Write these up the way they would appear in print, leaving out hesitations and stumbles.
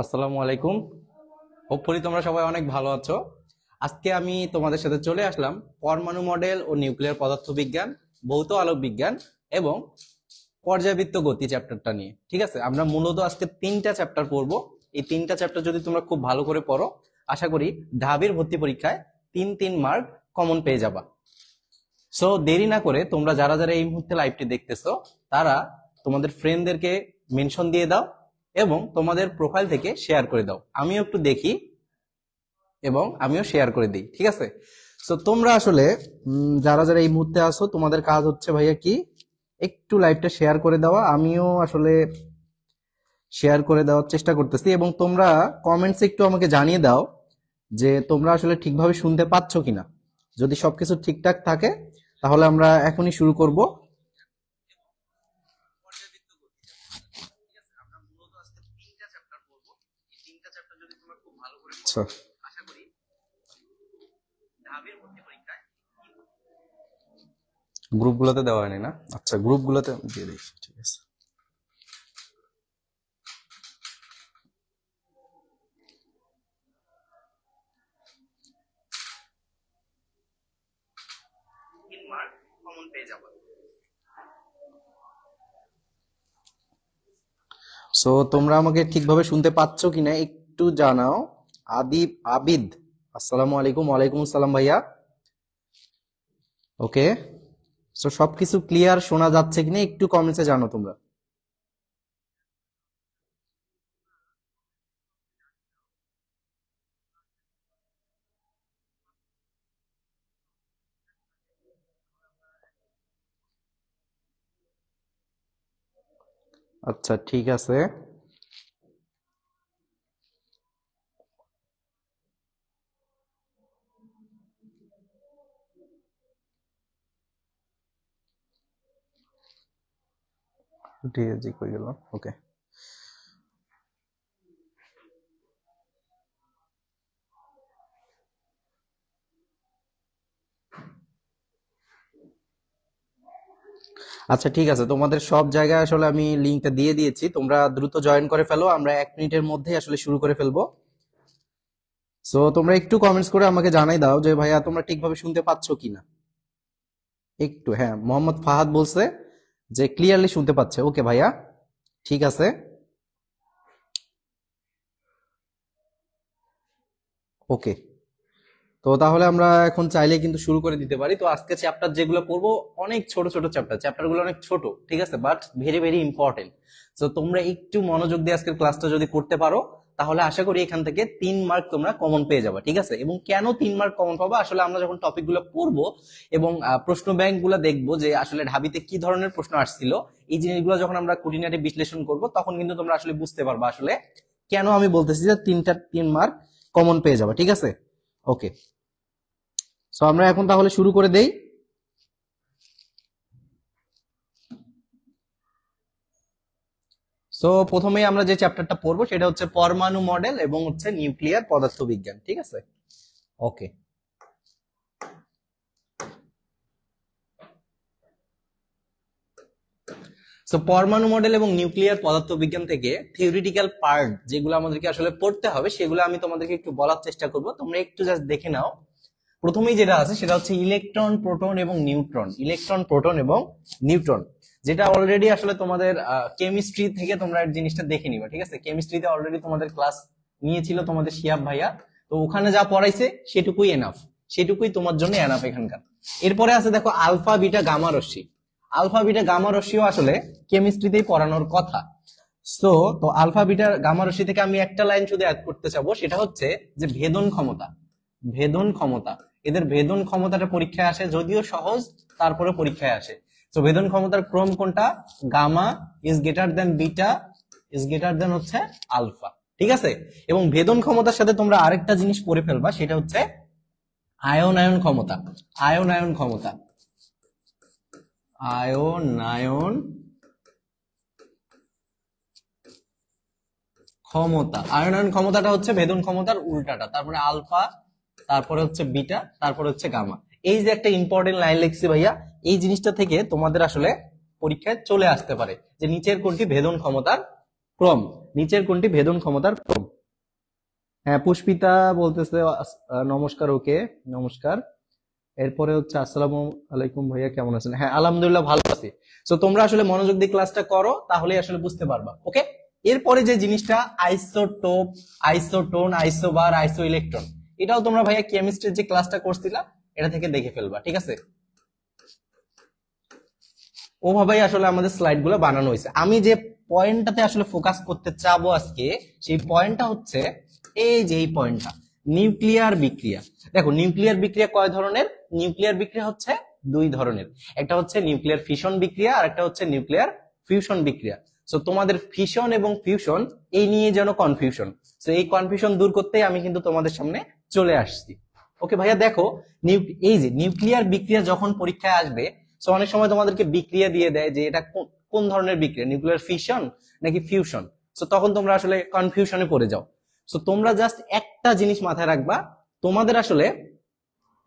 আসসালামু আলাইকুম। হোপফুলি তোমরা সবাই অনেক ভালো আছো। আজকে আমি তোমাদের সাথে চলে আসলাম পরমাণু মডেল ও নিউক্লিয়ার পদার্থবিজ্ঞান, ভৌত আলোক বিজ্ঞান এবং পর্যায়বৃত্ত গতি চ্যাপ্টারটা নিয়ে। ঠিক আছে, আমরা মূলত আজকে 3টা চ্যাপ্টার পড়বো। এই 3টা চ্যাপ্টার যদি তোমরা খুব ভালো করে পড়ো, আশা করি ঢাবির ভর্তি পরীক্ষায় 3 মার্ক কমন পেয়ে যাবা। সো দেরি না করে তোমরা যারা যারা এই মুহূর্তে লাইভটি দেখতেছো তারা তোমাদের ফ্রেন্ডদেরকে মেনশন দিয়ে দাও এবং তোমাদের প্রোফাইল থেকে শেয়ার করে দাও। আমিও একটু দেখি এবং আমিও শেয়ার করে দিই। ঠিক আছে, সো তোমরা আসলে যারা যারা এই মুহূর্তে আসো তোমাদের কাজ হচ্ছে ভাইয়া কি, একটু লাইভটা শেয়ার করে দেওয়া। আমিও আসলে শেয়ার করে দেওয়ার চেষ্টা করতেছি এবং তোমরা কমেন্টসে একটু আমাকে জানিয়ে দাও যে তোমরা আসলে ঠিকভাবে শুনতে পাচ্ছ কিনা। যদি সবকিছু ঠিকঠাক থাকে তাহলে আমরা এখনই শুরু করব। আচ্ছা, গ্রুপগুলোতে দেওয়া হয়নি না? আচ্ছা, গ্রুপগুলোতে দিয়ে দিই। ঠিক আছে, সো তোমরা আমাকে ঠিকভাবে শুনতে পাচ্ছ কিনা একটু জানাও। আবিদ, আসসালামু আলাইকুম। ওয়ালাইকুম আসসালাম ভাইয়া। ওকে, সো সবকিছু ক্লিয়ার শোনা যাচ্ছে কিনা একটু কমেন্টসে জানো তোমরা। আচ্ছা, ঠিক আছে। ডিএজি কই গেল? ওকে, আচ্ছা ঠিক আছে, তোমাদের সব জায়গায় আসলে আমি লিংকটা দিয়ে দিয়েছি, তোমরা দ্রুত জয়েন করে ফেলো। আমরা 1 মিনিটের মধ্যে আসলে শুরু করে ফেলবো। সো তোমরা একটু কমেন্টস করে আমাকে জানাই দাও যে ভাইয়া তোমরা ঠিকভাবে শুনতে পাচ্ছ কিনা একটু। হ্যাঁ, মোহাম্মদ ফাহাদ বলছে যে ক্লিয়ারলি শুনতে পাচ্ছে। ওকে ভাইয়া, ঠিক আছে। ওকে, তো তাহলে আমরা এখন চাইলে কিন্তু শুরু করে দিতে পারি। তো আজকে চ্যাপ্টার যেগুলো পড়বো অনেক ছোট ছোট চ্যাপ্টারগুলো অনেক ছোট, ঠিক আছে, বাট ভেরি ভেরি ইম্পর্টেন্ট। তো তোমরা একটু মনোযোগ দিয়ে আজকের ক্লাসটা যদি করতে পারো তাহলে আশা করি এখান থেকে 3 মার্ক তোমরা কমন পেয়ে যাবে। ঠিক আছে, এবং কেন 3 মার্ক কমন পাবো, আসলে আমরা যখন টপিকগুলো পড়বো এবং প্রশ্ন ব্যাংক গুলো দেখবো যে আসলে ঢাবিতে কি ধরনের প্রশ্ন আসছিল, এই জিনিসগুলো যখন আমরা খুঁটিনাটি বিশ্লেষণ করব তখন কিন্তু তোমরা আসলে বুঝতে পারবা আসলে কেন আমি বলতেছি যে 3 মার্ক কমন পেয়ে যাবে। ঠিক আছে, ওকে। সো আমরা এখন তাহলে শুরু করে দেই। সো প্রথমেই আমরা যে চ্যাপ্টারটা পড়বো সেটা হচ্ছে পরমাণু মডেল এবং হচ্ছে নিউক্লিয়ার পদার্থবিজ্ঞান। ঠিক আছে, ওকে। সো পরমাণু মডেল এবং নিউক্লিয়ার পদার্থবিজ্ঞান থেকে থিওরিটিক্যাল পার্ট যেগুলো আমাদেরকে আসলে পড়তে হবে সেগুলো আমি তোমাদেরকে একটু বলার চেষ্টা করব, তোমরা একটু জাস্ট দেখে নাও। প্রথমেই যেটা আছে সেটা হচ্ছে ইলেকট্রন, প্রোটন এবং নিউট্রন। ইলেকট্রন, প্রোটন এবং নিউট্রন, যেটা অলরেডি আসলে তোমাদের কেমিস্ট্রি থেকে তোমরা এই জিনিসটা দেখে নিবা। ঠিক আছে, কেমিস্ট্রিতে অলরেডি তোমাদের ক্লাস নিয়েছিল তোমাদের শিয়াব ভাইয়া, তো ওখানে যা পড়াইছে সেটুকুই এনাফ, সেটুকুই তোমার জন্য এনাফ এখানকার। এরপরে আছে দেখো আলফা, বিটা, গামা রশ্মি। আলফা, বিটা, গামা রশ্মিও আসলে কেমিস্ট্রিতেই পড়ানোর কথা। তো আলফা, বিটা, গামা রশ্মি থেকে আমি একটা লাইন শুধু অ্যাড করতে চাবো, সেটা হচ্ছে যে ভেদন ক্ষমতা। ভেদন ক্ষমতা, এদের ভেদন ক্ষমতাটা পরীক্ষায় আসে, যদিও সহজ তারপরে পরীক্ষায় আসে। তো ভেদন ক্ষমতার ক্রম কোনটা? Gamma is greater than beta is greater than হচ্ছে আলফা। ঠিক আছে, এবং ভেদন ক্ষমতার সাথে তোমরা আরেকটা জিনিস পড়ে ফেলবা, সেটা হচ্ছে আয়নায়ন ক্ষমতা। আয়নায়ন ক্ষমতা, আয়নায়ন ক্ষমতা। আয়নায়ন ক্ষমতাটা হচ্ছে ভেদন ক্ষমতার উল্টাটা, তারপরে আলফা, তারপরে হচ্ছে বিটা, তারপরে হচ্ছে গামা। এই যে একটা ইম্পর্টেন্ট লাইন লিখছি ভাইয়া, এই জিনিসটা থেকে তোমাদের আসলে পরীক্ষায় চলে আসতে পারে যে নিচের কোনটি ভেদন ক্ষমতার ক্রম, নিচের কোনটি ভেদন ক্ষমতার ক্রম? হ্যাঁ, পুষ্পিতা বলতেছে নমস্কার, ওকে নমস্কার। এরপরে হচ্ছে আসসালামু আলাইকুম ভাইয়া, কেমন আছেন? হ্যাঁ আলহামদুলিল্লাহ ভালো আছি। তো তোমরা আসলে মনোযোগ দিয়ে ক্লাসটা করো, তাহলে আসলে বুঝতে পারবা। ওকে, এরপরে যে জিনিসটা আইসোটোপ, আইসোটোন, আইসোবার, আইসো ইলেকট্রন, এটাও তোমরা ভাইয়া কেমিস্ট্রির যে ক্লাসটা করছিলা এটা থেকে দেখে ফেলবা, ঠিক আছে? ওভাবেই আসলে আমাদের স্লাইড গুলো বানানো হয়েছে। আমি যে পয়েন্টটাতে আসলে ফোকাস করতে চাবো আজকে, সেই পয়েন্টটা হচ্ছে এই যে এই পয়েন্টটা, নিউক্লিয়ার বিক্রিয়া। দেখো নিউক্লিয়ার বিক্রিয়া কয় ধরনের? নিউক্লিয়ার বিক্রিয়া হচ্ছে দুই ধরনের, একটা হচ্ছে নিউক্লিয়ার ফিশন বিক্রিয়া আর একটা হচ্ছে নিউক্লিয়ার ফিউশন বিক্রিয়া। সো তোমাদের ফিশন এবং ফিউশন এই নিয়ে যেন কনফিউশন, সো এই কনফিউশন দূর করতেই আমি কিন্তু তোমাদের সামনে চলে আসছি। ওকে ভাইয়া, দেখো এই যে নিউক্লিয়ার বিক্রিয়া যখন পরীক্ষায় আসবে, সো অনেক সময় তোমাদেরকে বিক্রিয়া দিয়ে দেয় যে এটা কোন ধরনের বিক্রিয়া, নিউক্লিয়ার ফিশন নাকি ফিউশন। সো তখন তোমরা আসলে কনফিউশনে পড়ে যাও। সো তোমরা জাস্ট একটা জিনিস মাথায় রাখবা, তোমাদের আসলে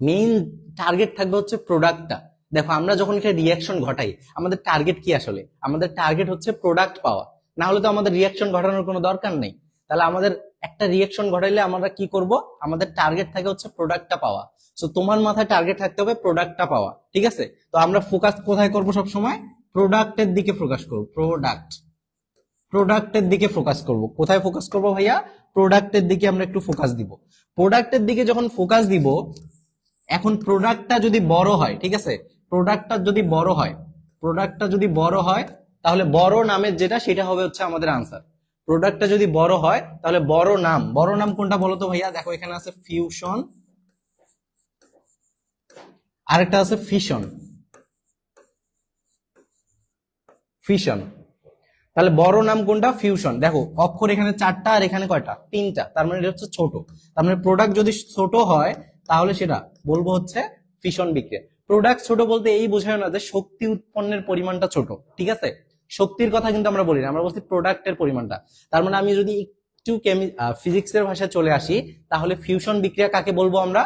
মেইন টার্গেট থাকবে হচ্ছে প্রোডাক্টটা। দেখো আমরা যখন একটা রিয়াকশন ঘটাই, আমাদের টার্গেট কি? আসলে আমাদের টার্গেট হচ্ছে প্রোডাক্ট পাওয়া, না হলে তো আমাদের রিয়াকশন ঘটানোর কোনো দরকার নেই। তাহলে আমাদের একটা রিয়াকশন ঘটাইলে আমরা কি করব? আমাদের টার্গেট থাকে হচ্ছে প্রোডাক্টটা পাওয়া। সো তোমার মাথায় টার্গেট থাকতে হবে প্রোডাক্টটা পাওয়া, ঠিক আছে? তো আমরা ফোকাস কোথায় করব? সব সময় প্রোডাক্টের দিকে ফোকাস করব। প্রোডাক্টের দিকে ফোকাস করব। কোথায় ফোকাস করব ভাইয়া? প্রোডাক্টের দিকে আমরা একটু ফোকাস দিব। প্রোডাক্টের দিকে যখন ফোকাস দিব, এখন প্রোডাক্টটা যদি বড় হয়, ঠিক আছে, প্রোডাক্টটা যদি বড় হয় তাহলে বড় নামের যেটা সেটা হবে হচ্ছে আমাদের আনসার। প্রোডাক্টটা যদি বড় হয় তাহলে বড় নাম কোনটা বলো তো ভাইয়া? দেখো এখানে আছে ফিউশন, আরেকটা আছে ফিশন। তাহলে বড় নাম কোনটা? ফিউশন। দেখো অক্ষর এখানে 4টা আর এখানে কয়টা? 3টা, তার মানে এটা হচ্ছে ছোট। তার মানে প্রোডাক্ট যদি ছোট হয় তাহলে সেটা বলবো হচ্ছে ফিশন বিক্রিয়া। প্রোডাক্ট ছোট বলতে এই বোঝায় না যে শক্তি উৎপন্নের পরিমাণটা ছোট, ঠিক আছে? শক্তির কথা কিন্তু আমরা বলি না, আমরা বলছি প্রোডাক্টের পরিমাণটা। তার মানে আমি যদি একটু ফিজিক্সের ভাষায় চলে আসি, তাহলে ফিউশন বিক্রিয়া কাকে বলবো আমরা?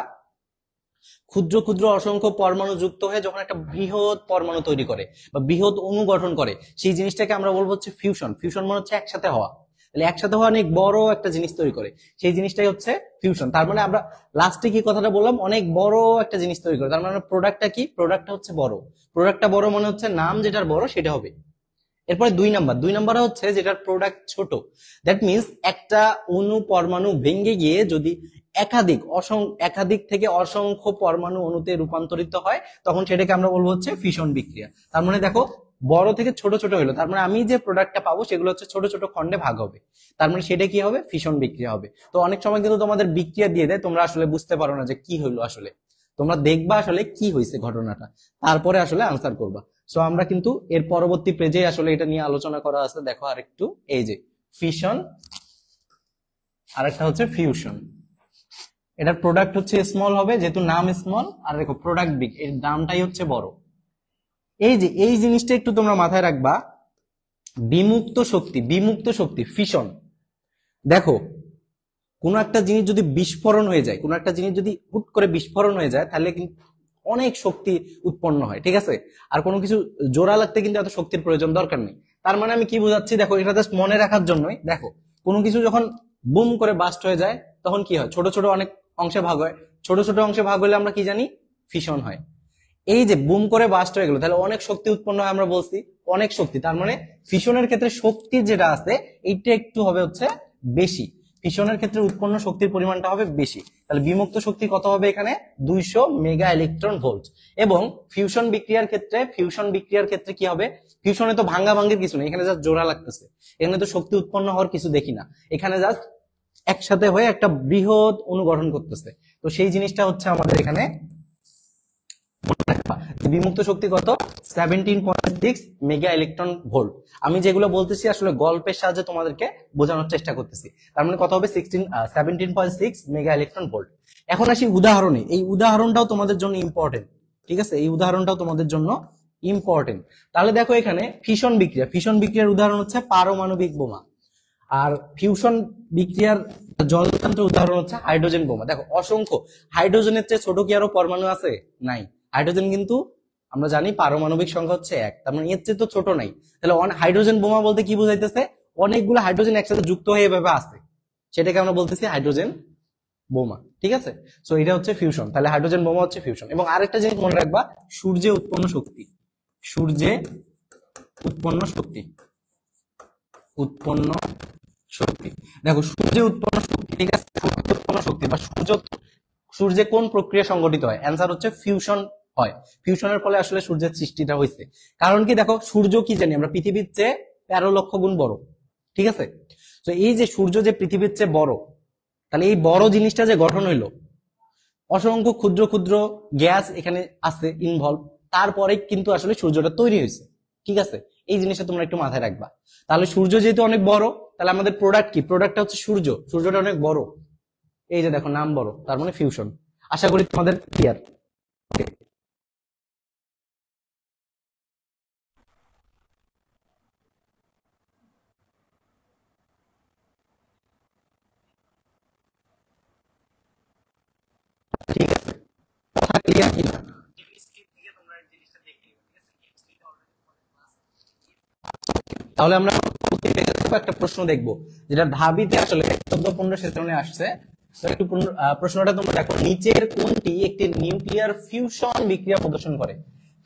ক্ষুদ্র ক্ষুদ্র অসংখ্য পরমাণু যুক্ত হয়ে যখন একটা বৃহৎ পরমাণু তৈরি করে বা বৃহৎ অণু গঠন করে, সেই জিনিসটাকে আমরা বলবো হচ্ছে ফিউশন। ফিউশন মানে হচ্ছে একসাথে হওয়া। তাহলে একসাথে হওয়া অনেক বড় একটা জিনিস তৈরি করে, সেই জিনিসটাই হচ্ছে ফিউশন। তার মানে আমরা লাস্টে কি কথাটা বললাম? অনেক বড় একটা জিনিস তৈরি করে। তার মানে প্রোডাক্টটা কি? প্রোডাক্টটা হচ্ছে বড়। প্রোডাক্টটা বড় মানে হচ্ছে নাম যেটার বড় সেটা হবে। এরপরে দুই নাম্বার হচ্ছে যেটার প্রোডাক্ট ছোট। দ্যাট মিনস একটা অণু পরমাণু ভেঙে গিয়ে যদি একাধিক থেকে অসংখ্য পরমাণু অণুতে রূপান্তরিত হয়, তখন সেটাকে আমরা বলবো হচ্ছে ফিশন বিক্রিয়া। তার মানে দেখো বড় থেকে ছোট ছোট হলো, তার মানে আমি যে প্রোডাক্টটা পাবো সেগুলো হচ্ছে ছোট ছোট খণ্ডে ভাগ হবে, তার মানে সেটা কি হবে? ফিশন বিক্রিয়া হবে। তো অনেক সময় কিন্তু তোমাদের বিক্রিয়া দিয়ে দেয়, তোমরা আসলে বুঝতে পারো না যে কি হইলো আসলে। তোমরা দেখবা আসলে কি হয়েছে ঘটনাটা, তারপরে আসলে আনসার করবা। সো আমরা কিন্তু এর পরবর্তী পেজে আসলে এটা নিয়ে আলোচনা করা আছে। দেখো আরেকটু, এই যে ফিশন আর একটা হচ্ছে ফিউশন। এটার প্রোডাক্ট হচ্ছে স্মল হবে যেহেতু নাম স্মল, আর দেখো প্রোডাক্ট বিগ, এর দামটাই হচ্ছে বড়। এই যে এই জিনিসটা একটু তোমরা মাথায় রাখবা, বিমুক্ত শক্তি ফিশন। দেখো কোন একটা জিনিস যদি বিস্ফোরণ হয়ে যায়, কোন একটা জিনিস যদি হুট করে বিস্ফোরণ হয়ে যায়, তাহলে কিন্তু অনেক শক্তি উৎপন্ন হয়, ঠিক আছে? আর কোনো কিছু জোড়া লাগতে কিন্তু এত শক্তির প্রয়োজন দরকার নেই। তার মানে আমি কি বোঝাচ্ছি? দেখো এটা জাস্ট মনে রাখার জন্যই। দেখো কোনো কিছু যখন বুম করে বাস্ট হয়ে যায়, তখন কি হয়? ছোট ছোট অনেক অংশে ভাগ হয়। ছোট ছোট অংশে ভাগ হলে আমরা কি জানি? ফিশন হয়। এই যে বুম করে বাস্ট হয়ে গেল, তাহলে অনেক শক্তি উৎপন্ন হয়, আমরা বলছি অনেক শক্তি। তার মানে ফিশনের ক্ষেত্রে শক্তি যেটা আছে এইটা একটু হবে হচ্ছে বেশি। ফিশনের ক্ষেত্রে উৎপন্ন শক্তির পরিমাণটা হবে বেশি। তাহলে বিমুক্ত শক্তি কত হবে এখানে? 200 মেগা ইলেকট্রন ভোল্ট। এবং ফিউশন বিক্রিয়ার ক্ষেত্রে কি হবে? ফিউশনে তো ভাঙ্গা ভাঙ্গির কিছু নেই, এখানে জাস্ট জোড়া লাগতেছে। এখানে তো শক্তি উৎপন্ন হওয়ার কিছু দেখি না, এখানে জাস্ট একসাথে হয়ে একটা বৃহৎ অণু গঠন করতেছে। তো সেই জিনিসটা হচ্ছে আমাদের এখানে বিমুক্ত শক্তি কত? 17.6 মেগা ইলেকট্রন ভোল্ট। আমি যেগুলো বলতেছি আসলে গল্পের সাহায্যে তোমাদেরকে বোঝানোর চেষ্টা করতেছি। তার মানে কত হবে? 17.6 মেগা ইলেকট্রন ভোল্ট। এখন আসি উদাহরণে। এই উদাহরণটাও তোমাদের জন্য ইম্পর্টেন্ট, ঠিক আছে? এই উদাহরণটাও তোমাদের জন্য ইম্পর্টেন্ট। তাহলে দেখো এখানে ফিশন বিক্রিয়ার উদাহরণ হচ্ছে পারমাণবিক বোমা। আর ফিউশন বিক্রিয়ার জলতন্ত্রের উদাহরণ হচ্ছে হাইড্রোজেন বোমা। দেখো অসংখ্য, হাইড্রোজেনের চেয়ে ছোট কি আরো পরমাণু আছে? নাই। হাইড্রোজেন কিন্তু আমরা জানি পারমাণবিক সংখ্যা হচ্ছে 1, তার মানে এর চেয়ে তো ছোট নাই। তাহলে হাইড্রোজেন বোমা বলতে কি বোঝাইতেছে? অনেকগুলো হাইড্রোজেন একসাথে যুক্ত হয়ে এভাবে আছে, সেটাকে আমরা বলতেছি হাইড্রোজেন বোমা। ঠিক আছে, সো এটা হচ্ছে ফিউশন। তাহলে হাইড্রোজেন বোমা হচ্ছে ফিউশন। এবং আরেকটা জিনিস মনে রাখবা, সূর্যে উৎপন্ন শক্তি, সূর্যে উৎপন্ন শক্তি, উৎপন্ন শক্তি। দেখো সূর্যে উৎপন্ন শক্তি, ঠিক আছে, সূর্যে উৎপন্ন শক্তি বা সূর্যে কোন প্রক্রিয়া সংঘটিত হয়? অ্যান্সার হচ্ছে ফিউশন হয়। ফিউশনের ফলে আসলে সূর্যের সৃষ্টিটা হয়েছে। কারণ কি, দেখো সূর্য কি জানি আমরা, পৃথিবীর চেয়ে 13 লক্ষ গুণ বড়। ঠিক আছে, তো এই যে সূর্য যে পৃথিবীর চেয়ে বড়, তাহলে এই বড় জিনিসটা যে গঠন হইলো, অসংখ্য ক্ষুদ্র ক্ষুদ্র গ্যাস এখানে আছে ইনভলভ, তারপরে কিন্তু আসলে সূর্যটা তৈরি হয়েছে। ঠিক আছে, এই জিনিসটা তোমরা একটু মাথায় রাখবা। তাহলে সূর্য যেহেতু অনেক বড়, তাহলে আমাদের প্রোডাক্ট কি? প্রোডাক্টটা হচ্ছে সূর্য, সূর্যটা অনেক বড়, এই যে দেখো নাম বড়, তার মানে ফিউশন। আশা করি তোমাদের ক্লিয়ার। ঠিক আছে, কথা ক্লিয়ার কিনা? তাহলে আমরা একটা প্রশ্ন দেখব, যেটা ঢাবিতে আসলে 14-15 সেশনে আসছে। তো একটু প্রশ্নটা তোমরা দেখো, নিচের কোনটি একটি নিউক্লিয়ার ফিউশন বিক্রিয়া প্রদর্শন করে?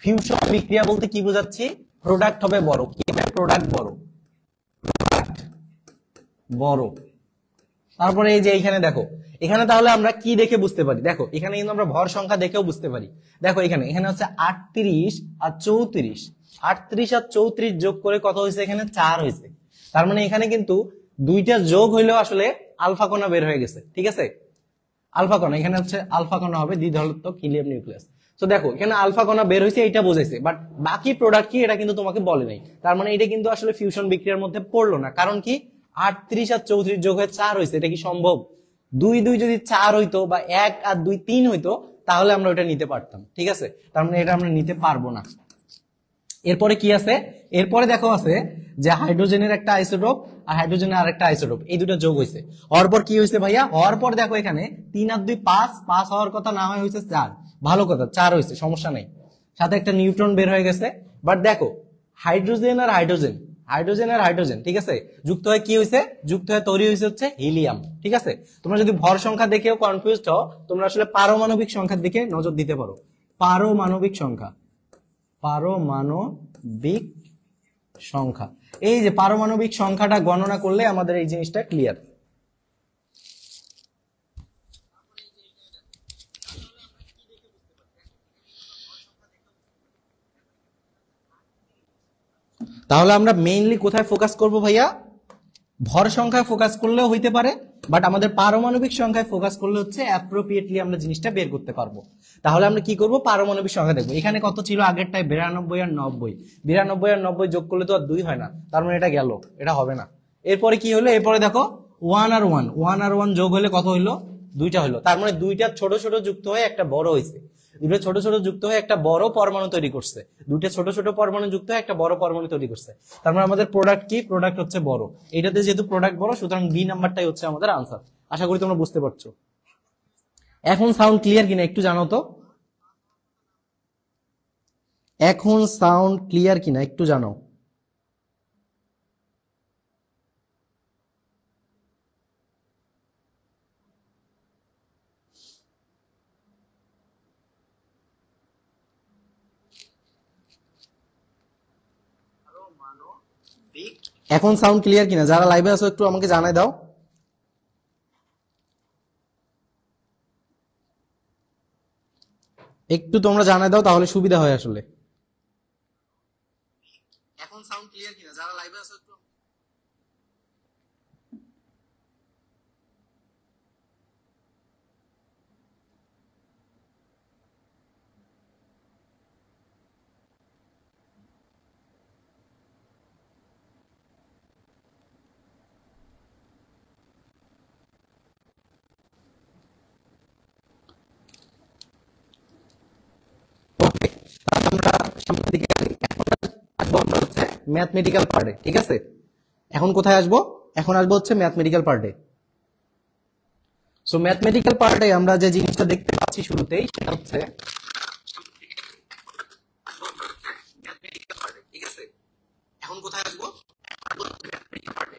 ফিউশন বিক্রিয়া বলতে কি বোঝাচ্ছি? প্রোডাক্ট হবে বড়। কি হবে? প্রোডাক্ট বড়, বড়। তারপরে এই যে এইখানে দেখো, এখানে তাহলে আমরা কি দেখে বুঝতে পারি? দেখো এখানে কিন্তু আমরা ভর সংখ্যা দেখেও বুঝতে পারি। দেখো এখানে এখানে হচ্ছে 38 আর 34, 38 আর 34 যোগ করে কত হয়েছে? এখানে 4 হয়েছে। তার মানে এখানে কিন্তু দুইটা যোগ হইলেও আসলে আলফা কণা বের হয়ে গেছে। ঠিক আছে, আলফা কণা, এখানে হচ্ছে আলফা কণা হবে দ্বিধাত্মক হিলিয়াম নিউক্লিয়াস। তো দেখো এখানে আলফা কণা বের হয়েছে, এটা বোঝাইছে, বাট বাকি প্রোডাক্ট কি এটা কিন্তু তোমাকে বলে নাই। তার মানে এটা কিন্তু আসলে ফিউশন বিক্রিয়ার মধ্যে পড়লো না। কারণ কি, 38 আর 34 যোগ হয়ে 4 হয়েছে, এটা কি সম্ভব? 2 2 যদি 4 হইতো বা 1 আর 2 3 হইতো, তাহলে আমরা ওটা নিতে পারতাম। ঠিক আছে, তার মানে এটা আমরা নিতে পারবো না। এরপরে কি আছে? এরপরে দেখো আছে যে হাইড্রোজেনের একটা আইসোটোপ আর হাইড্রোজেনের আরেকটা আইসোটোপ, এই দুটো যোগ হয়েছে। হওয়ার পর কি হয়েছে ভাইয়া? হওয়ার পর দেখো এখানে 3 আর 2 5, 5 হওয়ার কথা না হয় হয়েছে 4। ভালো কথা, 4 হয়েছে, সমস্যা নেই। সাথে একটা নিউট্রন বের হয়ে গেছে। বাট দেখো হাইড্রোজেন আর হাইড্রোজেন, হাইড্রোজেন আর হাইড্রোজেন, ঠিক আছে, যুক্ত হয়ে কি হয়েছে? যুক্ত হয়ে তৈরি হয়েছে হচ্ছে হিলিয়াম। ঠিক আছে, তোমরা যদি ভর সংখ্যা দেখেও কনফিউজড হও, তোমরা আসলে পারমাণবিক সংখ্যার দিকে নজর দিতে পারো। পারমাণবিক সংখ্যা, পারমাণবিক সংখ্যা, এই যে পারমাণবিক সংখ্যাটা গণনা করলে আমাদের এই জিনিসটা ক্লিয়ার। তাহলে আমরা মেইনলি কোথায় ফোকাস করব ভাইয়া? ভর সংখ্যায় ফোকাস করলেও হইতে পারে, বাট আমাদের পারমাণবিক সংখ্যায় ফোকাস করলে হচ্ছে অ্যাপ্রোপ্রিয়েটলি আমরা জিনিসটা বের করতে পারবো। তাহলে আমরা কি করব? পারমাণবিক সংখ্যা দেখবো। এখানে কত ছিল আগেরটায়? 92 আর 90, 92 আর 90 যোগ করলে তো আর 2 হয় না, তার মানে এটা গেল, এটা হবে না। এরপরে কি হলো? এরপরে দেখো 1 আর 1, 1 আর 1 যোগ হলে কত হইলো? 2টা হইলো। তার মানে দুইটা ছোট ছোট যুক্ত হয়ে একটা বড় হয়েছে, দুটো ছোট ছোট যুক্ত হয়ে একটা বড় পরমাণু তৈরি করছে, দুটো ছোট ছোট পরমাণু যুক্ত হয়ে একটা বড় পরমাণু তৈরি করছে। তার মানে আমাদের প্রোডাক্ট কি? প্রোডাক্ট হচ্ছে বড়। এটাতে যেহেতু প্রোডাক্ট বড়, সুতরাং বি নাম্বারটাই হচ্ছে আমাদের আনসার। আশা করি তোমরা বুঝতে পারছো। এখন সাউন্ড ক্লিয়ার কিনা একটু জানাও তো, এখন সাউন্ড ক্লিয়ার কিনা একটু জানাও। এখন সাউন্ড ক্লিয়ার কিনা? যারা লাইভে আছো একটু আমাকে জানাই দাও। একটু তোমরা জানাই দাও, তাহলে সুবিধা হয় আসলে। এখন সাউন্ড ক্লিয়ার কিনা? যারা লাইভে আছো একটু। ওকে, আমরা সামনের দিকে আসবো, আমরা হচ্ছে ম্যাথমেটিক্যাল পার্টে। ঠিক আছে, এখন কোথায় আসবো? এখন আসবো হচ্ছে ম্যাথমেটিক্যাল পার্টে। সো ম্যাথমেটিক্যাল পার্টে আমরা যে জিনিসটা দেখতে পাচ্ছি শুরুতেই, সেটা হচ্ছে ঠিক আছে, এখন কোথায় আসবো? ম্যাথমেটিক্যাল পার্টে।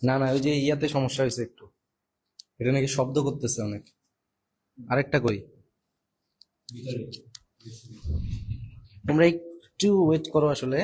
না না, ওই যে ইয়াতে সমস্যা হয়েছে একটু, এটা নাকি শব্দ করতেছে অনেক। আরেকটা করি, তোমরা একটু ওয়েট করো আসলে।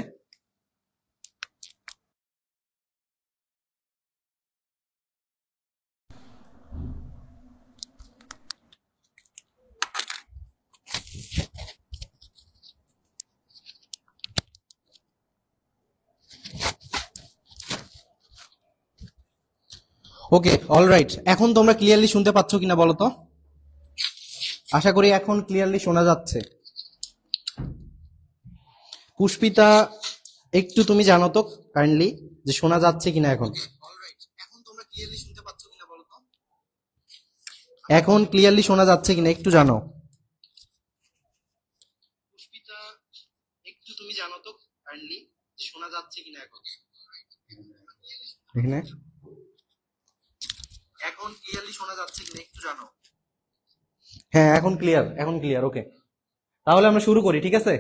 ওকে, অলরাইট, এখন তোমরা ক্লিয়ারলি শুনতে পাচ্ছ কিনা বলো তো? আশা করি এখন ক্লিয়ারলি শোনা যাচ্ছে। পুষ্পিতা, একটু তুমি জানো তো কাইন্ডলি যে শোনা যাচ্ছে কিনা এখন? এখন তোমরা ক্লিয়ারলি শুনতে পাচ্ছ কিনা বলো তো? এখন ক্লিয়ারলি শোনা যাচ্ছে কিনা একটু জানো। পুষ্পিতা, একটু তুমি জানো তো কাইন্ডলি যে শোনা যাচ্ছে কিনা এখন? এখানে এখন ক্লিয়ারলি শোনা যাচ্ছে কিনা একটু জানো। হ্যাঁ, এখন ক্লিয়ার, এখন ক্লিয়ার। ওকে, তাহলে আমরা শুরু করি, ঠিক আছে?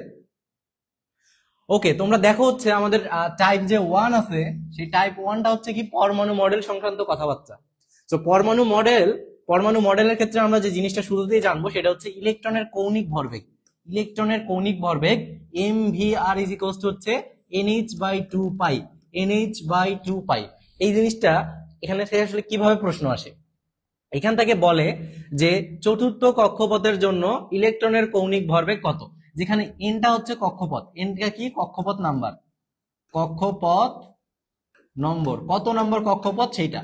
ওকে, তোমরা দেখো হচ্ছে আমাদের টাইপ যে 1 আছে, সেই টাইপ 1টা হচ্ছে কি পরমাণু মডেল সংক্রান্ত কথাবার্তা। তো পরমাণু মডেলের ক্ষেত্রে আমরা যে জিনিসটা শুরুতেই জানবো সেটা হচ্ছে ইলেকট্রনের কৌণিক ভরবেগ। ইলেকট্রনের কৌণিক ভরবেগ mvr ইজ ইকুয়ালস টু হচ্ছে nh/2 পাই, nh/2 পাই। এই জিনিসটা এখানে থেকে আসলে কিভাবে প্রশ্ন আসে? এখান থেকে বলে যে চতুর্থ কক্ষপথের জন্য ইলেকট্রনের কৌণিক ভরবেগ কত, যেখানে এনটা হচ্ছে কক্ষপথ, এনটা কি কক্ষপথ নাম্বার, কক্ষপথ নম্বর, কত নম্বর কক্ষপথ সেইটা।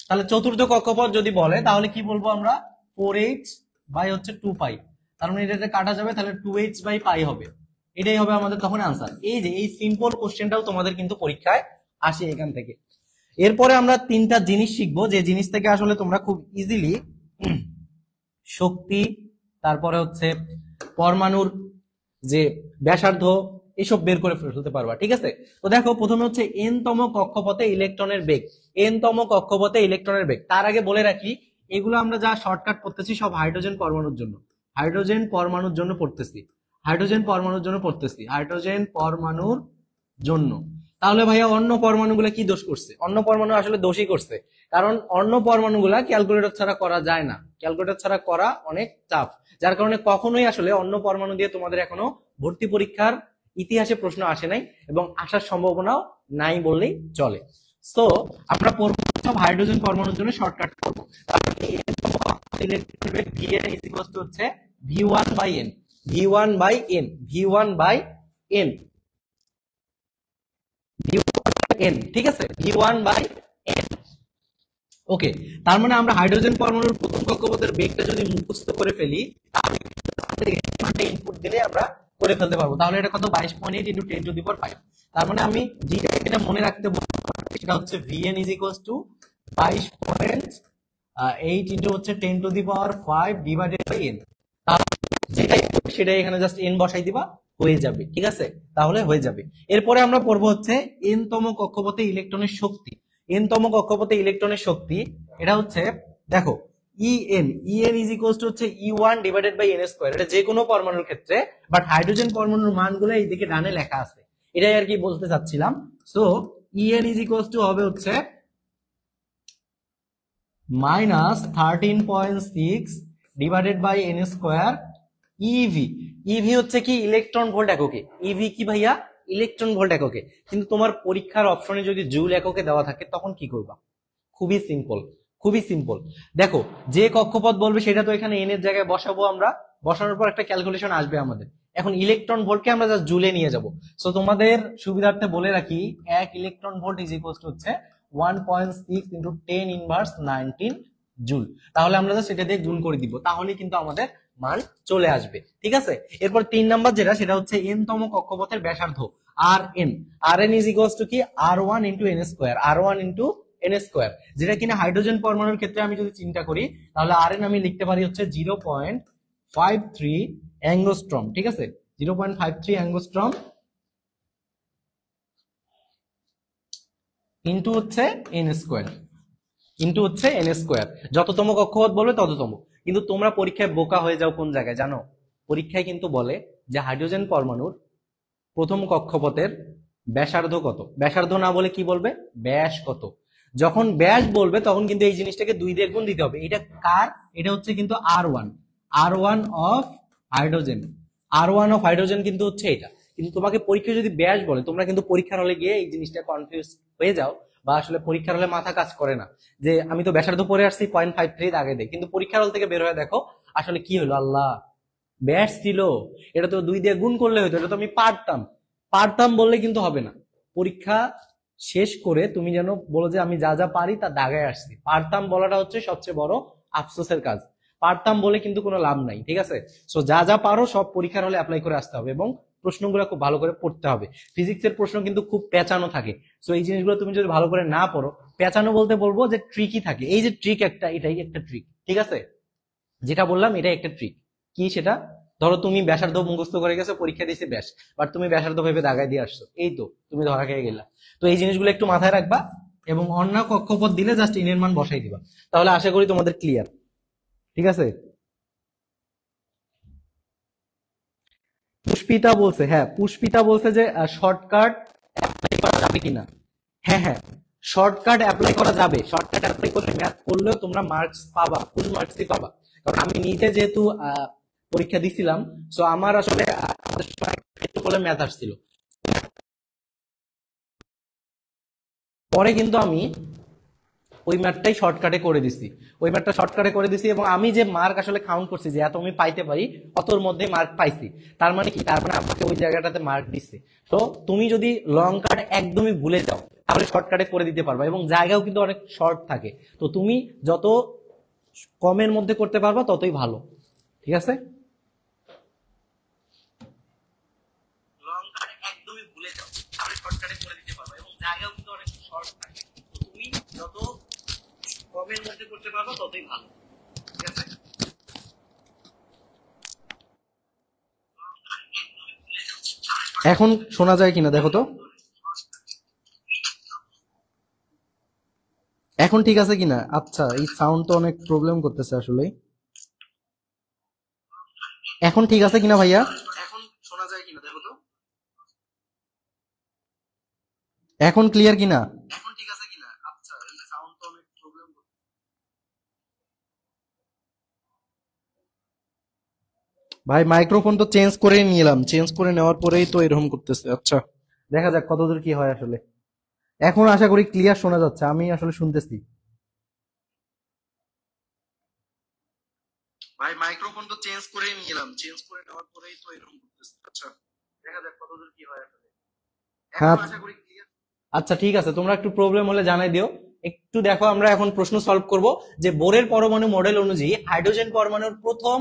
তাহলে চতুর্থ কক্ষপথ যদি বলে তাহলে কি বলবো আমরা, 4h বাই হচ্ছে 2 পাই। তার মানে এটা কাটা যাবে, তাহলে 2h বাই পাই হবে। এটাই হবে আমাদের তখন আনসার। এই যে এই সিম্পল কোশ্চেনটাও তোমাদের কিন্তু পরীক্ষায় আসে এখান থেকে। এরপরে আমরা তিনটা জিনিস শিখবো, যে জিনিস থেকে আসলে তোমরা খুব ইজিলি শক্তি, তারপরে হচ্ছে পরমাণুর যে ব্যাসার্ধ, এসব বের করে ফেলতে পারবা, ঠিক আছে? তো দেখো, প্রথমে হচ্ছে এন তম কক্ষপথে ইলেকট্রনের বেগ, এন তম কক্ষপথে ইলেকট্রনের বেগ। তার আগে বলে রাখি, এগুলো আমরা যা শর্টকাট পড়তেছি সব হাইড্রোজেন পরমাণুর জন্য, হাইড্রোজেন পরমাণুর জন্য পড়তেছি, হাইড্রোজেন পরমাণুর জন্য পড়তেছি, হাইড্রোজেন পরমাণুর জন্য। তাহলে ভাইয়া অন্য পরমাণুগুলা কি দোষ করছে? অন্য পরমাণু আসলে দোষই করছে, কারণ অন্য পরমাণুগুলা ক্যালকুলেটর ছাড়া করা যায় না, ক্যালকুলেটর ছাড়া করা অনেক টাফ। যার কারণে কখনোই আসলে অন্য পরমাণু দিয়ে তোমাদের এখনো ভর্তি পরীক্ষার ইতিহাসে প্রশ্ন আসে নাই, এবং আসার সম্ভাবনাও নাই বললেই চলে। সো আমরা পড়বো সব হাইড্রোজেন পরমাণুর জন্য শর্টকাট করবো। হচ্ছে v1/n, v1/n, v1/n, v1/n, ঠিক আছে, v1/n। ওকে, তার মানে আমরা হাইড্রোজেন পরমাণুর প্রথম কক্ষপথের বেগটা যদি মুখস্থ করে ফেলি, তাহলে ইনপুট দিলে আমরা করে ফেলতে পারবো। তাহলে এটা কত, 22.8 × 10⁵ তার মানে আমি যেটা মনে রাখতে বলবো সেটা হচ্ছে vn is equals two 22.8 into হচ্ছে 10⁵ ডিভাইডেড বাই n। যেটাই সেটাই এখানে জাস্ট n বসাই দিবা, হয়ে যাবে, ঠিক আছে? তাহলে হয়ে যাবে। এরপরে আমরা পড়বো হচ্ছে n তম কক্ষপথে ইলেকট্রনের শক্তি। n তম কক্ষপথে ইলেকট্রনের শক্তি, এটা হচ্ছে দেখো en ইজ ইকুয়ালস টু হচ্ছে e1 divided by n square. এটা যে কোনো পরমাণুর ক্ষেত্রে, বাট হাইড্রোজেন পরমাণুর মানগুলো এইদিকে ডানে লেখা আছে, এটাই আর কি বলতে চাচ্ছিলাম। So en is equals to হবে হচ্ছে -13.6 divided by n square eV. EV হচ্ছে কি ইলেকট্রন ভোল্ট এককে, ইভি কি ভাইয়া ইলেকট্রন ভোল্ট এককে। কিন্তু তোমার পরীক্ষার অপশনে যদি জুল এককে দেওয়া থাকে তখন কি করবা? খুবই সিম্পল, খুবই সিম্পল। দেখো, যে কক্ষপথ বলবে সেটা তো এখানে এন এর জায়গায় বসাবো আমরা, বসানোর পর একটা ক্যালকুলেশন আসবে আমাদের। এখন ইলেকট্রন ভোল্টকে আমরা জাস্ট জুলে নিয়ে যাব। সো তোমাদের সুবিধার্থে বলে রাখি, 1 electron volt is equals to হচ্ছে 1.6 × 10⁻19 জুল। তাহলে আমরা সেটা দিয়ে গুণ করে দিব, তাহলে কিন্তু আমাদের মান চলে আসবে। ঠিক আছে, এরপর 3 নাম্বার যেটা, সেটা হচ্ছে n তম কক্ষপথের ব্যাসার্ধ r n. R n is equals to কি r1 into n square, r1 into n square, যেটা কিনা হাইড্রোজেন পরমাণুর ক্ষেত্রে আমি যদি চিন্তা করি, তাহলে আর এন আমি লিখতে পারি হচ্ছে 0.53 অ্যাঙ্গস্ট্রম। ঠিক আছে, 0.53 অ্যাঙ্গস্ট্রম ইন্টু হচ্ছে এন স্কোয়ার, ইন্টু হচ্ছে এন স্কোয়ার। যততম কক্ষপথ বলবে তততম। কিন্তু তোমরা পরীক্ষায় বোকা হয়ে যাও কোন জায়গায় জানো? পরীক্ষায় কিন্তু বলে যে হাইড্রোজেন পরমাণুর প্রথম কক্ষপথের ব্যাসার্ধ কত, ব্যাসার্ধ না বলে কি বলবে, ব্যাস কত। যখন ব্যাস বলবে তখন কিন্তু এই জিনিসটাকে 2 দিয়ে গুণ দিতে হবে। এটা কার? এটা হচ্ছে কিন্তু R1, R1 of hydrogen, R1 of hydrogen কিন্তু হচ্ছে এটা। কিন্তু তোমাকে পরীক্ষা যদি ব্যাস বলে, তোমরা কিন্তু পরীক্ষার হলে গিয়ে এই জিনিসটা কনফিউজ হয়ে যাও, বা আসলে পরীক্ষার হলে মাথা কাজ করে না যে আমি তো ব্যাসার্ধ পড়ে আসছি 0.53 আগে দেয়, কিন্তু পরীক্ষার হল থেকে বের হয়ে দেখো আসলে কি হলো, আল্লাহ ব্যাস ছিল, এটা তো 2 দিয়ে গুণ করলে হতো, এটা তো আমি পারতাম। পারতাম বললে কিন্তু হবে না। পরীক্ষা শেষ করে তুমি যেন বলো যে আমি যা যা পারি তা দাগায় আসছি। পারতাম বলাটা হচ্ছে সবচেয়ে বড় আফসোসের কাজ। পারতাম বলে কিন্তু কোনো লাভ নাই। ঠিক আছে, সো যা যা পারো সব পরীক্ষার হলে অ্যাপ্লাই করে আসতে হবে এবং প্রশ্নগুলো খুব ভালো করে পড়তে হবে। ফিজিক্সের প্রশ্ন কিন্তু খুব পেঁচানো থাকে, সো এই জিনিসগুলো তুমি যদি ভালো করে না পড়ো, পেঁচানো বলতে বলবো যে ট্রিকই থাকে। এই যে ট্রিক একটা, এটাই একটা ট্রিক। ঠিক আছে, যেটা বললাম এটাই একটা ট্রিক। কি সেটা? ধরো তুমি ব্যাসার্ধ মুখস্থ করে গেছো, পরীক্ষা দিয়েছে ব্যাস, বাট তুমি ব্যাসার্ধ ভেবে দাগায় দিয়ে আসছো, এই তো তুমি ধরা খেয়ে গেলা। তো এই জিনিসগুলো একটু মাথায় রাখবা এবং অন্য কক্ষপথ দিলে জাস্ট ইনের মান বসাই দিবা, তাহলে আশা করি তোমাদের ক্লিয়ার। ঠিক আছে, পুষ্পিতা বলছে, হ্যাঁ পুষ্পিতা বলছে যে শর্টকাট অ্যাপ্লাই করা যাবে কিনা। হ্যাঁ হ্যাঁ, শর্টকাট অ্যাপ্লাই করা যাবে। শর্টকাট অ্যাপ্লাই করলে ম্যাথ করলেও তোমরা মার্কস পাবা, ফুল মার্কসই পাবা। কারণ আমি নিজে যেহেতু পরীক্ষা দিছিলাম, সো আমার আসলে একটু বলে ম্যাথ আসছিল, পরে কিন্তু আমি ওই ম্যাথটাই শর্টকাটে করে দিছি, ওই ম্যাথটা শর্টকাটে করে দিছি এবং আমি যে মার্ক আসলে কাউন্ট করছি যে এত আমি পাইতে পারি, অতর মধ্যে মার্ক পাইছি। তার মানে কি? তার মানে আমাকে ওই জায়গাটাতে মার্ক দিচ্ছে। তো তুমি যদি লং কাট একদমই ভুলে যাও, তাহলে শর্টকাটে করে দিতে পারবা এবং জায়গাও কিন্তু অনেক শর্ট থাকে। তো তুমি যত কমের মধ্যে করতে পারবা ততই ভালো। ঠিক আছে, লং কাট একদমই ভুলে যাও, তাহলে শর্টকাটে করে দিতে পারবা এবং জায়গাও কিন্তু অনেক শর্ট থাকে। তো তুমি যত কমের মধ্যে করতে পারবো ততই ভালো। ঠিক আছে, এখন শোনা যায় কিনা দেখো তো, এখন ঠিক আছে কিনা? আচ্ছা, এই সাউন্ড তো অনেক প্রবলেম করতেছে আসলে। এখন ঠিক আছে কিনা ভাইয়া? এখন শোনা যায় কিনা দেখো তো, এখন ক্লিয়ার কিনা? এখন ঠিক আছে কিনা? আচ্ছা, এই সাউন্ড তো অনেক প্রবলেম করতেছে। ভাই মাইক্রোফোন তো চেঞ্জ করে নিলাম, চেঞ্জ করে নেওয়ার পরেই তো এরকম করতেছে। আচ্ছা, দেখা যাক কতদূর কি হয় আসলে। এখন আশা করি ক্লিয়ার শোনা যাচ্ছে, আমি আসলে শুনতেছি। ভাই মাইক্রোফোন তো চেঞ্জ করে নিলাম, চেঞ্জ করে নেওয়ার পরেই তো এরকম করতেছে। আচ্ছা, দেখা যাক কতদূর কি হয় আসলে। এখন আশা করি ক্লিয়ার। আচ্ছা ঠিক আছে, তোমরা একটু প্রবলেম হলে জানাই দিও। একটু দেখো, আমরা এখন প্রশ্ন সলভ করব যে বোরের পরমাণু মডেল অনুযায়ী হাইড্রোজেন পরমাণুর প্রথম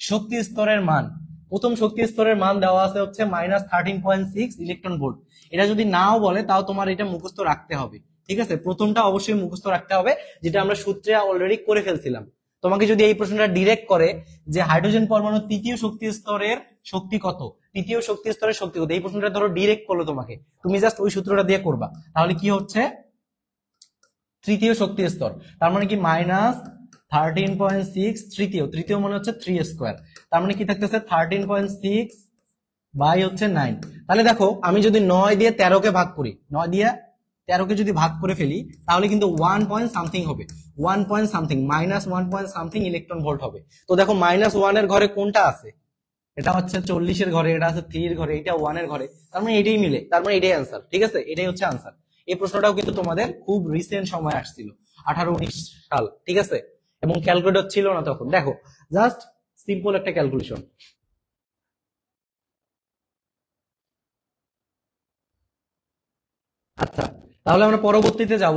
শক্তি স্তরের মান। প্রথম শক্তি স্তরের মান দেওয়া আছে হচ্ছে -13.6 ইলেকট্রন ভোল্ট। এটা যদি নাও বলে তাও তোমার এটা মুখস্থ রাখতে হবে। ঠিক আছে, প্রথমটা অবশ্যই মুখস্থ রাখতে হবে, যেটা আমরা সূত্রে অলরেডি করে ফেলছিলাম। তোমাকে যদি এই প্রশ্নটা ডিরেক্ট করে যে হাইড্রোজেন পরমাণুর তৃতীয় শক্তি স্তরের শক্তি কত, তৃতীয় শক্তি স্তরের শক্তি কত, এই প্রশ্নটা ধরো ডিরেক্ট করলো তোমাকে, তুমি জাস্ট ওই সূত্রটা দিয়ে করবা, তাহলে কি হচ্ছে তৃতীয় শক্তি স্তর, তার মানে কি -13.6 তৃতীয়, তৃতীয় মানে হচ্ছে 3 স্কোয়ার, তার মানে কি থাকতেছে 13.6 বাই হচ্ছে 9। তাহলে দেখো আমি যদি 9 দিয়ে 13 কে ভাগ করি, 9 দিয়ে 13 কে যদি ভাগ করে ফেলি, তাহলে কিন্তু 1 পয়েন্ট সামথিং হবে, 1 point something, -1 point something electron volt হবে। তো দেখো -1 এর ঘরে কোনটা আছে? এটা হচ্ছে 40 এর ঘরে, এটা আছে 3 এর ঘরে, এটা 1 এর ঘরে, তার মানে এটাই মিলে, তার মানে এটাই आंसर। ঠিক আছে, এটাই হচ্ছে आंसर। এই প্রশ্নটাও কিন্তু তোমাদের খুব রিসেন্ট সময় আসছিল, 18-19 সাল। ঠিক আছে, এবং ক্যালকুলেটর ছিল না তখন। দেখো জাস্ট সিম্পল একটা ক্যালকুলেশন। আচ্ছা, তাহলে আমরা পরবর্তীতে যাব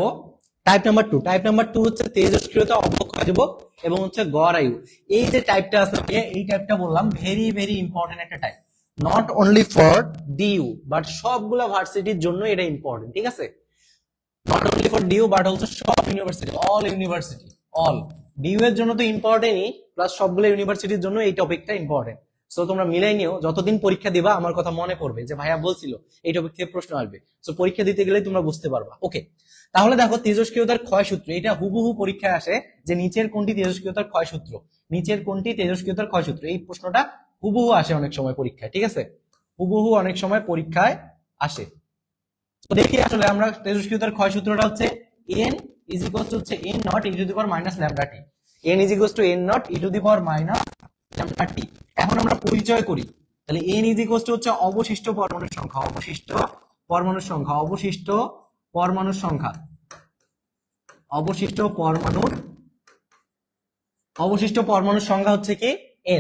টাইপ নাম্বার টু হচ্ছে তেজস্ক্রিয়তা, অবক্ষয় ধ্রুবক এবং হচ্ছে গড় আয়ু। এই যে টাইপটা আছে, এই টাইপটা বললাম ভেরি ভেরি ইম্পর্টেন্ট একটা type, not only for DU but সবগুলা ভার্সিটির জন্য এটা ইম্পর্টেন্ট, ঠিক আছে? Not only for DU but also সব university, all university, all. DU এর জন্য তো ইম্পর্টেন্টই, প্লাস সবগুলো ইউনিভার্সিটির জন্য এই টপিকটা ইম্পর্টেন্ট। সো তোমরা মিলাই নিও, যতদিন পরীক্ষা দিবা আমার কথা মনে পড়বে যে ভাইয়া বলছিল এই টপিক থেকে প্রশ্ন আসবে। সো পরীক্ষা দিতে গেলে তোমরা বুঝতে পারবা। ওকে, তাহলে দেখো তেজস্ক্রিয়তার ক্ষয় সূত্র, এটা হুবহু পরীক্ষায় আসে যে নিচের কোনটি তেজস্ক্রিয়তার ক্ষয় সূত্র, নিচের কোনটি তেজস্ক্রিয়তার ক্ষয় সূত্র, এই প্রশ্নটা হুবহু আসে অনেক সময় পরীক্ষায়, ঠিক আছে? হুবহু অনেক সময় পরীক্ষায় আসে। তো দেখি আসলে আমরা তেজস্ক্রিয়তার ক্ষয় সূত্রটা হচ্ছে n ইজ ইকুয়াল টু হচ্ছে n not e to the power minus lambda t, n is equal to n not e to the power minus lambda t. এখন আমরা পরিচয় করি, তাহলে n ইজ ইকুয়াল টু হচ্ছে অবশিষ্ট পরমাণুর সংখ্যা, অবশিষ্ট পরমাণুর সংখ্যা, অবশিষ্ট পরমাণুর সংখ্যা, অবশিষ্ট পরমাণুর সংখ্যা হচ্ছে কি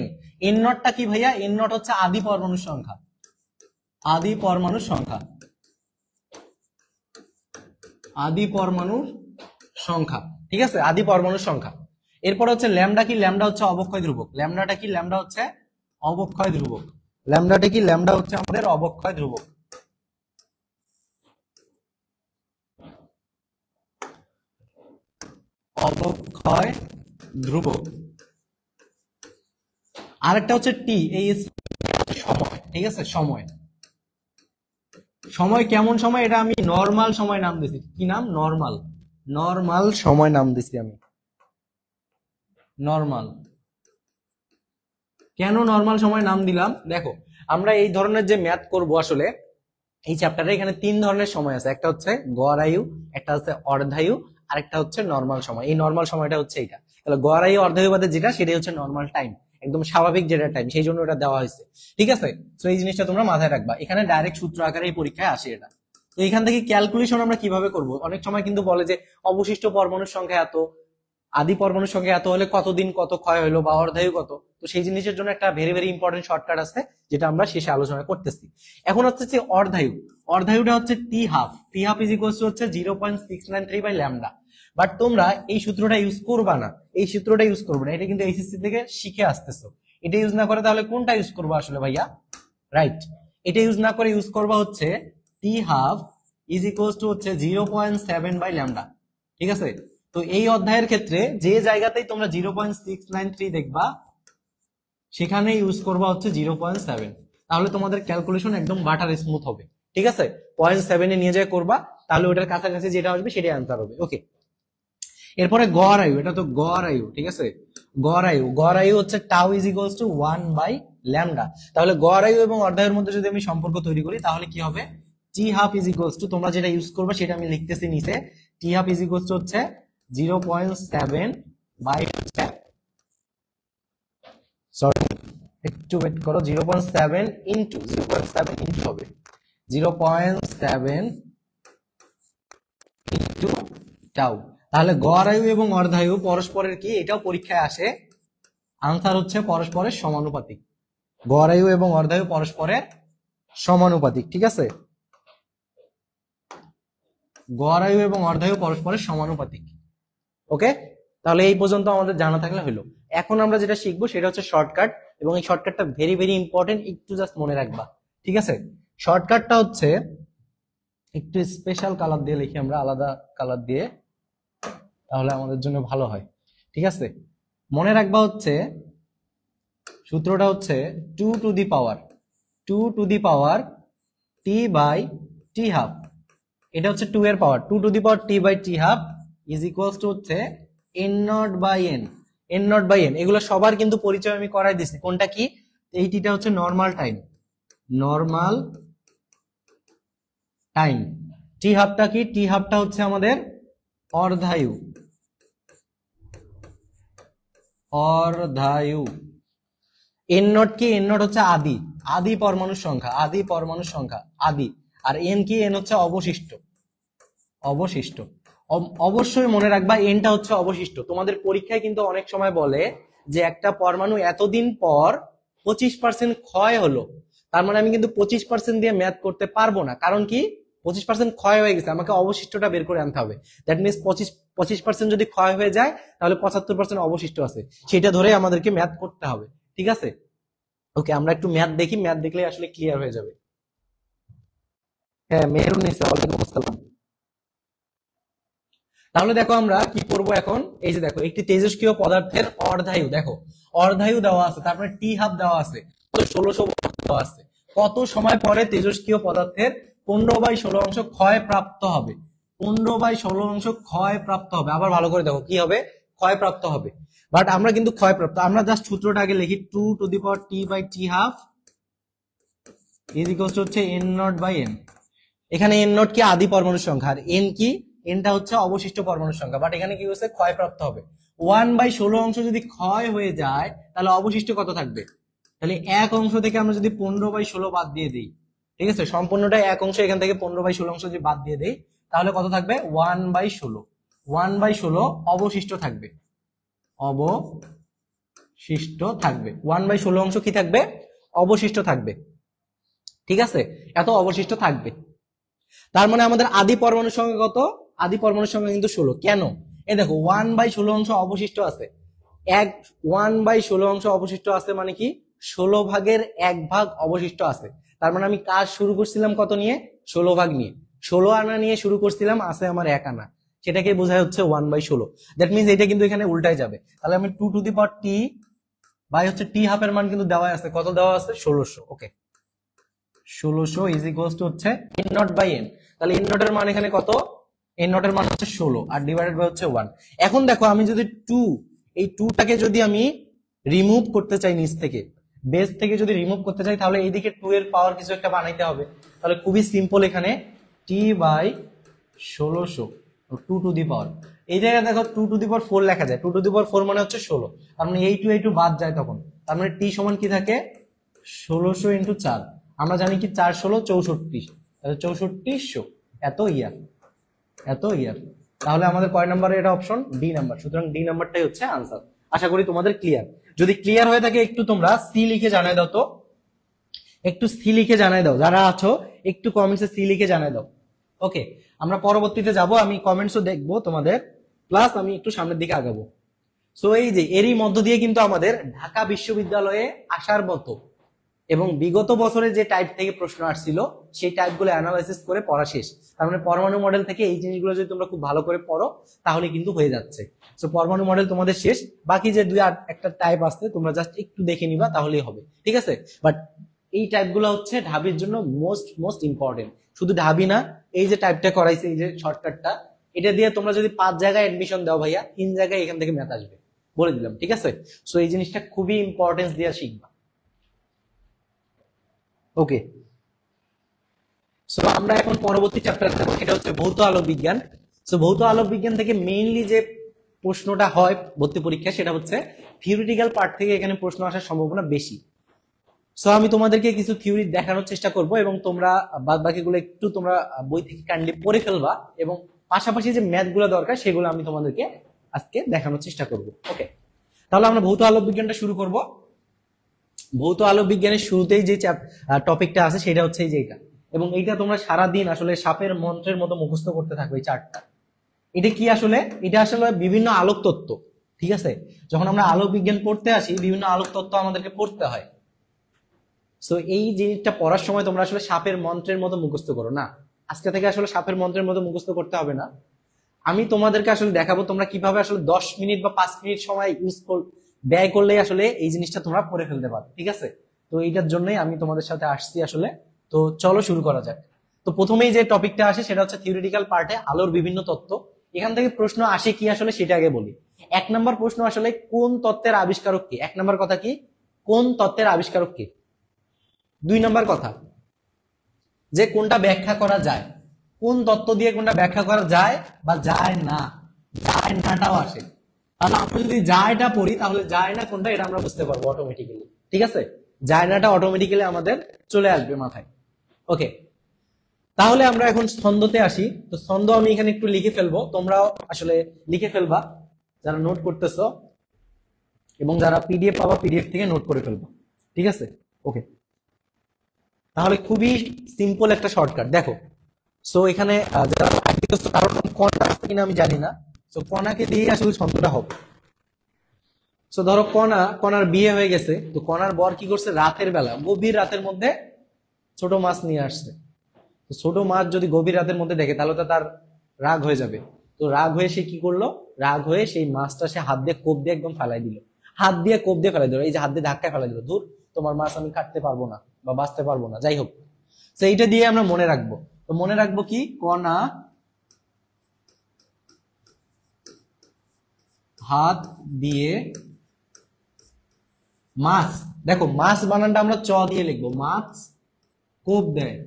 n। n নটটা কি ভাইয়া? n নট হচ্ছে আদি পরমাণুর সংখ্যা, আদি পরমাণুর সংখ্যা, আদি পরমাণুর সংখ্যা, ঠিক আছে? আদি পরমাণুর সংখ্যা। এরপর হচ্ছে ল্যামডা কি? ল্যামডা হচ্ছে অবক্ষয় ধ্রুবক। ল্যামডাটা কি? ল্যামডা হচ্ছে অবক্ষয় ধ্রুবক। ল্যামডাটা কি? ল্যামডা হচ্ছে আমাদের অবক্ষয় ধ্রুবক, অবক্ষয় ধ্রুবক। আরেকটা হচ্ছে টি, এই সময়, ঠিক আছে? সময়, সময় কেমন সময়? এটা আমি নরমাল সময় নাম দিছি। কি নাম? নরমাল, নরমাল সময় নাম দিছি আমি, নরমাল। কেন নরমাল সময় নাম দিলাম? দেখো আমরা এই ধরনের যে ম্যাথ করব, আসলে এই চ্যাপ্টারে এখানে তিন ধরনের সময় আছে, একটা হচ্ছে গড় আয়ু, একটা হচ্ছে অর্ধায়ু, আর একটা হচ্ছে নরমাল সময়। এই নরমাল সময়টা হচ্ছে এটা, তাহলে গড় আয়ু অর্ধায়ু বাদে যেটা, সেটাই হচ্ছে নরমাল টাইম, একদম স্বাভাবিক যেটা টাইম, সেই জন্য এটা দেওয়া হয়েছে, ঠিক আছে? তো এই জিনিসটা তোমরা মাথায় রাখবা, এখানে ডাইরেক্ট সূত্র আকারে এই পরীক্ষায় আসে এটা। তো এখান থেকে ক্যালকুলেশন আমরা কিভাবে করব? অনেক সময় কিন্তু বলে যে অবশিষ্ট পরমাণুর সংখ্যা এত, আদি পরমাণুর সংখ্যা এত হলে কতদিন কত ক্ষয় হলো, বা অর্ধায়ু কত। তো সেই জিনিসের জন্য একটা ভেরি ভেরি ইম্পর্টেন্ট শর্টকাট আছে, যেটা আমরা শেষে আলোচনা করতেছি। এখন হচ্ছে যে অর্ধায়ু, অর্ধায়ুটা হচ্ছে t half, t half is equal to হচ্ছে 0.693 বাই ল্যামডা। বাট তোমরা এই সূত্রটা ইউজ করবা না, এই সূত্রটা ইউজ করবে না, এটা কিন্তু এইচএসসি থেকে শিখে আসতেছো। এটা ইউজ না করে তাহলে কোনটা ইউজ করবো আসলে ভাইয়া? রাইট, এটা ইউজ না করে ইউজ করবা হচ্ছে t half is equal to হচ্ছে 0.7 বাই ল্যামডা, ঠিক আছে? তো এই অধ্যায়ের ক্ষেত্রে যে জায়গাতেই তোমরা 0.693 দেখবা, সেখানে ইউজ করবা হচ্ছে 0.7, তাহলে তোমাদের ক্যালকুলেশন একদম বাটার স্মুথ হবে, ঠিক আছে? 0.7 নিয়ে যায় করবা, তাহলে ওটার কাছাকাছি যেটা আসবে সেটাই আনসার হবে। ওকে, এরপরে গড় আয়ু, এটা তো গড় আয়ু, ঠিক আছে? গড় আয়ু, গড় আয়ু হচ্ছে tau is equals to 1 by lambda. তাহলে গড় আয়ু এবং অর্ধায়ুর মধ্যে যদি আমি সম্পর্ক তৈরি করি, তাহলে কি হবে? টি হাফ ইজ ইকুয়ালস টু, তোমরা যেটা ইউজ করবে সেটা আমি লিখতেছি নিচে, টি হাফ ইজ ইকুয়ালস টু হচ্ছে 0.7 বাই হচ্ছে, সরি একটু ওয়েট করো, 0.7 ইনটু 0.7 ইনটু হবে 0.7 ইনটু টাউ। তাহলে গড় আয়ু এবং অর্ধায়ু পরস্পরের কি? এটাও পরীক্ষায় আসে, আনসার হচ্ছে পরস্পরের সমানুপাতিক। গড় আয়ু এবং অর্ধায়ু পরস্পরের সমানুপাতিক, ঠিক আছে? গড় আয়ু এবং অর্ধায়ু পরস্পরের সমানুপাতিক। ওকে, তাহলে এই পর্যন্ত আমাদের জানা থাকলে হলো। এখন আমরা যেটা শিখবো সেটা হচ্ছে শর্টকাট, এবং এই শর্টকাটটা ভেরি ভেরি ইম্পর্টেন্ট, একটু জাস্ট মনে রাখবা, ঠিক আছে? শর্টকাটটা হচ্ছে একটু স্পেশাল কালার দিয়ে লিখি আমরা, আলাদা কালার দিয়ে, তাহলে আমাদের জন্য ভালো হয়, ঠিক আছে? মনে রাখবা হচ্ছে সূত্রটা হচ্ছে 2 to the power t by t half, এটা হচ্ছে 2 এর power, 2 to the power t by t half is equals to হচ্ছে n not by n, n not by n. এগুলো সবার কিন্তু পরিচয় আমি করাই দিচ্ছি। কোনটা কি? এই টিটা হচ্ছে নর্মাল টাইম, নর্মাল টাইম। টি হাফটা কি? টি হাফটা হচ্ছে আমাদের অর্ধায়ু, অর্ধায়ু। এন নট কি? এন নট হচ্ছে আদি, আদি পরমাণুর সংখ্যা, আদি পরমাণুর সংখ্যা, আদি। আর এন কি? এন হচ্ছে অবশিষ্ট, অবশিষ্ট। অবশ্যই মনে রাখবা এনটা হচ্ছে অবশিষ্ট। তোমাদের পরীক্ষায় কিন্তু অনেক সময় বলে যে একটা পরমাণু এতদিন পর 25% ক্ষয় হলো, তার মানে আমি কিন্তু 25% দিয়ে ম্যাথ করতে পারবো না। কারণ কি? 25% ক্ষয় হয়ে গেছে, আমাকে অবশিষ্টটা বের করে আনতে হবে। দ্যাট মিনস 25% যদি ক্ষয় হয়ে যায় তাহলে 75% অবশিষ্ট আছে, সেটা ধরে আমাদেরকে ম্যাথ করতে হবে। ঠিক আছে, ওকে আমরা একটু ম্যাথ দেখি, ম্যাথ দেখলে আসলে ক্লিয়ার হয়ে যাবে। হ্যাঁ মেহরুন নিসা, ওয়ালাইকুম আসসালাম। তাহলে দেখো আমরা কি করব এখন, এই যে দেখো একটি তেজস্ক্রিয় পদার্থের অর্ধায়ু, দেখো অর্ধায়ু দেওয়া আছে, তারপরে টি হাফ দেওয়া আছে, তো 1600 দেওয়া আছে। কত সময় পরে তেজস্ক্রিয় পদার্থের 15/16 অংশ ক্ষয় প্রাপ্ত হবে? 15/16 অংশ ক্ষয় প্রাপ্ত হবে। আবার ভালো করে দেখো কি হবে, ক্ষয় প্রাপ্ত হবে। বাট আমরা কিন্তু ক্ষয় প্রাপ্ত, আমরা জাস্ট সূত্রটা আগে লিখি, 2 to the power t by t half is equals to হচ্ছে n নট বাই n। এখানে n নট কি আদি পরমাণুর সংখ্যা, আর n কি, nটা হচ্ছে অবশিষ্ট পরমাণুর সংখ্যা। বাট এখানে কি হচ্ছে, ক্ষয় প্রাপ্ত হবে। 1/16 অংশ যদি ক্ষয় হয়ে যায় তাহলে অবশিষ্ট কত থাকবে? তাহলে এক অংশ থেকে আমরা যদি 15/16 বাদ দিয়ে দিই, ঠিক আছে, সম্পূর্ণটা এক অংশ, এখান থেকে 15/16 অংশ যদি বাদ দিয়ে দেই তাহলে কত থাকবে? 1/16। 1/16 অবশিষ্ট থাকবে, অবশিষ্ট থাকবে। 1/16 অংশ কি থাকবে? অবশিষ্ট থাকবে। ঠিক আছে, এত অবশিষ্ট থাকবে। তার মানে আমাদের আদি পরমাণুর সংখ্যা কত? আদি পরমাণুর সংখ্যা কিন্তু 16। কেন? এই দেখো 1/16 অংশ অবশিষ্ট আছে, 1/16 অংশ অবশিষ্ট আছে মানে কি, 16 ভাগের 1 ভাগ অবশিষ্ট আছে। তার মানে আমি কাজ শুরু করছিলাম কত নিয়ে? 16 ভাগ নিয়ে, 16 আনা নিয়ে শুরু করছিলাম, আছে আমার 1 আনা, সেটাকে বোঝায় হচ্ছে 1/16। দ্যাট মিনস এটা কিন্তু এখানে উল্টায় যাবে। তাহলে আমি 2 to the power t by হচ্ছে টি হাফের মান কিন্তু দেওয়া আছে, কত দেওয়া আছে? 1600। ওকে, 1600 ইজ ইকুয়ালস টু হচ্ছে n নট বাই n। তাহলে n নট এর মান এখানে কত? n নট এর মান হচ্ছে 16 আর ডিভাইডেড বাই হচ্ছে 1। এখন দেখো আমি যদি 2, এই 2টাকে যদি আমি রিমুভ করতে চাই নিচ থেকে, বেস থেকে যদি রিমুভ করতে চাই তাহলে এইদিকে 2 এর পাওয়ার কিছু একটা বানাইতে হবে। তাহলে খুবই সিম্পল, এখানে t বাই 1600 2 টু দি পাওয়ার, এই জায়গায় দেখো 2 টু দি পাওয়ার 4 লেখা যায়, 2 টু দি পাওয়ার 4 মানে হচ্ছে 16। তার মানে এই টু বাদ যায় তখন, তার মানে t সমান কি থাকে? 1600 ইন্টু 4। আমরা জানি কি 4 16 64, তাহলে 6400 এত ইয়ার, এত ইয়ার। তাহলে আমাদের কয় নাম্বারে এটা অপশন? D number. সুতরাং ডি নাম্বারটাই হচ্ছে আনসার। আশা করি তোমাদের ক্লিয়ার। যদি ক্লিয়ার হয়ে থাকে একটু তোমরা সি লিখে জানাই দাও তো, একটু সি লিখে জানাই দাও, যারা আছো একটু কমেন্টসে সি লিখে জানাই দাও। ওকে, আমরা পরবর্তীতে যাব, আমি কমেন্টসও দেখবো তোমাদের, প্লাস আমি একটু সামনের দিকে আগাবো। সো এই যে এরই মধ্য দিয়ে কিন্তু আমাদের ঢাকা বিশ্ববিদ্যালয়ে আসার মতো এবং বিগত বছরে যে টাইপ থেকে প্রশ্ন আসছিল সেই টাইপগুলো অ্যানালাইসিস করে পড়া শেষ। তার মানে পরমাণু মডেল থেকে এই জিনিসগুলো যদি তোমরা খুব ভালো করে পড়ো তাহলে কিন্তু হয়ে যাচ্ছে। সো পরমাণু মডেল তোমাদের শেষ, বাকি যে একটা টাইপ আছে তোমরা জাস্ট একটু দেখে নিবা তাহলেই হবে, ঠিক আছে। বাট এই টাইপগুলো হচ্ছে ঢাবির জন্য মোস্ট ইম্পর্টেন্ট। শুধু ঢাবি না, এই যে টাইপটা করাইছে, এই যে শর্টকাটটা, এটা দিয়ে তোমরা যদি 5 জায়গায় এডমিশন দাও ভাইয়া, 3 জায়গায় এখান থেকে ম্যাথ আসবে, বলে দিলাম, ঠিক আছে। সো এই জিনিসটা খুবই ইম্পর্টেন্স দিয়ে শিখবা। ওকে, সো আমরা এখন পরবর্তী চ্যাপ্টার দেখব, সেটা হচ্ছে ভৌত আলোক বিজ্ঞান। সো ভৌত আলোক বিজ্ঞান থেকে মেইনলি যে প্রশ্নটা হয় ভর্তি পরীক্ষা, সেটা হচ্ছে থিওরিটিক্যাল পার্ট থেকে এখানে প্রশ্ন আসার সম্ভাবনা বেশি। সো আমি তোমাদেরকে কিছু থিওরি দেখানোর চেষ্টা করব এবং তোমরা বাদ বাকিগুলো একটু তোমরা বই থেকে কাইন্ডলি পড়ে ফেলবা, এবং পাশাপাশি যে ম্যাথগুলো দরকার সেগুলো আমি তোমাদেরকে আজকে দেখানোর চেষ্টা করব। ওকে, তাহলে আমরা ভৌত আলোক বিজ্ঞানটা শুরু করব। ভৌত আলোক বিজ্ঞানের শুরুতেই যে টপিকটা আছে সেটা হচ্ছে এই যে এটা, এবং এইটা তোমরা সারাদিন আসলে সাপের মন্ত্রের মতো মুখস্থ করতে থাকবে এই চারটা। এটা কি আসলে? এটা আসলে বিভিন্ন আলোক তত্ত্ব, ঠিক আছে। যখন আমরা আলোক বিজ্ঞান পড়তে আসি বিভিন্ন আলোক তত্ত্ব আমাদেরকে পড়তে হয়। সো এই জিনিসটা পড়ার সময় তোমরা আসলে সাপের মন্ত্রের মতো মুখস্থ করো না, আজকে থেকে আসলে সাপের মন্ত্রের মতো মুখস্থ করতে হবে না। আমি তোমাদেরকে আসলে দেখাবো তোমরা কিভাবে আসলে 10 মিনিট বা 5 মিনিট সময় ব্যয় করলেই আসলে এই জিনিসটা তোমরা পড়ে ফেলতে পারো, ঠিক আছে। তো এইটার জন্যই আমি তোমাদের সাথে আসছি আসলে। তো চলো শুরু করা যাক। তো প্রথমেই যে টপিকটা আসে সেটা হচ্ছে থিওরিটিক্যাল পার্টে আলোর বিভিন্ন তত্ত্ব। এখান থেকে প্রশ্ন আসে কি আসলে সেটা আগে বলি। 1 নম্বর প্রশ্ন আসলে কোন তত্ত্বের আবিষ্কারক কে? 1 নম্বর কথা কি, কোন তত্ত্বের আবিষ্কারক কে। 2 নম্বর কথা যে কোনটা ব্যাখ্যা করা যায়, কোন তত্ত্ব দিয়ে কোনটা ব্যাখ্যা করা যায় বা যায় না, যায় নাটাও আসে। তাহলে আমরা যদি যায়টা পড়ি তাহলে যায় না কোনটা এটা আমরা বুঝতে পারবো অটোমেটিক্যালি, ঠিক আছে। যায় নাটা অটোমেটিক্যালি আমাদের চলে আসবে মাথায়। ওকে, তাহলে আমরা এখন ছন্দতে আসি। তো ছন্দ আমি এখানে একটু লিখে ফেলবো, তোমরাও আসলে লিখে ফেলবা যারা নোট করতেছো, এবং যারা পিডিএফ পাবা পিডিএফ থেকে নোট করে ফেলবা, ঠিক আছে। ওকে, তাহলে খুবই সিম্পল একটা শর্টকাট। দেখো সো এখানে যারা কারণ কণা আছে কিনা আমি জানি না, সো কণাকে দিয়ে আসলে ছন্দটা হবে। সো ধরো কণার বিয়ে হয়ে গেছে, তো কণার বর কি করছে, রাতের বেলা গভীর রাতের মধ্যে ছোট মাছ নিয়ে আসছে। তো ছোট মাছ যদি গভীর রাতের মধ্যে দেখে তাহলে তো তার রাগ হয়ে যাবে। তো রাগ হয়ে সে কি করলো, রাগ হয়ে সেই মাছটা সে হাত দিয়ে কোপ দিয়ে একদম ফেলাই দিল, হাত দিয়ে কোপ দিয়ে ফেলাই দিল, এই যে হাত দিয়ে ধাক্কায় ফেলাই দিল, ধুর তোমার মাছ আমি কাটতে পারবো না বা বাঁচতে পারবো না, যাই হোক। তো এইটা দিয়ে আমরা মনে রাখবো। তো মনে রাখবো কি, কণা হাত দিয়ে মাছ, দেখো মাছ বানানটা আমরা চ দিয়ে লিখবো, মাছ কোপ দেয়,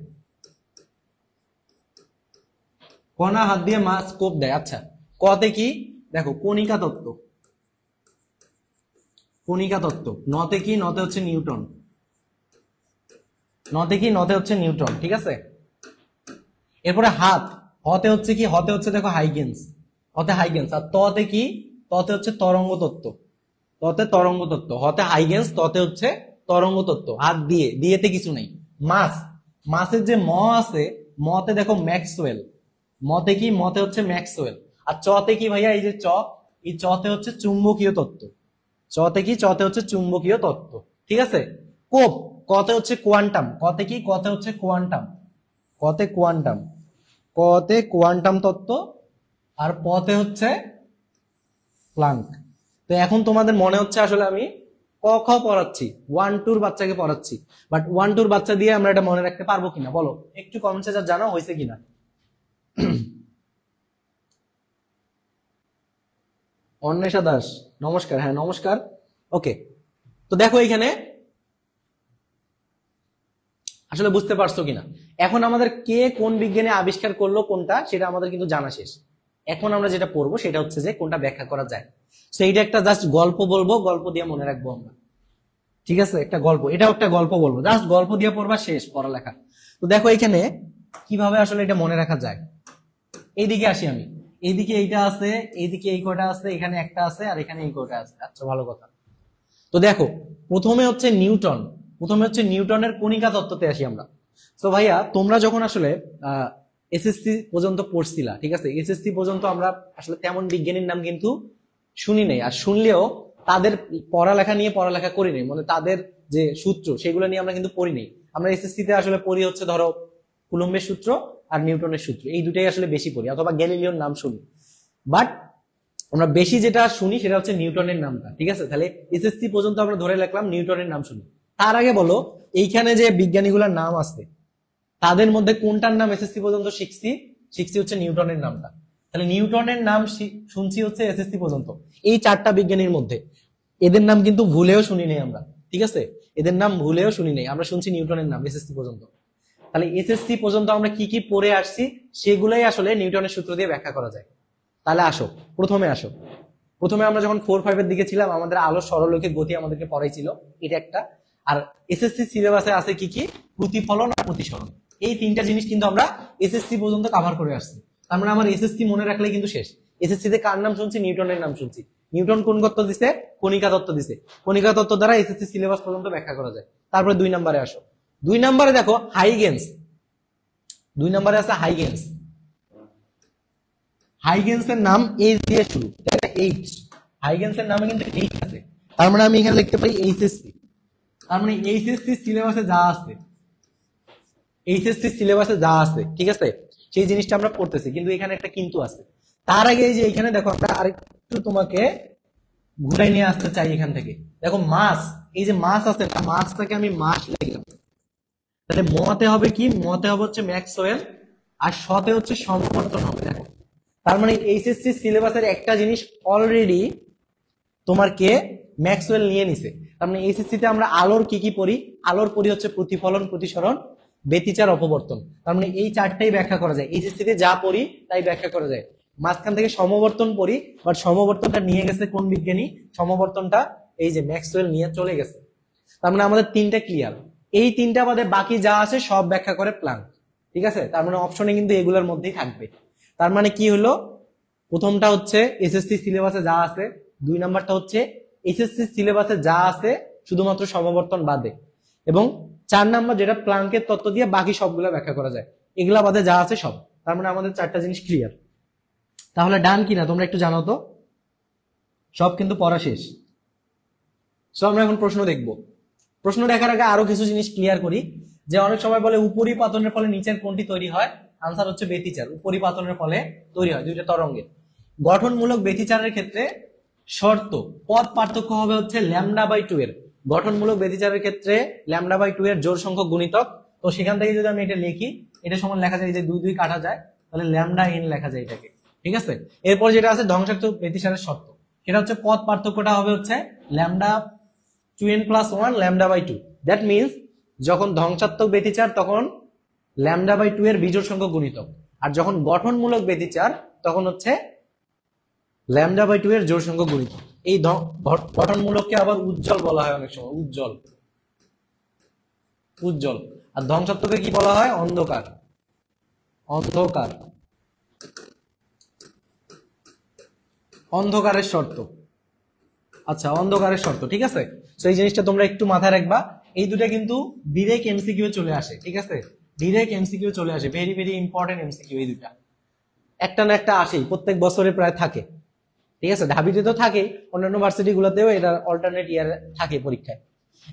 কণা হাত দিয়ে মাছ কোপ দেয়। আচ্ছা, কতে কি, দেখো কণিকা তত্ত্ব, কণিকা তত্ত্ব। নতে কি, নতে হচ্ছে নিউটন, নতে কি, নতে হচ্ছে নিউটন, ঠিক আছে। এরপরে হাত, হতে হচ্ছে কি, হতে হচ্ছে দেখো হাইগেন্স, হতে হাইগেন্স। আর ততে কি, ততে হচ্ছে তরঙ্গ তত্ত্ব, ততে তরঙ্গ তত্ত্ব, হতে হাইগেন্স, ততে হচ্ছে তরঙ্গ তত্ত্ব। হাত দিয়ে, দিয়েতে কিছু নেই। মাছ, মাছের যে ম আছে, মতে দেখো ম্যাক্সওয়েল, মতে কি, মতে হচ্ছে ম্যাক্সওয়েল। আর চতে কি ভাইয়া, এই যে চ, এই চতে হচ্ছে চুম্বকীয় তত্ত্ব, চতে কি, চতে হচ্ছে চুম্বকীয় তত্ত্ব, ঠিক আছে। কোপ, কতে হচ্ছে কোয়ান্টাম, কতে কি, কতে হচ্ছে কোয়ান্টাম, কতে কোয়ান্টাম, কতে কোয়ান্টাম তত্ত্ব। আর পতে হচ্ছে প্লাঙ্ক। তো এখন তোমাদের মনে হচ্ছে আসলে আমি ক খ পড়াচ্ছি, 1-2 বাচ্চাকে পড়াচ্ছি, বাট 1-2 বাচ্চা দিয়ে আমরা এটা মনে রাখতে পারবো কিনা বলো, একটু কমেন্টে যা জানাও হয়েছে কিনা। অন্বেষা দাস, নমস্কার। হ্যাঁ নমস্কার। ওকে, তো দেখো এখানে আসলে বুঝতে পারছো কিনা। এখন আমাদের কে কোন বিজ্ঞানে আবিষ্কার করলো কোনটা, সেটা আমাদের কিন্তু জানা শেষ। এখন আমরা যেটা পড়বো সেটা হচ্ছে যে কোনটা ব্যাখ্যা করা যায়। তো এইটা একটা জাস্ট গল্প বলবো, গল্প দিয়ে মনে রাখবো আমরা, ঠিক আছে। একটা গল্প, এটাও একটা গল্প বলবো, জাস্ট গল্প দিয়ে পড়বা, শেষ পড়ালেখা। তো দেখো এখানে কিভাবে আসলে এটা মনে রাখা যায়। এইদিকে আসি আমি, এইদিকে এইটা আছে, এইদিকে এই কয়টা আছে, এখানে একটা আছে, আর এখানে এই কয়টা আছে। আচ্ছা ভালো কথা। তো দেখো প্রথমে হচ্ছে নিউটন, প্রথমে হচ্ছে নিউটনের কণিকা তত্ত্বতে আসি আমরা। তো ভাইয়া তোমরা যখন আসলে এসএসসি পর্যন্ত পড়ছিলা, ঠিক আছে, এসএসসি পর্যন্ত আমরা আসলে তেমন বিজ্ঞানীর নাম কিন্তু শুনি নাই, আর শুনলেও তাদের পড়ালেখা নিয়ে পড়ালেখা করি নাই, মানে তাদের যে সূত্র সেগুলো নিয়ে আমরা কিন্তু পড়ি নাই। আমরা এসএসসি তে আসলে পড়ি হচ্ছে ধরো কুলম্বের সূত্র আর নিউটনের সূত্র, এই দুটাই আসলে বেশি পড়ি, অথবা গ্যালিলিওর নাম শুনি। বাট আমরা বেশি যেটা শুনি সেটা হচ্ছে নিউটনের নামটা, ঠিক আছে। তাহলে এসএসসি পর্যন্ত আমরা ধরে রাখলাম নিউটনের নাম শুনি। তার আগে বলো এইখানে যে বিজ্ঞানীগুলোর নাম আছে তাদের মধ্যে কোনটার নাম এসএসসি পর্যন্ত শিখছি, শিখছি হচ্ছে নিউটনের নামটা। তাহলে নিউটনের নাম শুনছি হচ্ছে এসএসসি পর্যন্ত এই 4টা বিজ্ঞানীর মধ্যে। এদের নাম কিন্তু ভুলেও শুনি নাই আমরা, ঠিক আছে, এদের নাম ভুলেও শুনি নাই, আমরা শুনছি নিউটনের নাম এসএসসি পর্যন্ত। তাহলে এসএসসি পর্যন্ত আমরা কি কি পড়ে আসছি সেগুলোই আসলে নিউটনের সূত্র দিয়ে ব্যাখ্যা করা যায়। তাহলে আসো, প্রথমে আসো। প্রথমে আমরা যখন 4-5 এর দিকে ছিলাম আমাদের আলো সরলরৈখিক গতি আমাদেরকে পড়াইছিল, এটা একটা। আর এসএসসি সিলেবাসে আছে কি কি, প্রতিফলন আর প্রতিসরণ, এই 3টা জিনিস কিন্তু আমরা এসএসসি পর্যন্ত কভার করে আসছি। তার মানে আমার এসএসসি মনে রাখলে কিন্তু শেষ। এসএসসি তে কার নাম শুনছি, নিউটনের নাম শুনছি। নিউটন কোন তত্ত্ব দিছে, কণিকা তত্ত্ব দিছে। কণিকা তত্ত্ব দ্বারা এসএসসি সিলেবাস পর্যন্ত ব্যাখ্যা করা যায়। তারপরে 2 নম্বরে আসো। 2 নম্বরে দেখো হাইগেন্স, 2 নম্বরে আছে হাইগেন্স। হাইগেন্সের নাম এইচ দিয়ে শুরু, এইচ, হাইগেন্সের নামে কিন্তু এইচ আছে। তার মানে আমি এখানে লিখতে পারি এইচএসসি। তার মানে এইচএসসি সিলেবাসে যা আছে, এইচএসসি সিলেবাসে যা আছে, ঠিক আছে, সেই জিনিসটা আমরা পড়তেছি। কিন্তু এখানে একটা কিন্তু আছে। তার আগে এই যে এখানে দেখো আমরা আরেকটু তোমাকে ঘুরাই নিয়ে আসতে চাই এখান থেকে। দেখো মাস, এই যে মাস আছে, মাসটাকে আমি মাস লিখলাম। তাহলে মতে হবে কি, মতে হবে হচ্ছে ম্যাক্সওয়েল, আর শতে হচ্ছে সমবর্তন হবে। দেখো তার মানে এইচএসসি সিলেবাসের একটা জিনিস অলরেডি তোমার কে ম্যাক্সওয়েল নিয়ে নিছে। তার মানে এইচএসসি তে আমরা আলোর কি কি পড়ি, আলোর পড়ি হচ্ছে প্রতিফলন, প্রতিসরণ, ব্যতিচার, অপবর্তন। তার মানে এই 4টাই ব্যাখ্যা করা যায়, এইচএসসি তে যা পড়ি তাই ব্যাখ্যা করা যায়। মাঝখান থেকে সমবর্তন পড়ি, বাট সমবর্তনটা নিয়ে গেছে কোন বিজ্ঞানী, সমবর্তনটা এই যে ম্যাক্সওয়েল নিয়ে চলে গেছে। তার মানে আমাদের 3টা ক্লিয়ার। এই 3টা বাদে বাকি যা আছে সব ব্যাখ্যা করে প্লাঙ্ক, ঠিক আছে। তার মানে অপশনে কিন্তু এগুলোর মধ্যেই থাকবে। তার মানে কি হলো, প্রথমটা হচ্ছে এসএসসি সিলেবাসে যা আছে, 2 নাম্বারটা হচ্ছে এসএসসি সিলেবাসে যা আছে শুধুমাত্র সমবর্তন বাদে, এবং 4 নাম্বার যেটা প্লাঙ্কের তত্ত্ব দিয়ে বাকি সবগুলো ব্যাখ্যা করা যায়। এগুলা বাদে যা আছে সব। তার মানে আমাদের 4টা জিনিস ক্লিয়ার। তাহলে ডান কিনা তোমরা একটু জানাও তো। সব কিন্তু পড়া শেষ। সো আমরা এখন প্রশ্ন দেখব। প্রশ্ন দেখার আগে আরো কিছু জিনিস ক্লিয়ার করি, যে অনেক সময় বলে উপরিপাতনের ফলে নিচের কোনটি তৈরি হয়। আনসার হচ্ছে ব্যতিচার। উপরিপাতনের ফলে তৈরি হয় দুইটা তরঙ্গের। গঠনমূলক ব্যতিচারের ক্ষেত্রে শর্ত পদ পার্থক্য হবে হচ্ছে λ/2 এর। গঠনমূলক ব্যতিচারের ক্ষেত্রে λ/2 এর জোড় সংখ্যক গুণিতক। তো সেখান থেকে যদি আমি এটা লিখি, এটা সমান লেখা যায় যে 2 2 কাটা যায়, তাহলে λn লেখা যায় এটাকে। ঠিক আছে। এরপর যেটা আছে ধ্বংসাত্মক ব্যতিচারের শর্ত, সেটা হচ্ছে পদ পার্থক্যটা হবে হচ্ছে λ2n + 1 λ/2। দ্যাট মিনস যখন ধ্বংসাত্মক ব্যতিচার তখন λ/2 এর বিজোড় সংখ্যক গুণিতক, আর যখন গঠনমূলক ব্যতিচার তখন হচ্ছে λ/2 এর জোড় সংখ্যক গুণিতক। এই গঠনমূলককে আবার উজ্জ্বল বলা হয় অনেক সময়, উজ্জ্বল উজ্জ্বল। আর ধ্বংসাত্মককে কি বলা হয়? অন্ধকার। অন্ধকার, অন্ধকারের শর্ত। আচ্ছা, অন্ধকারের শর্ত, ঠিক আছে। তো এই জিনিসটা তোমরা একটু মাথায় রাখবা। এই দুটা কিন্তু ডিরেক্ট এমসিকিউ চলে আসে, ঠিক আছে। ডিরেক্ট এমসিকিউ চলে আসে, ভেরি ভেরি ইম্পর্টেন্ট এমসিকিউ। এই দুটা একটা না একটা আসেই, প্রত্যেক বছরে প্রায় থাকে, ঠিক আছে। ঢাবিতে তো থাকে, অন্যান্য ভার্সিটি গুলোতেও এটা অল্টারনেট ইয়ার থাকে পরীক্ষায়।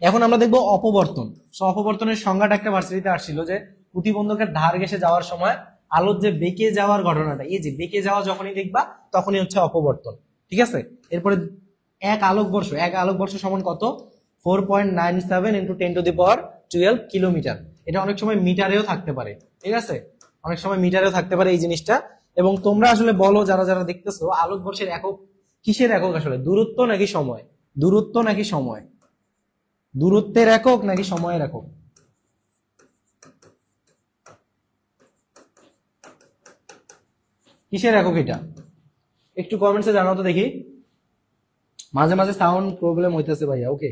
এখন আমরা দেখবো অপবর্তন। সো অপবর্তনের সংজ্ঞাটা একটা ভার্সিটিতে আসছিল, যে প্রতিবন্ধকের ধার ঘেঁষে যাওয়ার সময় আলোর যে বেঁকে যাওয়ার ঘটনাটা, এই যে বেঁকে যাওয়া যখনই দেখবা তখনই হচ্ছে অপবর্তন, ঠিক আছে। এরপরে এক আলোকবর্ষ সমান কত? 4.97 × 10⁻12 কিলোমিটার। এটা অনেক সময় মিটারেও থাকতে পারে, ঠিক আছে, অনেক সময় মিটারেও থাকতে পারে এই জিনিসটা। এবং তোমরা আসলে বলো যারা যারা দেখতেছো, আলোকবর্ষের একক কিসের একক আসলে? দূরত্ব নাকি সময়? দূরত্ব নাকি সময়? দূরত্বের একক নাকি সময়ের একক? কিসের একক এটা? একটু কমেন্টসে জানাও তো দেখি। মাঝে মাঝে সাউন্ড প্রবলেম হইতেছে ভাইয়া, ওকে,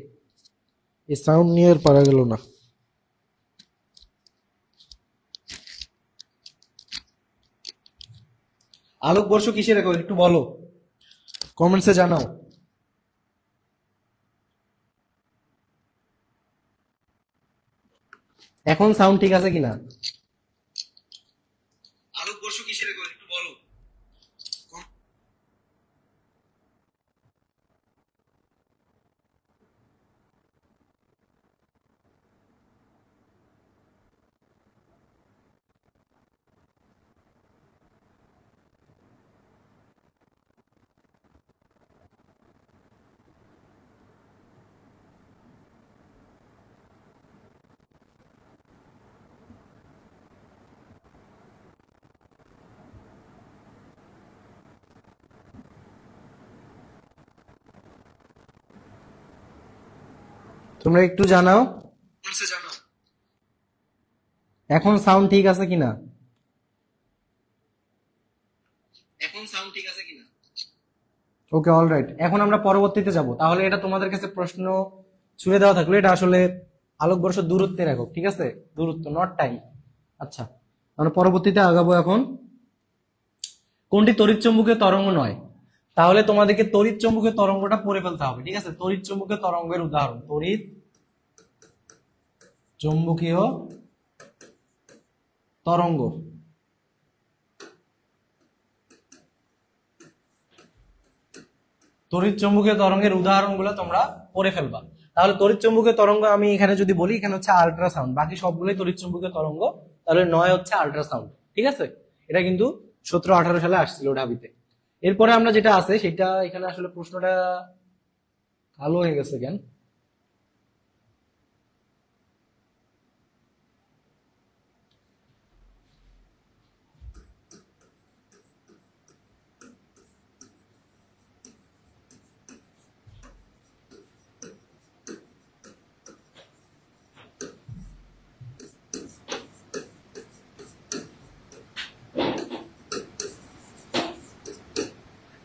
এই সাউন্ড নিয়ে আর পারা গেল না। আলোকবর্ষ কিসের একক একটু বলো, কমেন্টসে জানাও। এখন সাউন্ড ঠিক আছে কিনা? আলোকবর্ষ কিসের একক একটু বলো। তোমরা একটু জানাও এখন সাউন্ড ঠিক আছে কিনা। এখন সাউন্ড ঠিক আছে কিনা? ওকে, অলরাইট। এখন আমরা পরবর্তীতে যাব। তাহলে এটা তোমাদের কাছে প্রশ্ন ছুড়ে দেওয়া থাকলো, এটা আসলে আলোকবর্ষ দূরত্বের একক, ঠিক আছে, দূরত্ব, নট টাইম। আচ্ছা, আমরা পরবর্তীতে আগাবো। এখন কোনটি তড়িৎচুম্বকীয় তরঙ্গ নয়? তাহলে তোমাদেরকে তড়িৎ চুম্বকীয় তরঙ্গটা পড়ে ফেলতে হবে, ঠিক আছে। তড়িৎ চুম্বকীয় তরঙ্গের উদাহরণ, তড়িৎ চুম্বকীয় তরঙ্গ। তড়িৎ চুম্বকীয় তরঙ্গের উদাহরণগুলো তোমরা পড়ে ফেলবা। তাহলে তড়িৎ চুম্বকীয় তরঙ্গ আমি এখানে যদি বলি, এখানে হচ্ছে আল্ট্রাসাউন্ড, বাকি সবগুলোই তড়িৎ চুম্বকীয় তরঙ্গ। তাহলে 9 হচ্ছে আল্ট্রাসাউন্ড, ঠিক আছে। এটা কিন্তু 17-18 সালে আসছিল ঢাবিতে। এরপরে আমরা যেটা আছে সেটা এখানে আসলে প্রশ্নটা কালো হয়ে গেছে কেন?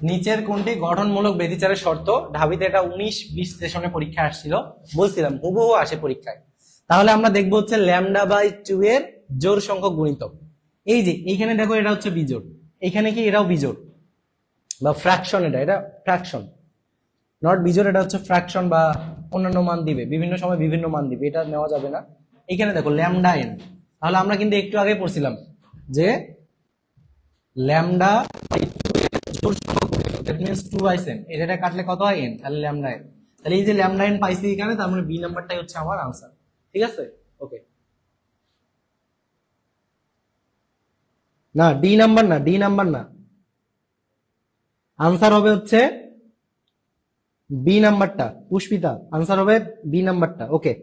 নিচের কোনটি গঠনমূলক ব্যতিচারের শর্ত? ঢাবিতে এটা 19-20 সেশনে পরীক্ষা আসছিল, বলছিলাম হুবহু আসে পরীক্ষায়। তাহলে আমরা দেখবো হচ্ছে λ/2 এর জোড় সংখ্যক গুণিতক। এই যে এইখানে দেখো, এটা হচ্ছে বিজোড়, এখানে কি এটাও বিজোড় বা ফ্র্যাকশন, এটা ফ্র্যাকশন, নট বিজোড়, এটা হচ্ছে ফ্র্যাকশন বা অন্যান্য মান দিবে, বিভিন্ন সময় বিভিন্ন মান দিবে, এটা নেওয়া যাবে না। এখানে দেখো λn, তাহলে আমরা কিন্তু একটু আগে পড়ছিলাম যে ল্যামডা বাই 2 এর জোড় সংখ্যক দ্যাট মিন্স 2/n এটা কাটলে কত হয় n, তাহলে ল্যামডা n। তাহলে এই যে ল্যামডা n পাইছি এখানে, তার মানে বি নাম্বারটাই হচ্ছে আমার आंसर। ঠিক আছে, ওকে। না ডি নাম্বার না, ডি নাম্বার না, आंसर হবে হচ্ছে বি নাম্বারটা। পুষ্পিতা, आंसर হবে বি নাম্বারটা। ওকে,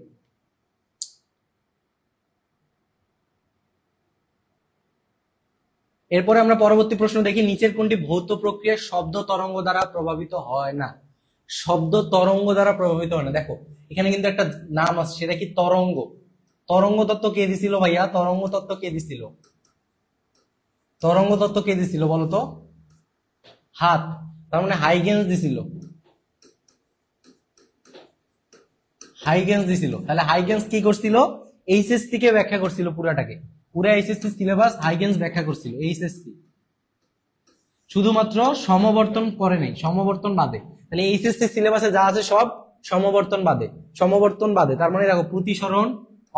এরপরে আমরা পরবর্তী প্রশ্ন দেখি, নিচের কোনটি ভৌত প্রক্রিয়ার শব্দ তরঙ্গ দ্বারা প্রভাবিত হয় না? শব্দ তরঙ্গ দ্বারা প্রভাবিত হয় না। দেখো এখানে কিন্তু একটা নাম আছে, সেটা কি তরঙ্গ। তরঙ্গ তত্ত্ব কে দিছিল ভাইয়া? তরঙ্গ তত্ত্ব কে দিছিল? তরঙ্গ তত্ত্ব কে দিছিল বলতো? হাত, তার মানে হাইগেন্স দিছিল, হাইগেন্স দিছিল। তাহলে হাইগেন্স কি করছিল? এইচএসসি কে ব্যাখ্যা করছিল পুরাটাকে, পুরা এইচএসসি সিলেবাস হাইগেন্স ব্যাখ্যা করছিল এইচএসসি, শুধুমাত্র সমবর্তন করে নাই, সমবর্তন বাদে। তাহলে এইচএসসি সিলেবাসে যা আছে সব সমবর্তন বাদে, সমবর্তন বাদে। তার মানে দেখো প্রতিসরণ,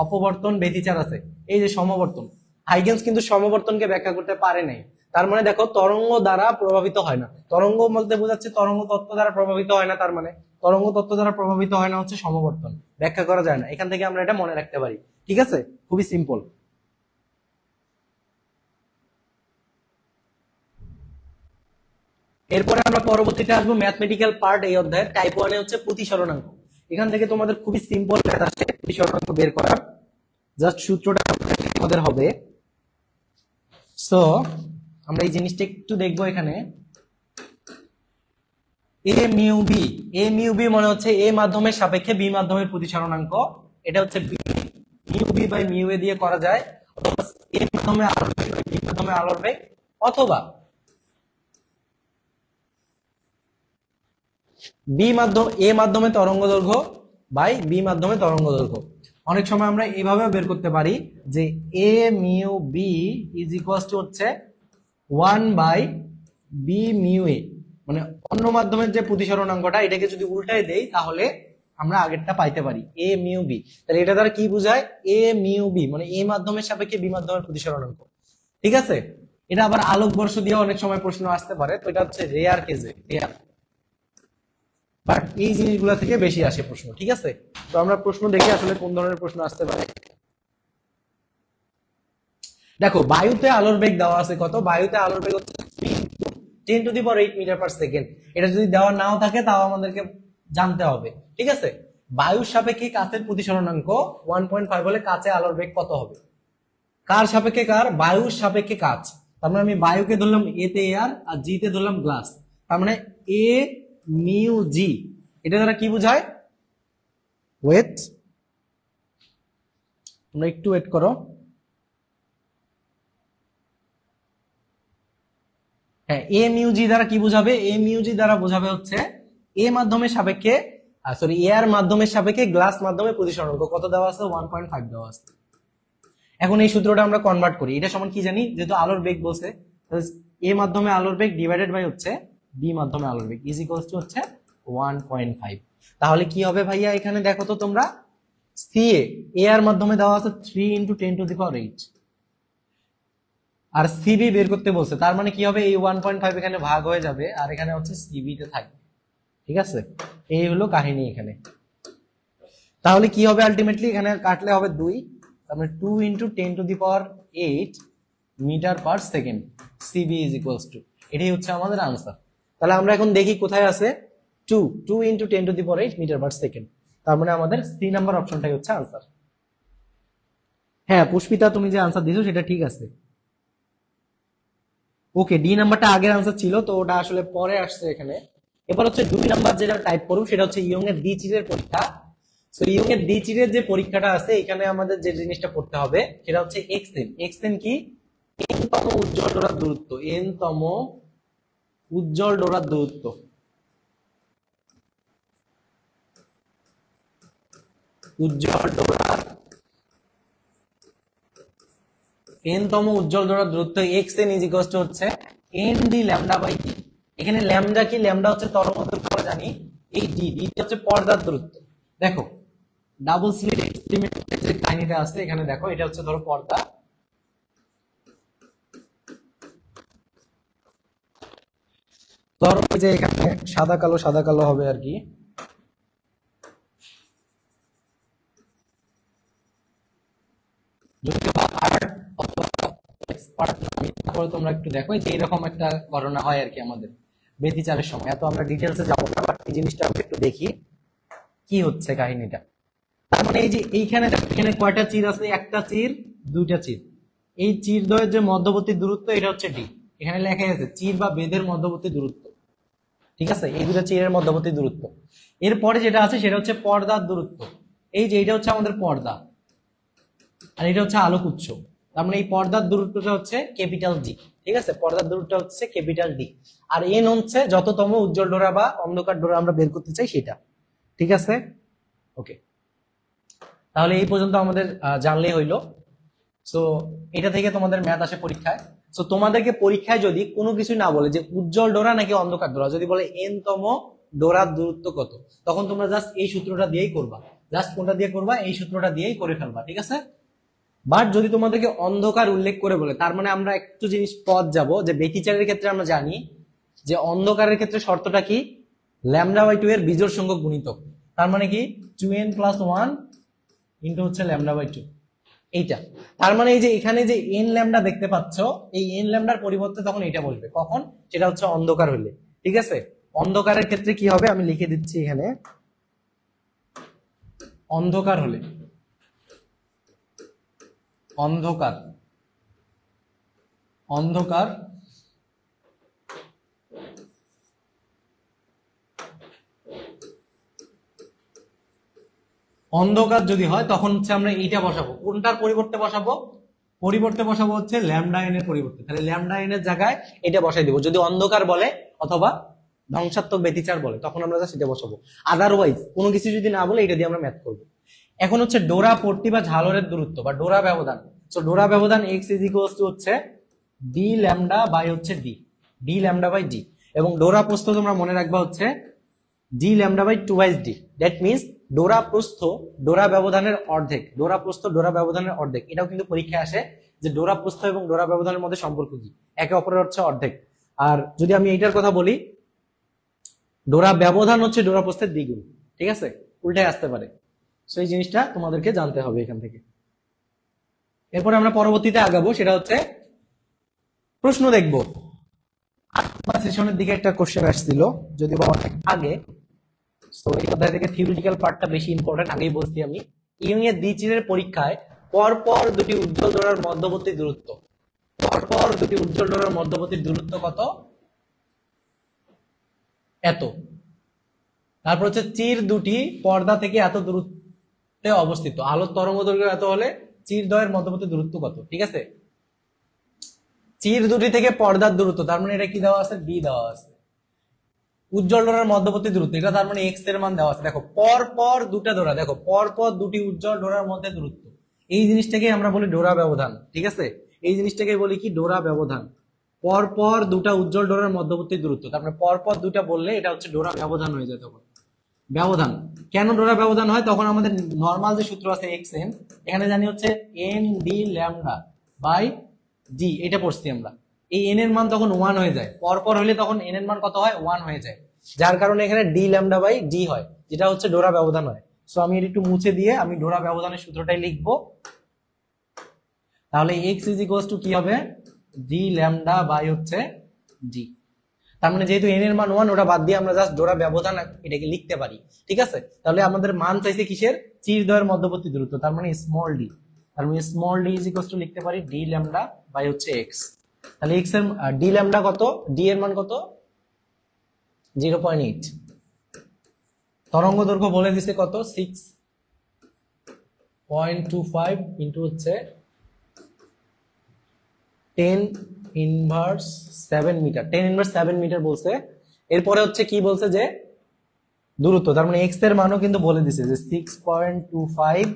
অপবর্তন, ব্যতিচার আছে। এই যে সমবর্তন, হাইগেন্স কিন্তু সমবর্তনকে ব্যাখ্যা করতে পারে নাই। তার মানে দেখো তরঙ্গ দ্বারা প্রভাবিত হয় না। তরঙ্গ বলতে বোঝাচ্ছে তরঙ্গ তত্ত্ব দ্বারা প্রভাবিত হয় না, তার মানে তরঙ্গ তত্ত্ব দ্বারা প্রভাবিত হয় না হচ্ছে সমবর্তন, ব্যাখ্যা করা যায় না। এখান থেকে আমরা এটা মনে রাখতে পারি। ঠিক আছে, খুবই সিম্পল। এরপরে আমরা পরবর্তীতে আসবো ম্যাথমেটিক্যাল পার্ট এই অধ্যায়ের। টাইপ 1 এ হচ্ছে প্রতিসরণাঙ্ক। এখান থেকে তোমাদের খুবই সিম্পল ম্যাথ আসছে প্রতিসরণাঙ্ক বের করার। জাস্ট সূত্রটা আমাদের হবে, সো আমরা এই জিনিসটা একটু দেখবো। এখানে A mu B, A mu B মনে হচ্ছে এ মাধ্যমের সাপেক্ষে বি মাধ্যমের প্রতিসরণাঙ্ক। এটা হচ্ছে mu B by mu A দিয়ে করা যায়, অথবা এ মাধ্যমে আলোর বেগ বাই বি মাধ্যমে আলোর বেগ, অথবা বি মাধ্যম এ মাধ্যমে তরঙ্গ দৈর্ঘ্য বাই বি মাধ্যমে তরঙ্গ দৈর্ঘ্য। অনেক সময় আমরা এভাবে বের করতে পারি যে A mu B is equals to হচ্ছে 1 বাই বি মিউ এ, মানে অন্য মাধ্যমের যে প্রতিসরণাঙ্কটা এটাকে যদি উল্টায় দেই তাহলে আমরা আগেরটা পাইতে পারি এ মিউ বি। তাহলে এটা দ্বারা কি বোঝায়? এ মিউ বি মানে এ মাধ্যমের সাপেক্ষে বি মাধ্যমের প্রতিসরণাঙ্ক। ঠিক আছে, এটা আবার আলোক বর্ষ দিয়ে অনেক সময় প্রশ্ন আসতে পারে, তো এটা হচ্ছে রেয়ার কেসে, রেয়ার, বাট এই জিনিসগুলো থেকে বেশি আসে প্রশ্ন। ঠিক আছে, তো আমরা প্রশ্ন দেখি আসলে কোন ধরনের প্রশ্ন আসতে পারে। দেখো বায়ুতে আলোর বেগ দেওয়া আছে কত? বায়ুতে আলোর বেগ হচ্ছে 10⁸ মিটার পার সেকেন্ড। এটা যদি দেওয়া নাও থাকে তাও আমাদেরকে জানতে হবে। ঠিক আছে, বায়ুর সাপেক্ষে কাচের প্রতিসরণাঙ্ক 1.5 হলে কাচে আলোর বেগ কত হবে? কার সাপেক্ষে কার? বায়ুর সাপেক্ষে কাচ। তার মানে আমি বায়ুকে ধরলাম এ তে এয়ার আর জি তে ধরলাম গ্লাস, তার মানে এ মিউ জি। এটা দ্বারা কি বোঝায়? ওয়েট, তোমরা একটু ওয়েট করো। হ্যাঁ, এ মিউ জি দ্বারা কি বোঝাবে? এ মিউ জি দ্বারা বোঝাবে হচ্ছে এ মাধ্যমের সাপেক্ষে, সরি এয়ার মাধ্যমের সাপেক্ষে গ্লাস মাধ্যমে প্রতিসরণাঙ্ক কত দেওয়া আছে? 1.5 দেওয়া আছে। এখন এই সূত্রটা আমরা কনভার্ট করি। এটা সমান কি জানি? যেহেতু আলোর বেগ বলছে, এ মাধ্যমে আলোর বেগ ডিভাইডেড বাই হচ্ছে বি মাধ্যমে আলোর বেগ ইজ ইকুয়ালস টু হচ্ছে 1.5। তাহলে কি হবে ভাইয়া? এখানে দেখো তো তোমরা, সি এ আর মাধ্যমে দেওয়া আছে 3 × 10⁸, আর সিবি বের করতে বলছে। তার মানে কি হবে? এই 1.5 এখানে ভাগ হয়ে যাবে আর এখানে হচ্ছে সিবি তে থাকবে। ঠিক আছে, এই হলো কাহিনী এখানে। তাহলে কি হবে আলটিমেটলি? এখানে কাটলে হবে 2, তার মানে 2 × 10⁸ metre per second, C B is equals to, এটাই হচ্ছে আমাদের আনসার। তাহলে আমরা এখন দেখি কোথায় আছে 2 × 10⁸ মিটার পার সেকেন্ড, তার মানে আমাদের সি নাম্বার অপশনটাই হচ্ছে আনসার। হ্যাঁ পুষ্পিতা, তুমি যে আনসার দিছো সেটা ঠিক আছে। ওকে, ডি নাম্বারটা আগের আনসার ছিল, তো ওটা আসলে পরে আসছে এখানে। এবার হচ্ছে 2 নাম্বার যেটা টাইপ করব সেটা হচ্ছে ইয়ং এর দ্বি চিরের পরীক্ষা। সো ইয়ং এর দ্বি চিরের যে পরীক্ষাটা আছে এখানে আমাদের যে জিনিসটা পড়তে হবে সেটা হচ্ছে এক্সএন। এক্সএন কি? n-তম উজ্জ্বল ডোরার দূরত্ব, n-তম উজ্জ্বল ডোরার দূরত্ব। উজ্জ্বল ডোরার n-তম উজ্জ্বল ডোরার দূরত্ব xn ইজ ইকুয়ালস টু হচ্ছে n d lambda by d। এখানে ল্যামডা কি? ল্যামডা হচ্ছে তরঙ্গ দৈর্ঘ্য আমরা জানি, এই d হচ্ছে পর্দার দূরত্ব। দেখো ডাবল স্লিট এক্সপেরিমেন্টের যে কাহিনীটা আছে এখানে দেখো, এটা হচ্ছে ধরো পর্দা, ধরো যে এখানে সাদা কালো হবে আর কি। তারপরে তোমরা একটু দেখো যে এরকম একটা ঘটনা হয় আর কি আমাদের ব্যতিচারের সময়। এত আমরা ডিটেলসে যাবো না, বাট এই জিনিসটা আমরা একটু দেখি কি হচ্ছে কাহিনীটা। তার মানে এই যে এইখানে এখানে কয়টা চির আছে? একটা চির, দুইটা চির। এই চির দ্বয়ের যে মধ্যবর্তী দূরত্ব এটা হচ্ছে ডি। এখানে লেখা আছে চির বা বেদের মধ্যবর্তী দূরত্ব, ঠিক আছে? এই দুটো চিরের মধ্যবর্তী দূরত্ব। এরপরে যেটা আছে সেটা হচ্ছে পর্দার দূরত্ব। এই যে এটা হচ্ছে আমাদের পর্দা, আর এটা হচ্ছে আলোক উৎস। তার মানে এই পর্দার দূরত্বটা হচ্ছে ক্যাপিটাল জি, ঠিক আছে? পর্দার দূরত্ব হচ্ছে ক্যাপিটাল ডি। আর এন হচ্ছে যততম উজ্জ্বল ডোরা বা অন্ধকার ডোরা আমরা বের করতে চাই সেটা, ঠিক আছে? ওকে, তাহলে এই পর্যন্ত আমাদের জানলেই হইলো। সো এটা থেকে তোমাদের ম্যাথ আসে পরীক্ষায়। সো তোমাদেরকে পরীক্ষায় যদি কোনো কিছু না বলে যে উজ্জ্বল ডোরা নাকি অন্ধকার ডোরা, যদি বলে এন তম ডোরার দূরত্ব কত, তখন তোমরা জাস্ট এই সূত্রটা দিয়েই করবা। জাস্ট কোনটা দিয়ে করবা? এই সূত্রটা দিয়েই করে ফেলবা, ঠিক আছে? বাট যদি তোমাদেরকে অন্ধকার উল্লেখ করে বলে, তার মানে আমরা একটু জিনিস পথ যাব যে ব্যতিচারের ক্ষেত্রে আমরা জানি যে অন্ধকারের ক্ষেত্রে শর্তটা কি? λ/2 এর বিজোড় সংখ্যক গুণিতক। তার মানে কি 2n + 1 ইনটু হচ্ছে λ/2 এইটা। তার মানে এই যে এখানে যে n ল্যামডা দেখতে পাচ্ছ, এই n ল্যামডার পরিবর্তে তখন এটা বসবে কখন? সেটা হচ্ছে অন্ধকার হলে, ঠিক আছে? অন্ধকারের ক্ষেত্রে কি হবে আমি লিখে দিচ্ছি এখানে। অন্ধকার হলে, অন্ধকার অন্ধকার অন্ধকার যদি হয় তখন হচ্ছে আমরা এইটা বসাবো। কোনটার পরিবর্তে বসাবো? পরিবর্তে বসাবো হচ্ছে ল্যামডা এন এর পরিবর্তে। তাহলে ল্যামডা এন এর জায়গায় এটা বসাই দিব। যদি অন্ধকার বলে অথবা ধ্বংসাত্মক ব্যতিচার বলে তখন আমরা সেটা বসাবো। আদারওয়াইজ কোনো কিছু যদি না বলে এটা দিয়ে আমরা ম্যাথ করবো। এখন হচ্ছে ডোরা পট্টি বা ঝালরের দূরত্ব বা ডোরা ব্যবধান। সো ডোরা ব্যবধান x হচ্ছে ডি ল্যামডা বাই হচ্ছে ডি ল্যামডা বাই ডি। এবং ডোরা প্রস্থ তোমরা মনে রাখবা হচ্ছে d lambda by 2/d। That means ডোরা প্রস্থ ডোরা ব্যবধানের অর্ধেক। ডোরা প্রস্থ ডোরা ব্যবধানের অর্ধেক। এটাও কিন্তু পরীক্ষায় আসে যে ডোরা প্রস্থ এবং ডোরা ব্যবধানের মধ্যে সম্পর্ক কি? একে অপরের হচ্ছে অর্ধেক। আর যদি আমি এইটার কথা বলি, ডোরা ব্যবধান হচ্ছে ডোরা প্রস্থের দ্বিগুণ, ঠিক আছে? উল্টায় আসতে পারে। সো এই জিনিসটা তোমাদেরকে জানতে হবে এখান থেকে। এরপরে আমরা পরবর্তীতে আগাবো, সেটা হচ্ছে প্রশ্ন দেখবো। সেশনের দিকে একটা কোশ্চেন আসছিল, যদি অনেক আগে। তো এই অধ্যায় থেকে থিওরিটিক্যাল পার্টটা বেশি ইম্পর্টেন্ট, আগেই বলছি আমি। ইউং এর দ্বিচিরের পরীক্ষায় পরপর দুটি উজ্জ্বল ডোরার মধ্যবর্তী দূরত্ব, পরপর দুটি উজ্জ্বল ডোরার মধ্যবর্তী দূরত্ব কত? এত। তারপর হচ্ছে চির দুটি পর্দা থেকে এত দূরত্বে অবস্থিত। আলোর তরঙ্গ দৈর্ঘ্য এত হলে চির দ্বয়ের মধ্যবর্তী দূরত্ব কত? ঠিক আছে, চির দুটি থেকে পর্দার দূরত্ব, তার মানে এটা কি দেওয়া আছে? ডি দেওয়া আছে। উজ্জ্বল ডোরার মধ্যবর্তী দূরত্ব, এটা তার মানে এক্স এর মান দেওয়া আছে। দেখো পর পর দুটা ডোরা, দেখো পর পর দুটি উজ্জ্বল ডোরার মধ্যে দূরত্ব, এই জিনিসটাকে আমরা বলি ডোরা ব্যবধান, ঠিক আছে? এই জিনিসটাকে বলি কি? ডোরা ব্যবধান। পর পর দুটা উজ্জ্বল ডোরার মধ্যবর্তী দূরত্ব, তার মানে পর পর দুটা বললে এটা হচ্ছে ডোরা ব্যবধান হয়ে যায়। তখন ব্যবধান কেন ডোরা ব্যবধান হয়? তখন আমাদের নর্মাল যে সূত্র আছে এক্স এন, এখানে জানি হচ্ছে N d lambda by d, এটা পড়ছি আমরা। এই এন এর মান তখন 1 হয়ে যায়, পরপর হলে তখন এন এর মান কত হয়? 1 হয়ে যায়, যার কারণে এখানে ডি ল্যামডা বাই ডি হয়, যেটা হচ্ছে ডোরা ব্যবধান হয়। সো আমি এটা একটু মুছে দিয়ে আমি ডোরা ব্যবধানের সূত্রটাই লিখবো। তাহলে এক্স ইজ ইকুয়ালস টু কি হবে? ডি ল্যামডা বাই হচ্ছে ডি। তার মানে যেহেতু এন এর মান 1, ওটা বাদ দিয়ে আমরা জাস্ট ডোরা ব্যবধান এটাকে লিখতে পারি, ঠিক আছে? তাহলে আমাদের মান চাইছে কিসের? চির দ্বয়ের মধ্যবর্তী দূরত্ব, তার মানে স্মল ডি। তার মানে small D is equals two লিখতে পারি ডি ল্যামডা বাই হচ্ছে এক্স। তাহলে এক্স এর ডি ল্যামডা কত? ডি এর মান কত? 0.8। তরঙ্গ দৈর্ঘ্য বলে দিছে কত? 6.25 ইন্টু হচ্ছে 10⁻7 মিটার। 10⁻7 মিটার বলছে। এরপরে হচ্ছে কি বলছে? যে দূরত্ব, তার মানে এক্স এর মানও কিন্তু বলে দিছে যে 6.25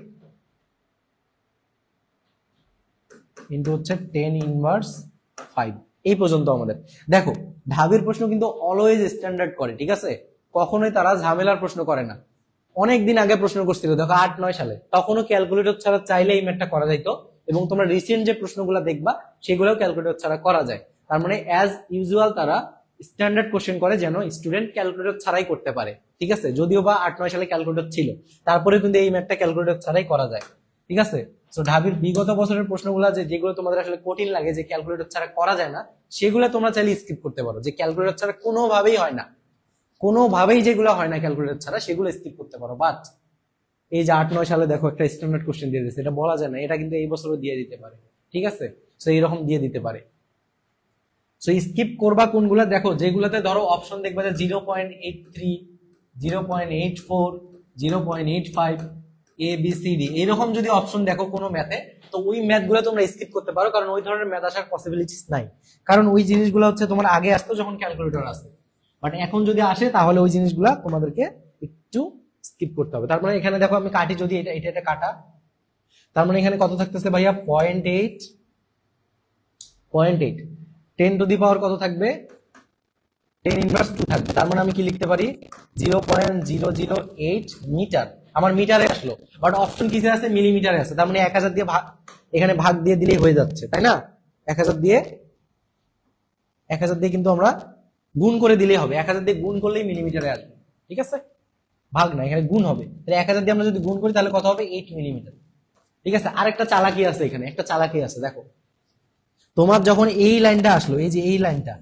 ইন্টু হচ্ছে 10⁻5। এই পর্যন্ত আমাদের। দেখো ঢাবির প্রশ্ন কিন্তু অলওয়েজ স্ট্যান্ডার্ড করে, ঠিক আছে? কখনোই তারা ঝামেলার প্রশ্ন করে না। অনেকদিন আগে প্রশ্ন করছিল, দেখো 8-9 সালে, তখনও ক্যালকুলেটর ছাড়া চাইলে এই ম্যাথটা করা যাইতো। এবং তোমরা রিসেন্ট যে প্রশ্নগুলো দেখবা সেগুলোও ক্যালকুলেটর ছাড়া করা যায়। তার মানে অ্যাজ ইউজুয়াল তারা স্ট্যান্ডার্ড কোশ্চেন করে যেন স্টুডেন্ট ক্যালকুলেটর ছাড়াই করতে পারে, ঠিক আছে। যদিও বা 8-9 সালে ক্যালকুলেটর ছিল, তারপরে কিন্তু এই ম্যাথটা ক্যালকুলেটর ছাড়াই করা যায়, ঠিক আছে। তো ঢাবির বিগত বছরের প্রশ্নগুলো যেগুলো তোমাদের আসলে কঠিন লাগে, যে ক্যালকুলেটর ছাড়া করা যায় না, সেগুলো তোমরা চাইলে স্কিপ করতে পারো। যে ক্যালকুলেটর ছাড়া কোনোভাবেই হয় না, কোনোভাবেই যেগুলো হয় না ক্যালকুলেটর ছাড়া, সেগুলো স্কিপ করতে পারো। বাট এই যে 8-9 সালে দেখো একটা স্ট্যান্ডার্ড কোশ্চেন দিয়ে দিচ্ছে, এটা বলা যায় না, এটা কিন্তু এই বছরও দিয়ে দিতে পারে, ঠিক আছে। তো এইরকম দিয়ে দিতে পারে। সো স্কিপ করবা কোনগুলো, দেখো যেগুলোতে ধরো অপশন দেখবা যে 0.83, 0.84, 0.85, ABCD এরকম যদি অপশন দেখো কোনো ম্যাথে, তো ওই ম্যাথগুলো তোমরা স্কিপ করতে পারো, কারণ ওই ধরনের ম্যাথ আসার পসিবিলিটিস নাই। কারণ ওই জিনিসগুলো হচ্ছে তোমার আগে আসতো যখন ক্যালকুলেটর আসে, বাট এখন যদি আসে তাহলে ওই জিনিসগুলো তোমাদেরকে একটু স্কিপ করতে হবে। তার মানে এখানে দেখো আমি কাটি, যদি এটা কাটা, তার মানে এখানে কত থাকতেছে ভাইয়া 0.8, 10 টু দি পাওয়ার কত থাকবে, 10 ইনভার্স 2 থাকবে। তার মানে আমি কি লিখতে পারি 0.008 মিটার। আমার মিটারে আসলো, বাট অপশন কিসে আছে, মিলিমিটারে আছে। তার মানে 1000 দিয়ে ভাগ, এখানে ভাগ দিয়ে দিলেই হয়ে যাচ্ছে, তাই না। 1000 দিয়ে কিন্তু আমরা গুণ করে দিলেই হবে, 1000 দিয়ে গুণ করলেই মিলিমিটারে আসবে, ঠিক আছে। ভাগ না, এখানে গুণ হবে। তাহলে 1000 দিয়ে আমরা যদি গুণ করি তাহলে কত হবে, 8 মিলিমিটার, ঠিক আছে। আরেকটা চালাকি আছে এখানে, একটা চালাকি আছে, দেখো তোমার যখন এই লাইনটা আসলো, এই যে এই লাইনটা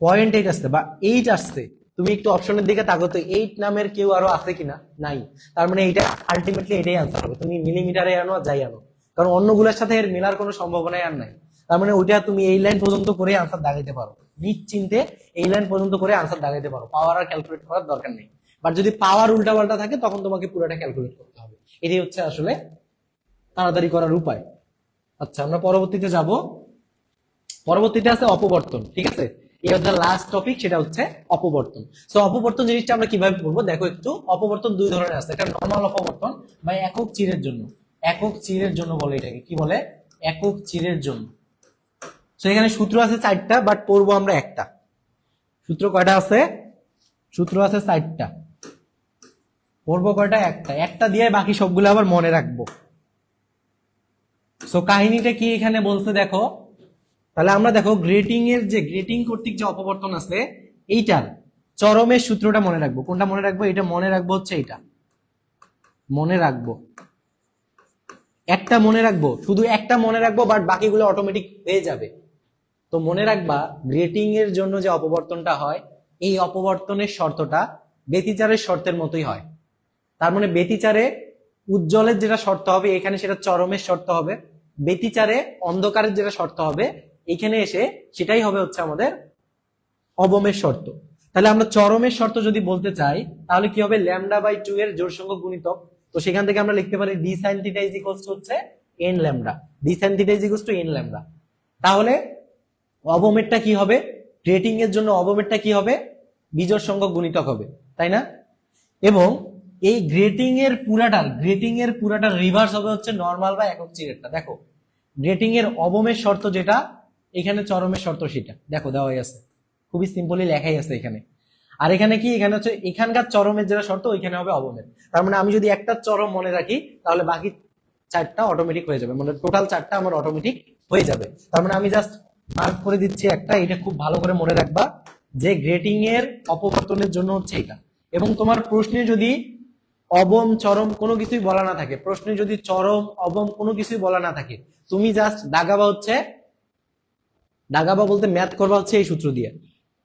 0.8 আসছে বা 8 আসছে, তুমি একটু অপশনের দিকে তাকো তো 8 নামের কেউ আরো আছে কিনা, নাই। তার মানে এটা আলটিমেটলি এটাই আনসার হবে, তুমি মিলিমিটারে আনো আর যাই আনো, কারণ অন্যগুলোর সাথে এর মেলার কোনো সম্ভাবনাই আর নাই। তার মানে ওইটা তুমি এই লাইন পর্যন্ত করে আনসার দাগাইতে পারো, নিশ্চিন্তে এই লাইন পর্যন্ত করে আনসার দাগাইতে পারো, পাওয়ার আর ক্যালকুলেট করার দরকার নেই। বাট যদি পাওয়ার উল্টাপাল্টা থাকে তখন তোমাকে পুরোটা ক্যালকুলেট করতে হবে। এটাই হচ্ছে আসলে তাড়াতাড়ি করার উপায়। আচ্ছা, আমরা পরবর্তীতে যাব। পরবর্তীতে আছে অপবর্তন, ঠিক আছে। এই হচ্ছে লাস্ট টপিক, সেটা হচ্ছে অপবর্তন। সো অপবর্তন জিনিসটা আমরা কিভাবে করবো, দেখো একটু। অপবর্তন দুই ধরনের আছে, একটা নরমাল অপবর্তন বা একক চিরের জন্য। একক চিরের জন্য বলে এটাকে, কি বলে, একক চিরের জন্য। সো এখানে সূত্র আছে 4টা, বাট পড়বো আমরা একটা। সূত্র কয়টা আছে, সূত্র আছে 4টা, পড়বো কয়টা, একটা দিয়ে বাকি সবগুলো আবার মনে রাখবো। সো কাহিনীটা কি এখানে বলছে দেখো, তাহলে আমরা দেখো গ্রেটিং এর যে গ্রেটিং কর্তৃক যে অপবর্তন আছে, এইটার চরমের সূত্রটা মনে রাখবো। কোনটা মনে রাখবো, এটা মনে রাখবো হচ্ছে এইটা মনে রাখবো, একটা মনে রাখবো, শুধু একটা মনে রাখবো, বাট বাকিগুলো অটোমেটিক হয়ে যাবে। তো মনে রাখবা গ্রেটিং এর জন্য যে অপবর্তনটা হয়, এই অপবর্তনের শর্তটা ব্যতিচারের শর্তের মতোই হয়। তার মানে ব্যতিচারে উজ্জ্বলের যেটা শর্ত হবে এখানে সেটা চরমের শর্ত হবে, ব্যতিচারে অন্ধকারের যেটা শর্ত হবে এখানে এসে সেটাই হবে হচ্ছে আমাদের অবমের শর্ত। তাহলে আমরা চরমের শর্ত যদি বলতে চাই তাহলে কি হবে, λ/2 এর জোড় সংখ্যক গুণিতক। তো সেখান থেকে আমরা লিখতে পারি d sin θ হচ্ছে n λ, d sin θ n λ। তাহলে অবমেরটা কি হবে, গ্রেটিং এর জন্য অবমেরটা কি হবে, বিজোড় সংখ্যক গুণিতক হবে, তাই না। এবং এই গ্রেটিং এর পুরাটার রিভার্স হবে হচ্ছে নরমাল বা একক চিরেরটা। দেখো গ্রেটিং এর অবমের শর্ত যেটা, এখানে চরমের শর্ত সেটা, দেখো দেওয়াই আছে, খুবই সিম্পলি লেখাই আছে এখানে। আর এখানে কি, এখানে হচ্ছে এখানকার চরমের যেটা শর্ত ওইখানে হবে অবমের। তার মানে আমি যদি একটা চরম মনে রাখি তাহলে বাকি 4টা অটোমেটিক হয়ে যাবে, মানে টোটাল 4টা আমার অটোমেটিক হয়ে যাবে। তার মানে আমি জাস্ট মার্ক করে দিচ্ছি একটা, এটা খুব ভালো করে মনে রাখবা যে গ্রেটিং এর অপবর্তনের জন্য হচ্ছে এটা। এবং তোমার প্রশ্নে যদি অবম চরম কোনো কিছুই বলা না থাকে, প্রশ্নে যদি চরম অবম কোনো কিছুই বলা না থাকে, তুমি জাস্ট দাগাবা বলতে ম্যাথ করবা হচ্ছে এই সূত্র দিয়ে।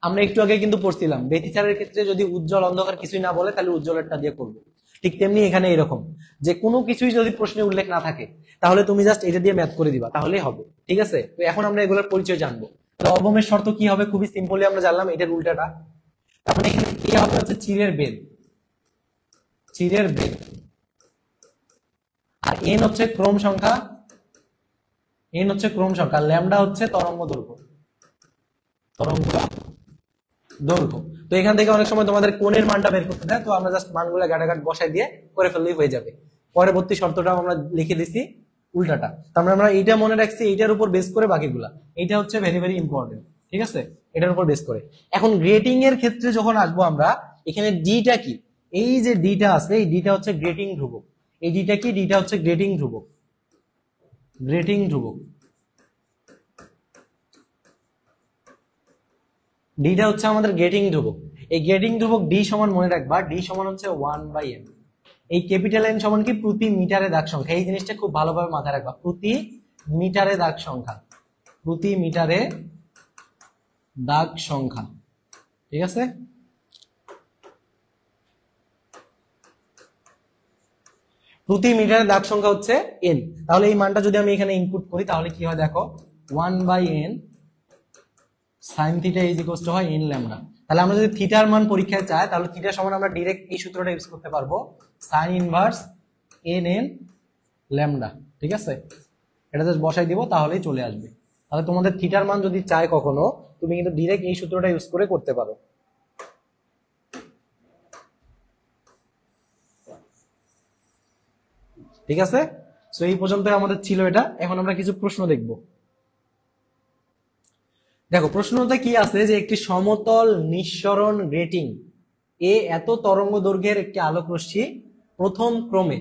আমরা একটু আগে কিন্তু পড়ছিলাম ব্যতিচারের ক্ষেত্রে যদি উজ্জ্বল অন্ধকার কিছুই না বলে তাহলে উজ্জ্বলেরটা দিয়ে করবো। ঠিক তেমনি এখানে এরকম যে কোনো কিছুই যদি প্রশ্নে উল্লেখ না থাকে তাহলে তুমি জাস্ট এটা দিয়ে ম্যাথ করে দিবা, তাহলেই হবে, ঠিক আছে। তো এখন আমরা এগুলোর পরিচয় জানবো। তো অবমের শর্ত কি হবে, খুবই সিম্পলি আমরা জানলাম, এটার উল্টাটা। তারপরে এখানে কি হবে হচ্ছে চিরের বেদ, আর এন হচ্ছে ক্রম সংখ্যা, ল্যামডা হচ্ছে তরঙ্গ দৈর্ঘ্য। তো এখান থেকে অনেক সময় তোমাদের কোণের মানটা বের করতে দেয়, তো আমরা জাস্ট মানগুলো গাটাগাট বসাই দিয়ে করে ফেললেই হয়ে যাবে। পরবর্তী শর্তটাও আমরা লিখে দিছি উল্টাটা। তার মানে আমরা এইটা মনে রাখছি, এইটার উপর বেস করে বাকিগুলা, এইটা হচ্ছে ভেরি ভেরি ইম্পর্টেন্ট, ঠিক আছে, এটার উপর বেস করে। এখন গ্রেটিং এর ক্ষেত্রে যখন আসবো আমরা, এখানে ডিটা কি, এই যে ডিটা আছে, এই ডিটা হচ্ছে গ্রেটিং ধ্রুবক। এই ডিটা কি, ডিটা হচ্ছে গ্রেটিং ধ্রুবক। ডিটা হচ্ছে আমাদের গেটিং ধ্রুবক। এই গেটিং ধ্রুবক ডি সমান মনে রাখবা, ডি সমান হচ্ছে 1/n। এই ক্যাপিটাল এন সমান কি প্রতি মিটারে দাগ সংখ্যা। এই জিনিসটা খুব ভালোভাবে মাথায় রাখবা, প্রতি মিটারে দাগ সংখ্যা, প্রতি মিটারে দাগ সংখ্যা, ঠিক আছে। প্রতি মিটারে দাগ সংখ্যা হচ্ছে n। তাহলে এই মানটা যদি আমি এখানে ইনপুট করি তাহলে কি হয় দেখো, 1/n sin theta is equal two হয় n ল্যামডা। তাহলে আমরা যদি থিটার মান পরীক্ষায় চাই তাহলে থিটা সমান আমরা ডাইরেক্ট এই সূত্রটা ইউজ করতে পারবো, sin ইনভার্স n ল্যামডা, ঠিক আছে। এটা জাস্ট বসাই দিব তাহলেই চলে আসবে। তাহলে তোমাদের থিটার মান যদি চাই কখনো, তুমি কিন্তু ডাইরেক্ট এই সূত্রটা ইউজ করে করতে পারো। ঠিক আছে, সো এই পর্যন্ত আমাদের ছিল এটা। এখন আমরা কিছু প্রশ্ন দেখব। দেখো প্রশ্নটা কি আছে, যে একটি সমতল নিঃসরণ গ্রেটিং এ এত তরঙ্গ দৈর্ঘ্যের একটি আলোক রশ্মি প্রথম ক্রমে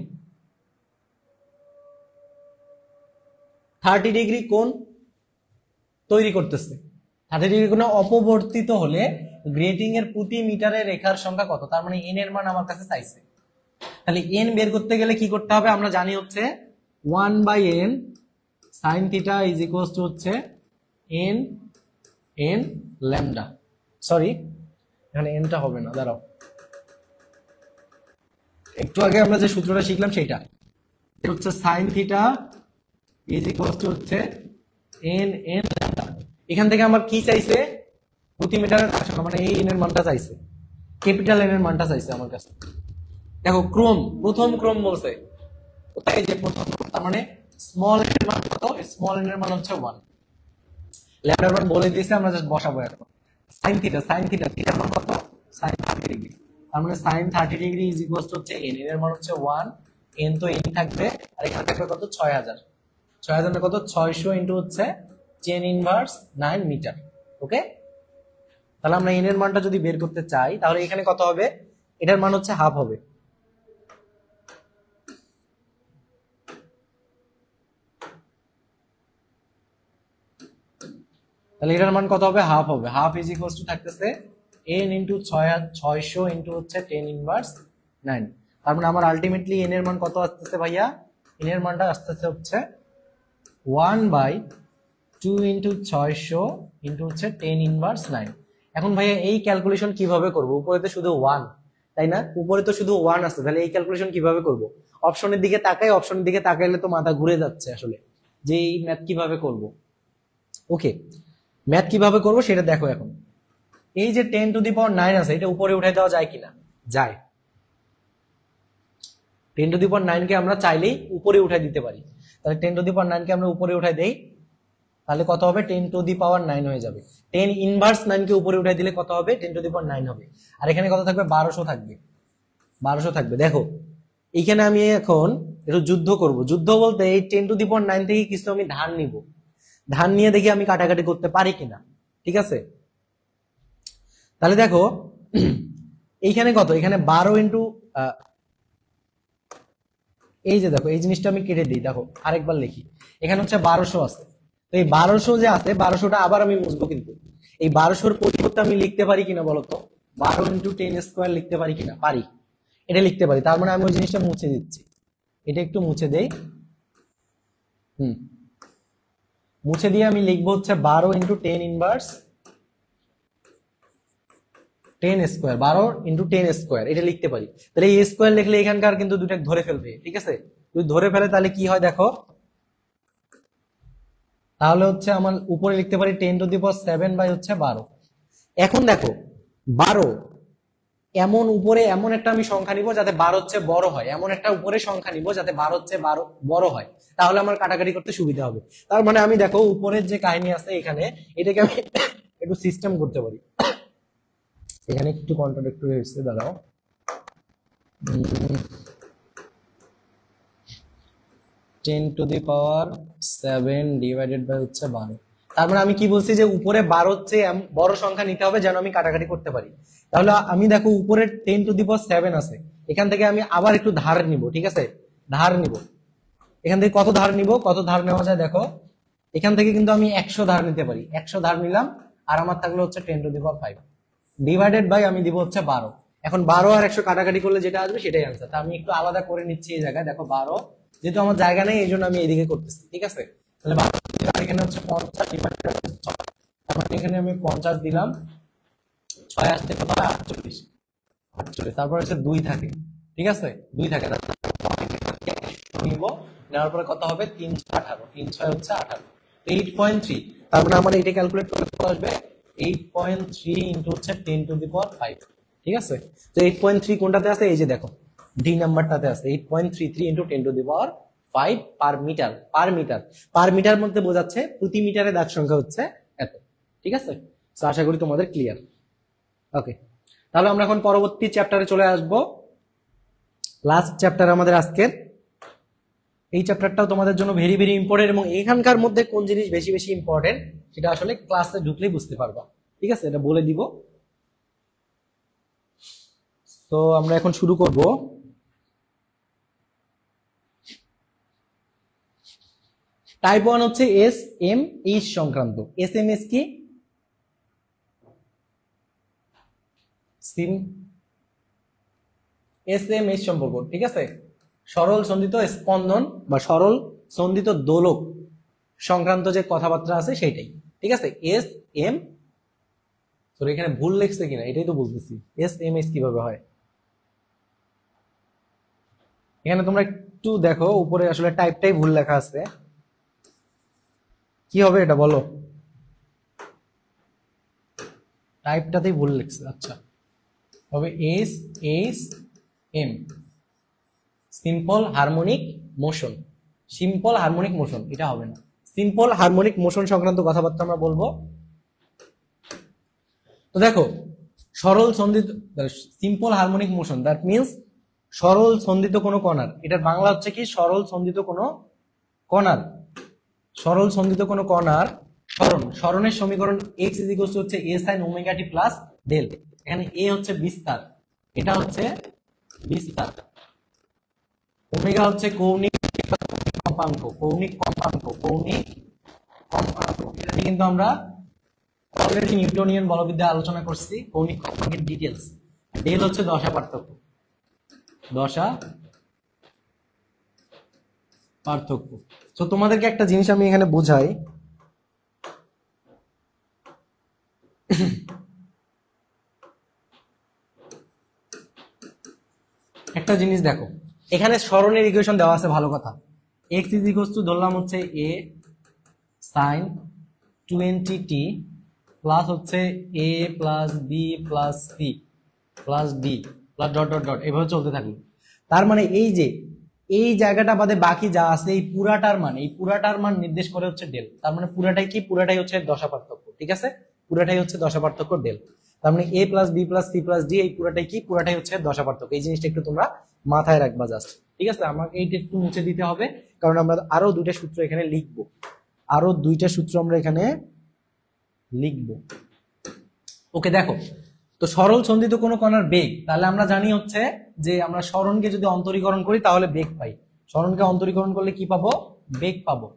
30 ডিগ্রি কোণ তৈরি করতেছে। 30 ডিগ্রি কোণে অপবর্তিত হলে গ্রেটিং এর প্রতি মিটারে রেখার সংখ্যা কত? তার মানে এন এর মান আমার কাছে চাইছে। তাহলে এন বের করতে গেলে কি করতে হবে? আমরা জানি হচ্ছে 1/n sin theta is equal to হচ্ছে n ল্যামডা। সরি, এখানে এনটা হবে না, দাঁড়াও, একটু আগে আমরা যে সূত্রটা শিখলাম সেটা হচ্ছে sin theta is equal to হচ্ছে n ল্যামডা। এখান থেকে আমার কি চাইছে? প্রতি মিটারের সংখ্যা, মানে এই n এর মানটা চাইছে, ক্যাপিটাল n এর মানটা চাইছে আমার কাছে। দেখো ক্রম, প্রথম ক্রম বলছে, তাই যে প্রথম, তার মানে স্মল n এর মান কত? স্মল n এর মান হচ্ছে 1। ল্যামডার মান বলে দিয়েছে, আমরা জাস্ট বসাবো এখন। sin থিটার মান কত? sin 30 degree. তার মানে sin 30 degree is equal to হচ্ছে n এর মান হচ্ছে 1, n তো n থাকবে, আর এখানে থাকবে কত? 6000। 6000 এর কত? 600 ইনটু হচ্ছে 10 ইনভার্স 9 মিটার। ওকে, তাহলে আমরা n এর মানটা যদি বের করতে চাই তাহলে এখানে কত হবে? এটার মান হচ্ছে হাফ হবে। তাহলে এটার মান কত হবে? হাফ হবে। হাফ ইজ ইকুয়াল টু থাকতেছে n ইনটু 600 ইনটু হচ্ছে 10 ইনভার্স 9। তার মানে আমার আলটিমেটলি n এর মান কত আসতেছে ভাইয়া? n এর মানটা আসতেছে হচ্ছে 1/2 ইনটু 600 ইনটু হচ্ছে 10 ইনভার্স 9। এখন ভাইয়া এই ক্যালকুলেশন কিভাবে করব? উপরে তো শুধু 1, তাই না? উপরে তো শুধু 1 আছে, তাহলে এই ক্যালকুলেশন কিভাবে করব? অপশনের দিকে তাকাই, অপশনের দিকে তাকাইলে তো মাথা ঘুরে যাচ্ছে আসলে, যে এই ম্যাথ কিভাবে করব। ওকে, ম্যাথ কিভাবে করব সেটা দেখো। এখন এই যে 10 টু দি পাওয়ার 9 আছে, এটা উপরে উঠাই দেওয়া যায় কিনা? যায়। 10 টু দি পাওয়ার 9 কে আমরা চাইলেই উপরে উঠাই দিতে পারি। তাহলে 10 টু দি পাওয়ার 9 কে আমরা উপরে উঠাই দেই, তাহলে কত হবে? 10 টু দি পাওয়ার 9 হয়ে যাবে। 10 ইনভার্স 9 কে উপরে উঠাই দিলে কত হবে? 10 টু দি পাওয়ার 9 হবে। আর এখানে কত থাকবে? 1200 থাকবে। 1200 থাকবে। দেখো এইখানে আমি এখন একটু যুদ্ধ করব। যুদ্ধ বলতে এই 10 টু দি পাওয়ার 9 থেকে কিছু আমি ধার নিব, ধার নিয়ে দেখি আমি কাটাকাটি করতে পারি কিনা। ঠিক আছে, তাহলে দেখো এইখানে কত? এখানে 12 ইন্টু, এই যে দেখো এই জিনিসটা আমি কেটে দিই। দেখো আরেকবার লিখি, এখানে হচ্ছে 1200 আছে। তো এই 1200 যে আছে, 1200টা আবার আমি মুছবো, কিন্তু এই 1200-র পরিবর্তে আমি লিখতে পারি কিনা বলতো? 12 ইন্টু 10 স্কোয়ার লিখতে পারি কিনা? পারি, এটা লিখতে পারি। তার মানে আমি ওই জিনিসটা মুছে দিচ্ছি, এটা একটু মুছে দেই। মুছে দিয়ে আমি লিখবো হচ্ছে 12 into 10 inverse 10 square, 12 into 10 square, এটা লিখতে পারি। তাহলে এই স্কোয়ার লিখলে এখানকার কিন্তু দুটো ধরে ফেলবে। ঠিক আছে, যদি ধরে ফেলে তাহলে কি হয় দেখো, তাহলে হচ্ছে আমার উপরে লিখতে পারি 10 টু দি পাওয়ার 7 বাই হচ্ছে 12। এখন দেখো 12 এমন উপরে এমন একটা আমি সংখ্যা নিব যাতে 12 হচ্ছে বড় হয়, এমন একটা উপরে সংখ্যা নিব যাতে 12 হচ্ছে বড় হয়, তাহলে আমার কাটাকাটি করতে সুবিধা হবে। তার মানে আমি দেখো উপরের যে কাহিনী আছে এখানে, এটাকে আমি একটু সিস্টেম করতে পারি। এখানে একটু কন্ট্রাডিক্টরি হয়েছে, দাঁড়াও। 10 to the power 7 divided by হচ্ছে 12। তার মানে আমি কি বলছি, যে উপরে 12 হচ্ছে বড় সংখ্যা নিতে হবে যেন আমি কাটাকাটি করতে পারি। তাহলে আমি দেখো উপরে 10 টু দি পাওয়ার 7 আছে, এখান থেকে আমি আবার একটু ধার নিব। ঠিক আছে, ধার নিব। এখান থেকে কত ধার নিব? কত ধার নেওয়া যায় দেখো, এখান থেকে কিন্তু আমি 100 ধার নিতে পারি। 100 ধার নিলাম, আর আমার থাকলো হচ্ছে 10⁵ ডিভাইডেড বাই আমি দিব হচ্ছে 12। এখন 12 আর 100 কাটাকাটি করলে যেটা আসবে সেটাই आंसर। তা আমি একটু আলাদা করে নিচ্ছি এই জায়গায়, দেখো 12 যেহেতু আমার জায়গা নেই এই জন্য আমি এইদিকে করতেছি, ঠিক আছে। তাহলে 12 এখানে হচ্ছে 50 ডিভাইডেড বাই 6, তার মানে এখানে আমি 50 দিলাম, 6 আসতে কত হয় 48, তারপর হচ্ছে 2 থাকে, ঠিক আছে 2 থাকে, নিব নেওয়ার পরে কত হবে 318, 3 হচ্ছে 18, 8.3। তার মানে আমার এটা ক্যালকুলেট করলে কত আসবে 8.3 ইনটু হচ্ছে 10⁵, ঠিক আছে। তো 8.3 কোনটাতে আছে, এই যে দেখো ডি নাম্বারটাতে আছে 8.33 into 10⁵ per metre, per metre মধ্যে বোঝাচ্ছে প্রতি মিটারে দাগ সংখ্যা হচ্ছে এত, ঠিক আছে। তো আশা করি তোমাদের ক্লিয়ার। ওকে, তাহলে আমরা এখন পরবর্তী চ্যাপ্টারে চলে আসব, লাস্ট চ্যাপ্টার আমাদের আজকের। এই চ্যাপ্টারটাও তোমাদের জন্য ভেরি ভেরি ইম্পর্টেন্ট, এবং এখানকার মধ্যে কোন জিনিস বেশি বেশি ইম্পর্টেন্ট সেটা আসলে ক্লাসে ঢুকলেই বুঝতে পারবা, ঠিক আছে, এটা বলে দিব। তো আমরা এখন শুরু করব। টাইপ 1 হচ্ছে এস-এম-এইচ সংক্রান্ত। এস-এম-এইচ কি? এস-এম-এইচ সম্পর্ক, ঠিক আছে, সরল সন্ধিত স্পন্দন বা সরল সন্ধিত দোলক সংক্রান্ত যে কথাবার্তা আছে সেইটাই, ঠিক আছে। এস-এম, সরি এখানে ভুল লিখছে কিনা এটাই তো বলতেছি, এস-এম-এইচ কিভাবে হয়। এখানে তোমরা একটু দেখো উপরে আসলে টাইপটাই ভুল লেখা আছে, কি হবে এটা বলো, টাইপটাতেই ভুল লিখছে। আচ্ছা, হবে S-H-M, simple harmonic motion, simple harmonic motion, এটা হবে না, সিম্পল হারমোনিক মোশন সংক্রান্ত কথাবার্তা আমরা বলবো। তো দেখো সরল সন্ধিত, simple harmonic motion that means সরল সন্ধিত কোনো কণার, এটার বাংলা হচ্ছে কি সরল সন্ধিত কোনো কণার, সরল সন্ধিত কোনো কণার সরণ, সরণের সমীকরণ x হচ্ছে a sin omega t plus del. এখানে a হচ্ছে বিস্তার, এটা হচ্ছে বিস্তার, ওমেগা হচ্ছে কৌণিক কম্পাঙ্ক, কৌণিক কম্পাঙ্ক, কৌণিক কম্পাঙ্ক। এটা কিন্তু আমরা অলরেডি নিউটনিয়ান বলবিদ্যা আলোচনা করছি, কৌণিক কম্পাঙ্কের ডিটেইলস। ডেল হচ্ছে দশা পার্থক্য, দশা পার্থক্য। তো তোমাদেরকে একটা জিনিস আমি এখানে বোঝাই, একটা জিনিস দেখো, এখানে সরণের ইকুয়েশন দেওয়া আছে, ভালো কথা। x ধরলাম হচ্ছে a sin 20t প্লাস হচ্ছে a plus b plus c plus d plus dot dot dot এভাবে চলতে থাকলো। তার মানে এই যে এই জায়গাটা বাদে বাকি যা আছে এই পুরাটার মান নির্দেশ করে হচ্ছে ডেল। তার মানে পুরাটাই কি, পুরাটাই হচ্ছে দশা পার্থক্য, ঠিক আছে, পুরাটাই হচ্ছে দশা পার্থক্য ডেল। তার মানে a plus b plus c plus d এই পুরাটাই কি, পুরাটাই হচ্ছে দশা পার্থক্য। এই জিনিসটা একটু তোমরা মাথায় রাখবা জাস্ট, ঠিক আছে। আমাকে এইটা একটু মুছে দিতে হবে কারণ আমরা আরো দুইটা সূত্র এখানে লিখবো, আরো দুইটা সূত্র আমরা এখানে লিখবো। ওকে, দেখো তো সরল সন্ধিত কোনো কণার বেগ, তাহলে আমরা জানি হচ্ছে যে আমরা সরণকে যদি অন্তরীকরণ করি তাহলে বেগ পাই। সরণকে অন্তরীকরণ করলে কি পাবো, বেগ পাবো।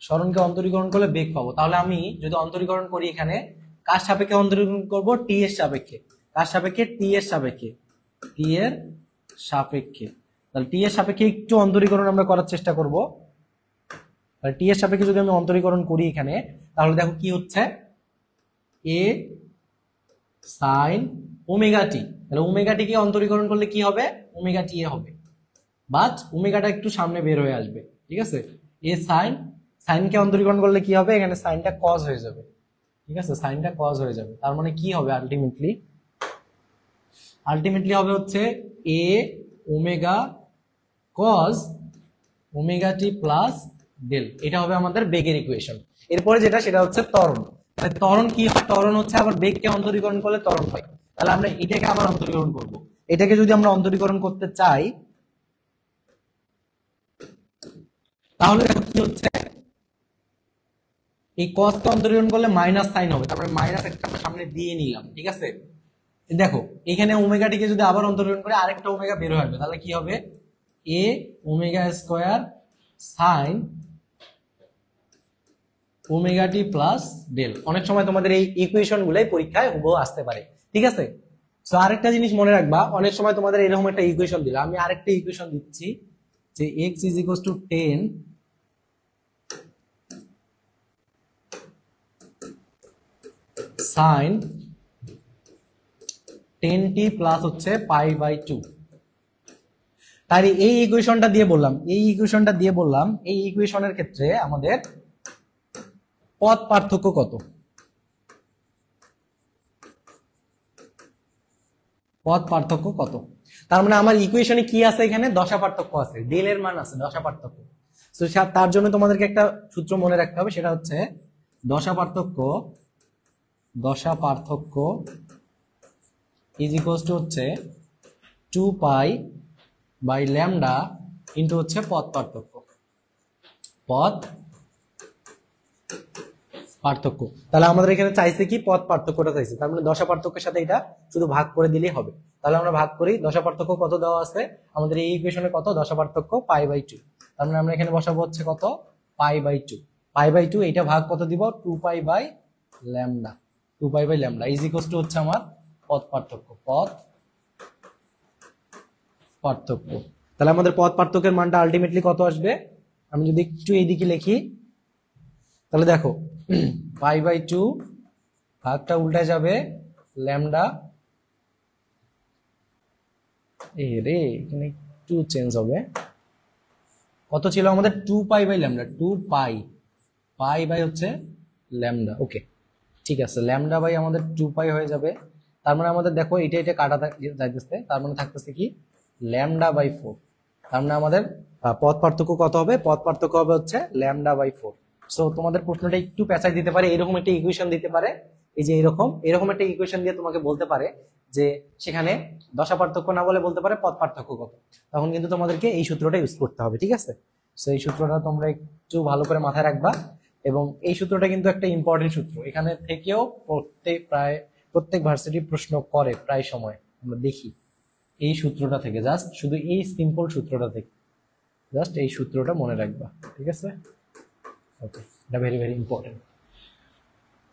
সরণকে অন্তরীকরণ করলে বেগ পাবো। তাহলে আমি যদি অন্তরীকরণ করি এখানে কার সাপেক্ষে অন্তরীকরণ করব, টি এর সাপেক্ষে। কার সাপেক্ষে, টি এর সাপেক্ষে, টি এর সাপেক্ষে। তাহলে টি এর সাপেক্ষে একটু অন্তরীকরণ আমরা করার চেষ্টা করব। তাহলে টি এর সাপেক্ষে যদি আমি অন্তরীকরণ করি এখানে, তাহলে দেখো কি হচ্ছে, এ সাইন ওমেগা টি। তাহলে ওমেগা টি কে অন্তরীকরণ করলে কি হবে, ওমেগা টি এ হবে, বাট ওমেগাটা একটু সামনে বের হয়ে আসবে, ঠিক আছে। এ সাইন, সাইনকে অন্তরীকরণ করলে কি হবে, এখানে সাইনটা কজ হয়ে যাবে, ঠিক আছে, সাইনটা কজ হয়ে যাবে। তার মানে কি হবে আলটিমেটলি হবে হচ্ছে এ omega cause omega t plus del. এটা হবে আমাদের বেগের ইকুয়েশন। এরপরে যেটা সেটা হচ্ছে ত্বরণ। ত্বরণ কি হয়, ত্বরণ হচ্ছে আবার বেগকে অন্তরীকরণ করলে ত্বরণ হয়। তাহলে আমরা এটাকে আবার অন্তরীকরণ করব। এটাকে যদি আমরা অন্তরীকরণ করতে চাই তাহলে কি হচ্ছে, এই কসকে অন্তরীকরণ করলে মাইনাস সাইন হবে, তারপরে মাইনাস একটা সামনে দিয়ে নিলাম, ঠিক আছে। দেখো এখানে ওমেগাটিকে যদি আবার অন্তরীকরণ করে আরেকটা ওমেগা বের হয়ে আসবে, তাহলে কি হবে, এ omega square sine omega t plus del. অনেক সময় তোমাদের এই ইকুয়েশন গুলাই পরীক্ষায় হুবহু আসতে পারে, ঠিক আছে। তো আরেকটা জিনিস মনে রাখবা, অনেক সময় তোমাদের এরকম একটা ইকুয়েশন দিল, আমি আরেকটা ইকুয়েশন দিচ্ছি যে x is equals two 10 sin 10t plus হচ্ছে π/2। তাই এই ইকুয়েশনটা দিয়ে বললাম, এই ইকুয়েশনের ক্ষেত্রে আমাদের পদ পার্থক্য কত, তার মানে আমার ইকুয়েশনে কি আছে, এখানে দশা পার্থক্য আছে, ডেল এর মান আছে, দশা পার্থক্য। তো তার জন্য তোমাদেরকে একটা সূত্র মনে রাখতে হবে, সেটা হচ্ছে দশা পার্থক্য ইজ ইকুয়ালস টু হচ্ছে 2π/λ ইন্টু হচ্ছে পদ পার্থক্য। তাহলে আমাদের এখানে চাইছে কি, পদ পার্থক্যটা চাইছে, তার মানে দশা পার্থক্যের সাথে এটা শুধু ভাগ করে দিলেই হবে। তাহলে আমরা ভাগ করি, দশা পার্থক্য কত দেওয়া আছে আমাদের এই ইকুয়েশনে, কত, দশা পার্থক্য π/2। তার মানে আমরা এখানে বসাবো হচ্ছে কত, π/2। এটা ভাগ কত দিব, 2π/λ ইজ ইকুয়ালস টু হচ্ছে আমার পদ পার্থক্য। তাহলে আমাদের পদ পার্থক্যের মানটা আলটিমেটলি কত আসবে, আমি যদি একটু এইদিকে লিখি, তাহলে দেখো π/2 ভাগটা উল্টায় যাবে ল্যামডা, এখানে একটু চেঞ্জ হবে, কত ছিল আমাদের 2π/λ, 2π হচ্ছে ল্যামডা, ওকে ঠিক আছে, ল্যামডা বাই আমাদের 2π হয়ে যাবে। তার মানে আমাদের দেখো এটা কাটা যাইতেছে, তার মানে থাকতেছে কি λ/4। তার মানে আমাদের পদ পার্থক্য কত হবে, পদ পার্থক্য হবে হচ্ছে λ/4। সো তোমাদের প্রশ্নটা একটু পেঁচাই দিতে পারে, এরকম একটা ইকুয়েশন দিতে পারে, এই যে এরকম একটা ইকুয়েশন দিয়ে তোমাকে বলতে পারে যে সেখানে দশা পার্থক্য না বলে বলতে পারে পদ পার্থক্য কত, তখন কিন্তু তোমাদেরকে এই সূত্রটা ইউজ করতে হবে, ঠিক আছে। সো এই সূত্রটা তোমরা একটু ভালো করে মাথায় রাখবা, এবং এই সূত্রটা কিন্তু একটা ইম্পর্টেন্ট সূত্র, এখানে থেকেও প্রত্যেক ভার্সিটি প্রশ্ন করে প্রায় সময়, আমরা দেখি এই সূত্রটা থেকে, জাস্ট শুধু এই সিম্পল সূত্রটা থেকে, জাস্ট এই সূত্রটা মনে রাখবা, ঠিক আছে। ওকে, এটা ভেরি ভেরি ইম্পর্টেন্ট।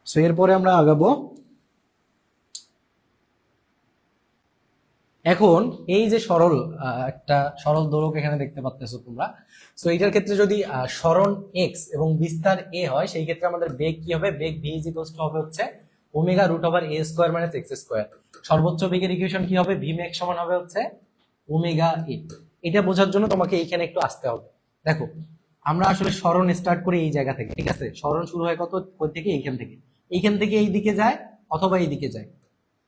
সো এরপরে আমরা আগাবো। এখন এই যে একটা সরল দোলক এখানে দেখতে পাচ্ছ তোমরা, সো এইটার ক্ষেত্রে যদি সরণ x এবং বিস্তার a হয়, সেই ক্ষেত্রে আমাদের বেগ কি হবে, বেগ v ইজ ইকুয়ালস টু হবে হচ্ছে ω√a² - x²। সর্বোচ্চ বেগের ইকুয়েশন কি হবে, v max সমান হবে হচ্ছে ওমেগা a। এটা বোঝার জন্য তোমাকে এইখানে একটু আসতে হবে। দেখো আমরা আসলে সরণ স্টার্ট করি এই জায়গা থেকে, ঠিক আছে, সরণ শুরু হয় কই থেকে, এইখান থেকে এই দিকে যায় অথবা এই দিকে যায়।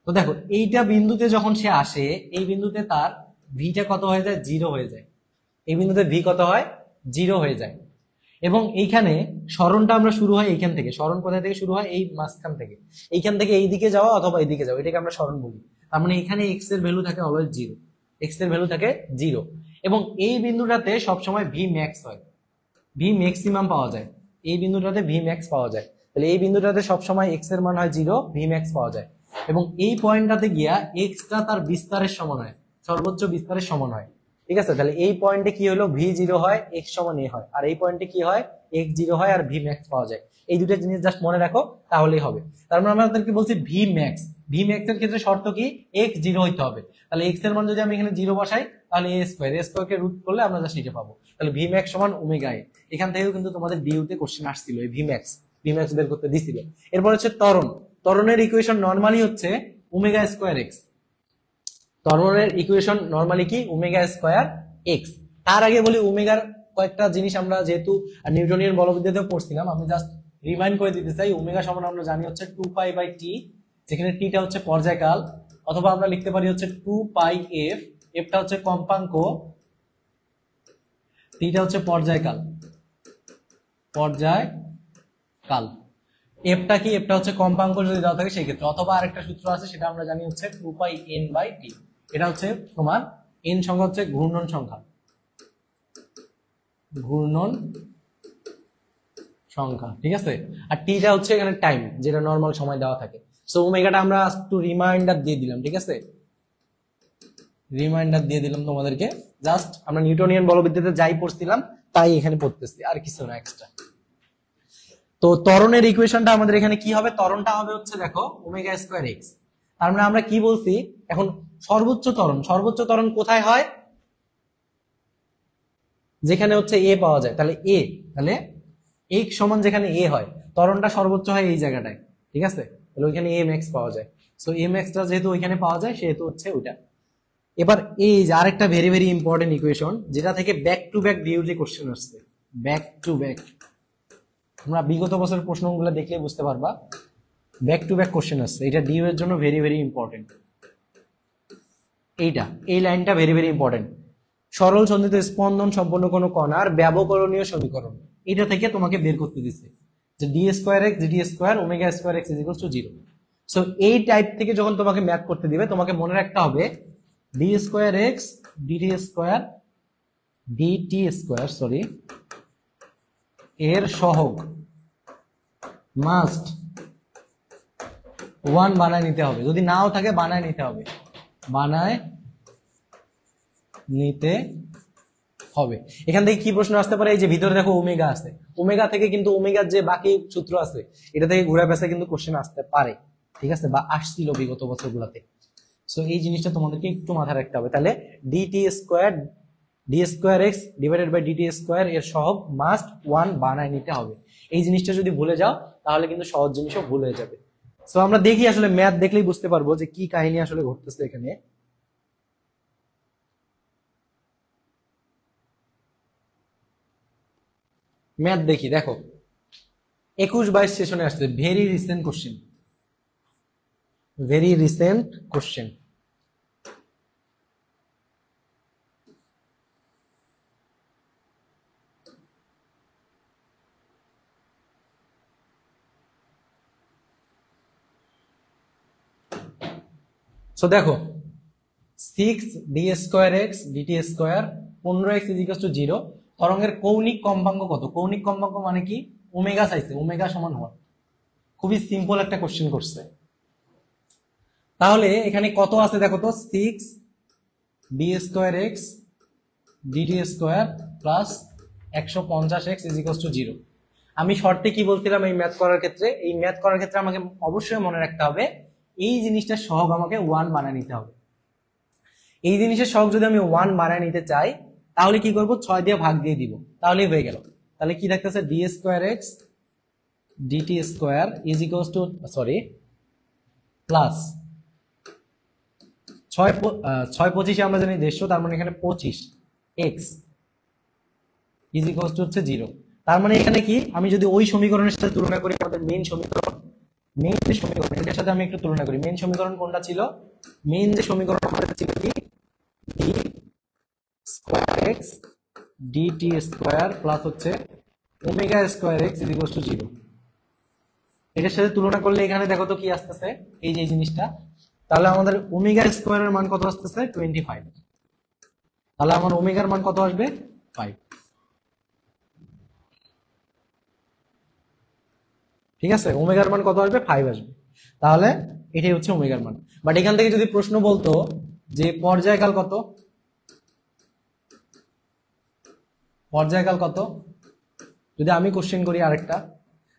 তো দেখো এইটা বিন্দুতে যখন সে আসে, এই বিন্দুতে তার ভিটা কত হয়ে যায়, 0 হয়ে যায়, এই বিন্দুতে ভি কত হয়, 0 হয়ে যায়। এবং এইখানে সরণটা আমরা শুরু হয় এইখান থেকে, সরণ কোথা থেকে শুরু হয়, এই মাঝখান থেকে, এইখান থেকে এই দিকে যাওয়া অথবা এই দিকে যাওয়া, এটাকে আমরা সরণ বলি। তার মানে এখানে এক্স এর ভ্যালু থাকে অলওয়েজ 0, এক্স এর ভ্যালু থাকে 0, এবং এই বিন্দুটাতে সবসময় ভি ম্যাক্স হয়, ভি ম্যাক্সিমাম পাওয়া যায়, এই বিন্দুটাতে ভি ম্যাক্স পাওয়া যায়। তাহলে এই বিন্দুটাতে সবসময় এক্স এর মান হয় 0, ভি ম্যাক্স পাওয়া যায়, এবং এই পয়েন্টটাতে গিয়া এক্সটা তার বিস্তারের সমান হয়, সর্বোচ্চ বিস্তারের সমান হয়, ঠিক আছে। তাহলে এই পয়েন্টে কি হলো, v0 হয়, x সমান a হয়, আর এই পয়েন্টে কি হয়, x0 হয় আর v max পাওয়া যায়। এই দুটো জিনিস জাস্ট মনে রাখো, তাহলেই হবে। তার মানে আমরা আপনাদেরকে বলছি v max এর ক্ষেত্রে শর্ত কি, x0 হইতে হবে। তাহলে x এর মান যদি আমি এখানে 0 বসাই, তাহলে a² কে রুট করলে আমরা জাস্ট এটা পাবো। তাহলে v max সমান ওমেগা a। এখান থেকেও কিন্তু তোমাদের ডিউ তে কোশ্চেন আসছিল, এই v max বের করতে দিছিল। এরপর হচ্ছে ত্বরণের ইকুয়েশন নরমালি হচ্ছে ω²x। ত্বরণের ইকুয়েশন নরমালি কি, ω²x। তার আগে বলি ওমেগার কয়েকটা জিনিস আমরা যেহেতু নিউটনিয়ান বলবিদ্যাতেও পড়ছিলাম, আমি জাস্ট রিমাইন্ড করে দিতে চাই। ওমেগা সমান আমরা জানি হচ্ছে 2π/t, যেখানে টিটা হচ্ছে পর্যায়কাল, অথবা আমরা লিখতে পারি হচ্ছে 2πf, এফটা হচ্ছে কম্পাঙ্ক, টিটা হচ্ছে পর্যায়কাল, এফটা কি, এফটা হচ্ছে কম্পাঙ্ক যদি দেওয়া থাকে সেই ক্ষেত্রে, অথবা আরেকটা সূত্র আছে সেটা আমরা জানি হচ্ছে 2πn/t। এটা হচ্ছে তোমার n সংখ্যা হচ্ছে ঘূর্ণন সংখ্যা, ঠিক আছে, আর টিটা হচ্ছে এখানে টাইম, যেটা নরমাল সময় দেওয়া থাকে। সো ওমেগাটা আমরা একটু রিমাইন্ডার দিয়ে দিলাম, ঠিক আছে, রিমাইন্ডার দিয়ে দিলাম তোমাদেরকে, জাস্ট আমরা নিউটনিয়ান বলবিদ্যাতে যাই পড়ছিলাম তাই এখানে পড়তেছি, আর কিছু না এক্সট্রা। তো ত্বরণের ইকুয়েশনটা আমাদের এখানে কি হবে, ত্বরণটা হবে হচ্ছে দেখো ওমেগা স্কয়ার এক্স। তার মানে আমরা কি বলছি এখন, সর্বোচ্চ ত্বরণ কোথায় হয়, যেখানে হচ্ছে এ পাওয়া যায়। তাহলে এক্স সমান যেখানে এ হয়, ত্বরণটা সর্বোচ্চ হয় এই জায়গাটায়, ঠিক আছে। তাহলে ওইখানে এম এক্স পাওয়া যায়। সো এম এক্সটা যেহেতু ওইখানে পাওয়া যায় সেহেতু হচ্ছে ওইটা। এবার এই যে আরেকটা ভেরি ভেরি ইম্পর্টেন্ট ইকুয়েশন, যেটা থেকে back to back duty question আসছে, ব্যাক টু ব্যাক। তোমরা বিগত বছরের প্রশ্নগুলো দেখলে বুঝতে পারবা ব্যাক টু ব্যাক কোশ্চেন আসছে। এটা ডিউ এর জন্য ভেরি ভেরি ইম্পর্টেন্ট। এই লাইনটা ভেরি ভেরি ইম্পর্টেন্ট। সরল সন্ধিত স্পন্দন সম্পন্ন কোনো কণার ব্যবকরণীয় সমীকরণ, এটা থেকে তোমাকে বের করতে দিচ্ছে যে d square x DT square omega square x is equals to 0। So এই টাইপ থেকে যখন তোমাকে ম্যাথ করতে দিবে, তোমাকে মনে রাখতে হবে d square x DT square এর সহগ মাস্ট 1 বানায় নিতে হবে। যদি নাও থাকে বানায় নিতে হবে, এখান থেকে কি প্রশ্ন আসতে পারে, এই যে ভিতরে দেখো ওমেগা আছে, ওমেগা থেকে কিন্তু ওমেগার যে বাকি সূত্র আছে এটা থেকে ঘুরে পেঁচে কিন্তু কোশ্চেন আসতে পারে, ঠিক আছে, বা আসছিল বিগত বছরগুলোতে। সো এই জিনিসটা তোমাদেরকে একটু মাথায় রাখতে হবে। তাহলে d square x divided by dt square এর সহগ মাস্ট 1 বানায় নিতে হবে। এই জিনিসটা যদি ভুলে যাও তাহলে কিন্তু সহজ জিনিসও ভুল হয়ে যাবে। সো আমরা দেখি আসলে ম্যাথ দেখলেই বুঝতে পারবো যে কি কাহিনী আসলে ঘটতেছে এখানে। ম্যাথ দেখি, দেখো 21-22 সেশনে আসছে, ভেরি রিসেন্ট কোশ্চেন। সো দেখো 6 d square x DT square 15x is equals to 0। তরঙ্গের কৌণিক কম্পাঙ্ক কত? কৌণিক কম্পাঙ্ক মানে কি? ওমেগা চাইছে, ওমেগা সমান 1। খুবই সিম্পল একটা কোশ্চেন করছে। তাহলে এখানে কত আছে দেখো তো, 6 B square x DT square plus 150x is equals to 0। আমি শর্টে কি বলছিলাম এই ম্যাথ করার ক্ষেত্রে? এই ম্যাথ করার ক্ষেত্রে আমাকে অবশ্যই মনে রাখতে হবে এই জিনিসটার সহগ আমাকে 1 বানায় নিতে হবে। এই জিনিসের সহগ যদি আমি 1 বানায় নিতে চাই তাহলে কি করব, 6 দিয়ে ভাগ দিয়ে দিব, তাহলেই হয়ে গেল। তাহলে কি থাকতেছে, d square x DT square is equals to plus 6 25 আমরা জানি 150, তার মানে এখানে 25 এক্স ইজ ইকুয়ালস টু হচ্ছে 0। তার মানে এখানে কি, আমি যদি ওই সমীকরণের সাথে তুলনা করি, আমাদের মেইন সমীকরণ এটার সাথে আমি একটু তুলনা করি। মেইন সমীকরণ কোনটা ছিল? মেইন যে সমীকরণ আমাদের ছিল কি, d square x DT square plus হচ্ছে omega square x is equals to 0। এটার সাথে তুলনা করলে এখানে দেখো তো কি আসতেছে, এই যে জিনিসটা। তাহলে আমাদের ওমেগা স্কোয়ারের মান কত আসতেছে? 25। তাহলে আমার ওমেগার মান কত আসবে? 5। ঠিক আছে, ওমেগার মান কত আসবে? 5 আসবে। তাহলে এটাই হচ্ছে ওমেগার মান। বাট এখান থেকে যদি প্রশ্ন বলতো যে পর্যায়কাল কত, যদি আমি কোশ্চেন করি আরেকটা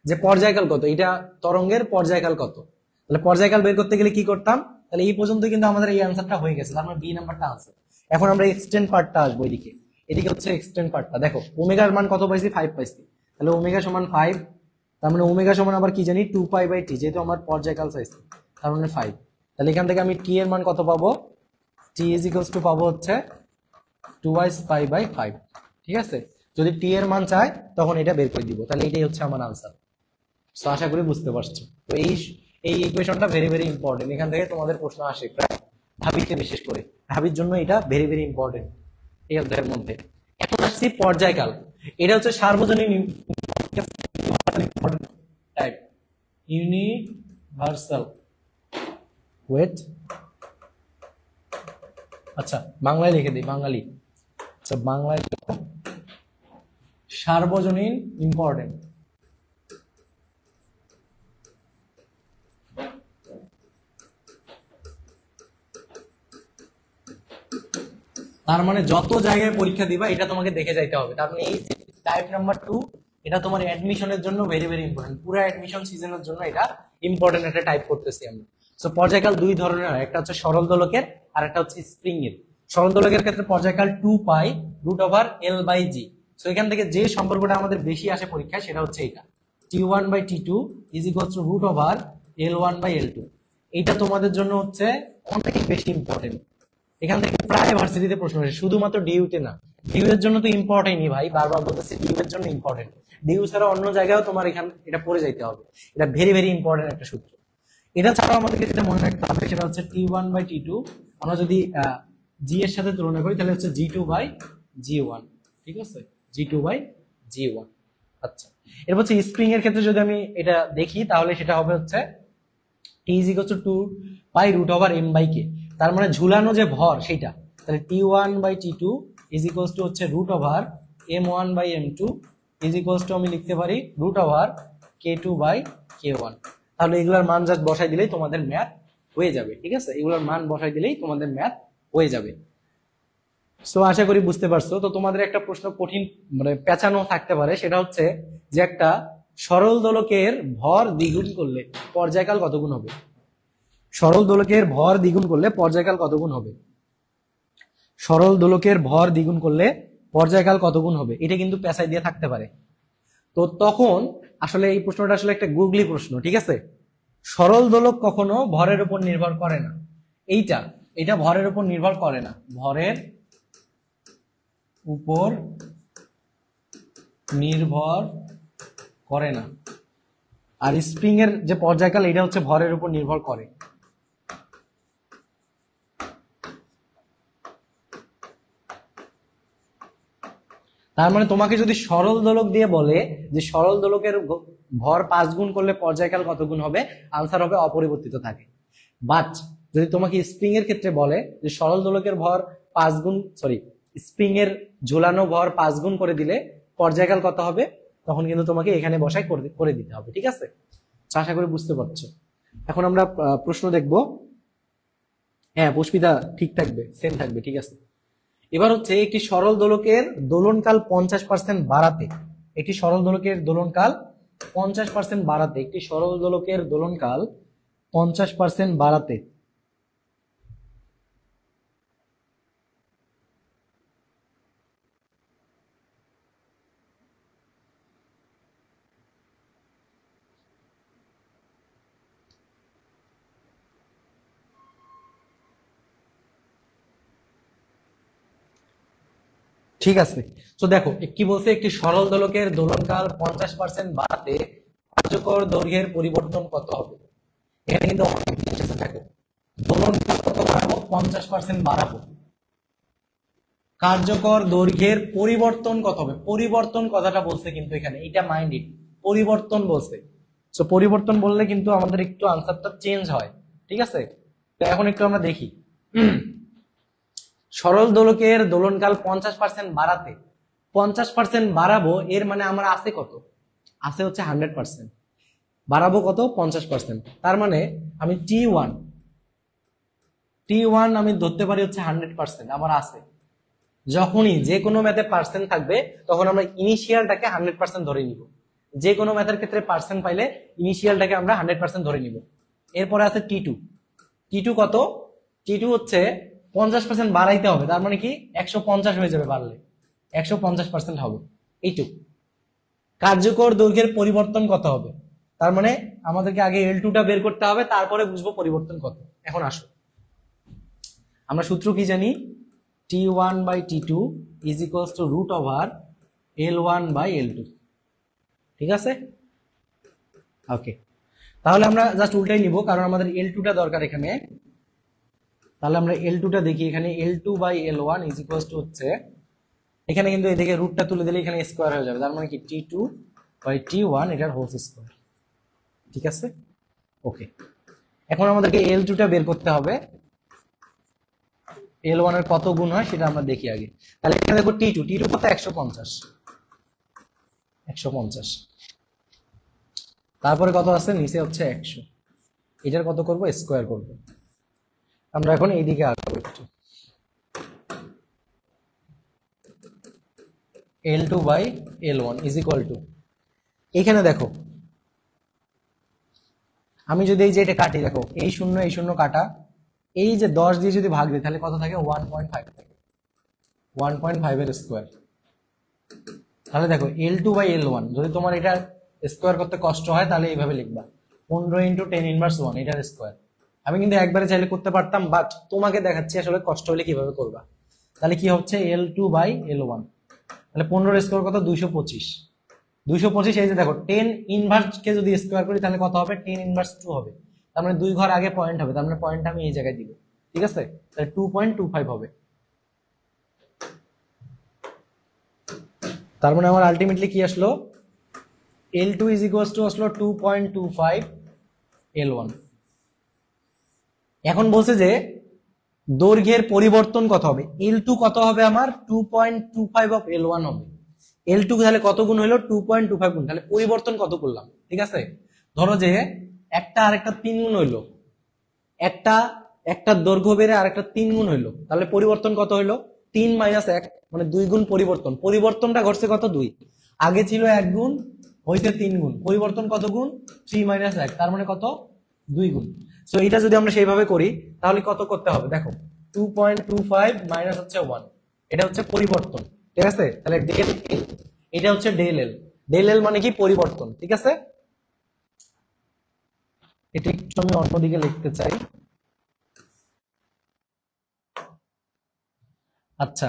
যে পর্যায়কাল কত, এটা তরঙ্গের পর্যায়কাল কত, তাহলে পর্যায়কাল বের করতে গেলে কি করতাম? তাহলে এই পর্যন্ত কিন্তু আমাদের এই আনসারটা হয়ে গেছে, তার মানে বি নাম্বারটা আনসার। এখন আমরা এক্সটেন্ড পার্টটা আসবো এদিকে হচ্ছে এক্সটেন্ড পার্টটা। দেখো ওমেগার মান কত পাইছি? 5 পাইছি। তাহলে ওমেগা সমান 5, তার মানে ওমেগা সমান আবার কি জানি 2π/t, যেহেতু আমার পর্যায়কাল চাইছে, তার মানে 5। তাহলে এখান থেকে আমি টি এর মান কত পাবো? টি ইজ ইকুয়ালস টু পাবো হচ্ছে 2π/5। ঠিক আছে, যদি টি এর মান চাই তখন এটা বের করে দিব। তাহলে এটাই হচ্ছে আমার আনসার। সো আশা করি বুঝতে পারছো। তো এই ইকুয়েশনটা ভেরি ভেরি ইম্পর্টেন্ট। এখান থেকে তোমাদের প্রশ্ন আসে প্রায় ঢাবিতে, বিশেষ করে ঢাবির জন্য এটা ভেরি ভেরি ইম্পর্টেন্ট এই অধ্যায়ের মধ্যে। এখন আসছি পর্যায়কাল। এটা হচ্ছে সার্বজনীন টাইপ, ইউনিভার্সাল। ওয়েট, আচ্ছা বাংলায় লিখে দিই, বাঙালি। আচ্ছা বাংলায় সার্বজনীন ইম্পর্টেন্ট। তার মানে যত জায়গায় পরীক্ষা দিবা এটা তোমাকে দেখে যাইতে হবে। তার মানে এই টাইপ নাম্বার 2 এটা তোমার অ্যাডমিশনের জন্য ভেরি ভেরি ইম্পর্টেন্ট, পুরো অ্যাডমিশন সিজনের জন্য এটা ইম্পর্টেন্ট একটা টাইপ করতেছি আমরা। সো পর্যায়কাল দুই ধরনের হয়, একটা হচ্ছে সরল দোলকের আর একটা হচ্ছে স্প্রিং এর। সরল দোলকের ক্ষেত্রে পর্যায়কাল 2π√g। সো এখান থেকে যে সম্পর্কটা আমাদের বেশি আসে পরীক্ষায় সেটা হচ্ছে এটা, T1/T2 = √L1/L2। এইটা তোমাদের জন্য হচ্ছে অনেক বেশি ইম্পর্টেন্ট। এখান থেকে প্রায় ভার্সিটিতে প্রশ্ন আসে, শুধুমাত্র ডিইউতে না। ডিইউ এর জন্য তো ইম্পর্টেন্টই ভাই, বারবার বলতেছি ডিইউ এর জন্য ইম্পর্টেন্ট। ডিইউ ছাড়া অন্য জায়গায়ও তোমার এখানে এটা পড়ে যাইতে হবে, এটা ভেরি ভেরি ইম্পর্টেন্ট একটা সূত্র। এটা ছাড়াও আমাদেরকে যেটা মনে রাখতে হবে সেটা হচ্ছে T1/T2 আমরা যদি জি এর সাথে তুলনা করি তাহলে হচ্ছে G2/G1। ঠিক আছে, G2/G1। আচ্ছা, এরপর হচ্ছে স্প্রিং এর ক্ষেত্রে যদি আমি এটা দেখি তাহলে সেটা হবে হচ্ছে T = 2π√m/k। তার মানে ঝুলানো যে ভর সেটা, তাহলে T1/T2 হচ্ছে √m1/m2 আমি লিখতে পারি √k2/k1। তাহলে এগুলার মান জাস্ট বসাই দিলেই তোমাদের ম্যাথ হয়ে যাবে। ঠিক আছে, এগুলোর মান বসাই দিলেই তোমাদের ম্যাথ হয়ে যাবে। সো আশা করি বুঝতে পারছো। তো তোমাদের একটা প্রশ্ন কঠিন মানে পেঁচানো থাকতে পারে, সেটা হচ্ছে যে একটা সরল দোলকের ভর দ্বিগুণ করলে পর্যায়কাল কত গুণ হবে? সরল দোলকের ভর দ্বিগুণ করলে পর্যায়কাল কত গুণ হবে? সরল দোলকের ভর দ্বিগুণ করলে পর্যায়কাল কত গুণ হবে? এটা কিন্তু পেঁচাই দিয়ে থাকতে পারে। তো তখন আসলে এই প্রশ্নটা আসলে একটা গুগলি প্রশ্ন। ঠিক আছে, সরল দোলক কখনো ভরের উপর নির্ভর করে না। এটা ভরের উপর নির্ভর করে না, ভরের উপর নির্ভর করে না। আর স্প্রিং এর যে পর্যায়কাল এটা হচ্ছে ভরের উপর নির্ভর করে। তার মানে তোমাকে যদি সরল দোলক দিয়ে বলে যে সরল দোলকের ভর 5 গুণ করলে পর্যায়কাল কত গুণ হবে, আনসার হবে অপরিবর্তিত থাকে। বাট যদি তোমাকে স্প্রিং এর ক্ষেত্রে বলে যে সরল দোলকের ভর 5 গুণ স্প্রিং এর ঝুলানো ভর 5 গুণ করে দিলে পর্যায়কাল কত হবে, তখন কিন্তু তোমাকে এখানে বসাই করে দিতে হবে। ঠিক আছে, আশা করি বুঝতে পারছো। এখন আমরা প্রশ্ন দেখব। হ্যাঁ, পুষ্পিতা ঠিক থাকবে, সেম থাকবে। ঠিক আছে, এবার হচ্ছে একটি সরল দোলকের দোলনকাল 50% বাড়াতে, একটি সরল দোলকের দোলনকাল 50% বাড়াতে, একটি সরল দোলকের দোলনকাল 50% বাড়াতে ঠিক আছে। তো দেখো কি বলছে, একটি সরল দোলকের দোলনকাল 50% বাড়াতে কার্যকর দৈর্ঘ্যের পরিবর্তন কত হবে? এখানে কিন্তু অনেক জিনিস আছে। দেখো, দোলনকাল কত বাড়াবো? 50% বাড়াবো। কার্যকর দৈর্ঘ্যের পরিবর্তন কত হবে? পরিবর্তন কথাটা বলছে কিন্তু এখানে, এটা মাইন্ডেড, পরিবর্তন বলছে। সো পরিবর্তন বললে কিন্তু আমাদের একটু আনসারটা চেঞ্জ হয়। ঠিক আছে, তো এখন একটু আমরা দেখি। সরল দোলকের দোলনকাল 50% বাড়াতে 50% বাড়াবো, এর মানে আমার আছে কত? আছে হচ্ছে 100%। বাড়াবো কত? 50%। তার মানে আমি T1 আমি ধরতে পারি হচ্ছে 100% আমার আছে। যখনই যে কোনো ম্যাথে পার্সেন্ট থাকবে তখন আমরা ইনিশিয়ালটাকে 100% ধরে নিব। যে কোনো ম্যাথের ক্ষেত্রে পার্সেন্ট পাইলে ইনিশিয়ালটাকে আমরা 100% ধরে নিব। এরপরে আছে T2 কত? T2 হচ্ছে 50% বাড়াইতে হবে, তার মানে কি 150 হয়ে যাবে, বাড়লে 150% হবে। এইটুক। কার্যকর দৈর্ঘ্যের পরিবর্তন কত হবে? তার মানে আমাদেরকে আগে L2টা বের করতে হবে, তারপরে বুঝবো পরিবর্তন কত। এখন আসো, আমরা সূত্র কি জানি? T1/T2 = √L1/L2। ঠিক আছে, ওকে। তাহলে আমরা জাস্ট উল্টাই নিব, কারণ আমাদের L2টা দরকার এখানে। তাহলে আমরা L2টা দেখি, এখানে L2/L1 হচ্ছে, এখানে কিন্তু এদিকে রুটটা তুলে দিলে এখানে স্কোয়ার হয়ে যাবে, তার মানে কি T2/T1 এটার হোল স্কোয়ার। ঠিক আছে, ওকে। এখন আমাদেরকে L2টা বের করতে হবে, L1 এর কত গুণ হয় সেটা আমরা দেখি আগে। তাহলে এখানে দেখো T2 কত? 150। তারপরে কত আছে? নিচে হচ্ছে 100। এটার কত করব? স্কোয়ার করব। আমরা এখন এইদিকে আগাবো একটু। L2/L1 = এখানে দেখো আমি যদি এই যে এটা কাটি, দেখো এই শূন্য কাটা, এই যে 10 দিয়ে যদি ভাগ দিই তাহলে কত থাকে 1.5 থাকে, 1.5 এর স্কোয়ার। তাহলে দেখো L2/L1 যদি তোমার এটা স্কোয়ার করতে কষ্ট হয় তাহলে এইভাবে লিখবা 15 × 10⁻1 এটার স্কোয়ার। আমি কিন্তু একবারে চাইলে করতে পারতাম, বাট তোমাকে দেখাচ্ছি আসলে কষ্ট হলে কিভাবে করবা। তাহলে কি হচ্ছে L2/L1, তাহলে 15 স্কোয়ার কত 225, 225 এই যে দেখো 10 ইনভার্স কে যদি স্কোয়ার করি তাহলে কত হবে 10⁻2 হবে, তার মানে 2 ঘর আগে পয়েন্ট হবে, তার মানে পয়েন্ট আমি এই জায়গায় দিব, ঠিক আছে, তাহলে 2.25 হবে। তার মানে আমার আলটিমেটলি কি আসলো L2 আসলো 2.25 L1। এখন বলছে যে দৈর্ঘ্যের পরিবর্তন কত হবে, L2 কত হবে আমার 2.25 অফ L1 হবে। L2 তাহলে কত গুণ হলো 2.25 গুণ, তাহলে পরিবর্তন কত করলাম, ঠিক আছে। ধরো যে একটা আরেকটা 3 গুণ হইলো, একটা দৈর্ঘ্য বেড়ে আরেকটা 3 গুণ হইলো, তাহলে পরিবর্তন কত হইলো 3 - 1 মানে 2 গুণ পরিবর্তন। পরিবর্তনটা ঘটছে কত 2, আগে ছিল 1 গুণ হইতে 3 গুণ, পরিবর্তন কত গুণ 3 - 1 তার মানে কত 2 গুণ। সো এটা যদি আমরা সেইভাবে করি তাহলে কত করতে হবে দেখো 2.25 মাইনাস হচ্ছে 1, এটা হচ্ছে পরিবর্তন, ঠিক আছে। তাহলে ডেল এল, এটা হচ্ছে ডেল এল, ডেল এল মানে কি পরিবর্তন, ঠিক আছে। এটা একটু আমি অন্যদিকে লিখতে চাই। আচ্ছা,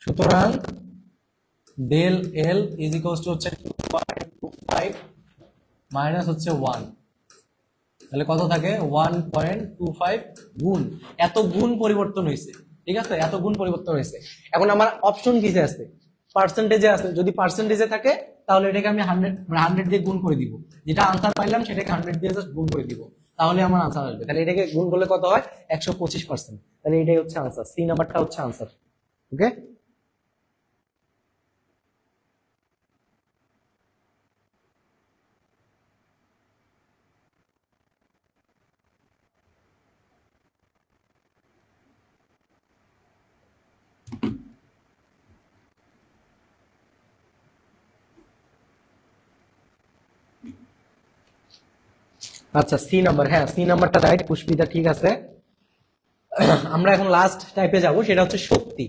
সুতরাং del L is equals to হচ্ছে 2.25 মাইনাস হচ্ছে 1, তাহলে কত থাকে 1.25 গুণ, এত গুণ পরিবর্তন হয়েছে, ঠিক আছে, এত গুণ পরিবর্তন হয়েছে। এখন আমার অপশন কিসে আছে, পার্সেন্টেজে আছে, যদি পার্সেন্টেজে থাকে তাহলে এটাকে আমি 100 দিয়ে গুণ করে দিব, যেটা আনসার পাইলাম সেটাকে 100 দিয়ে জাস্ট গুণ করে দিব, তাহলে আমার আনসার আসবে। তাহলে এটাকে গুণ করলে কত হয় 125%, তাহলে এটাই হচ্ছে আনসার, সি নাম্বারটা হচ্ছে আনসার। ওকে, আচ্ছা সি নাম্বার, হ্যাঁ সি নাম্বারটা রাইট পুষ্পিতা, ঠিক আছে। আমরা এখন লাস্ট টাইপে যাব, সেটা হচ্ছে শক্তি।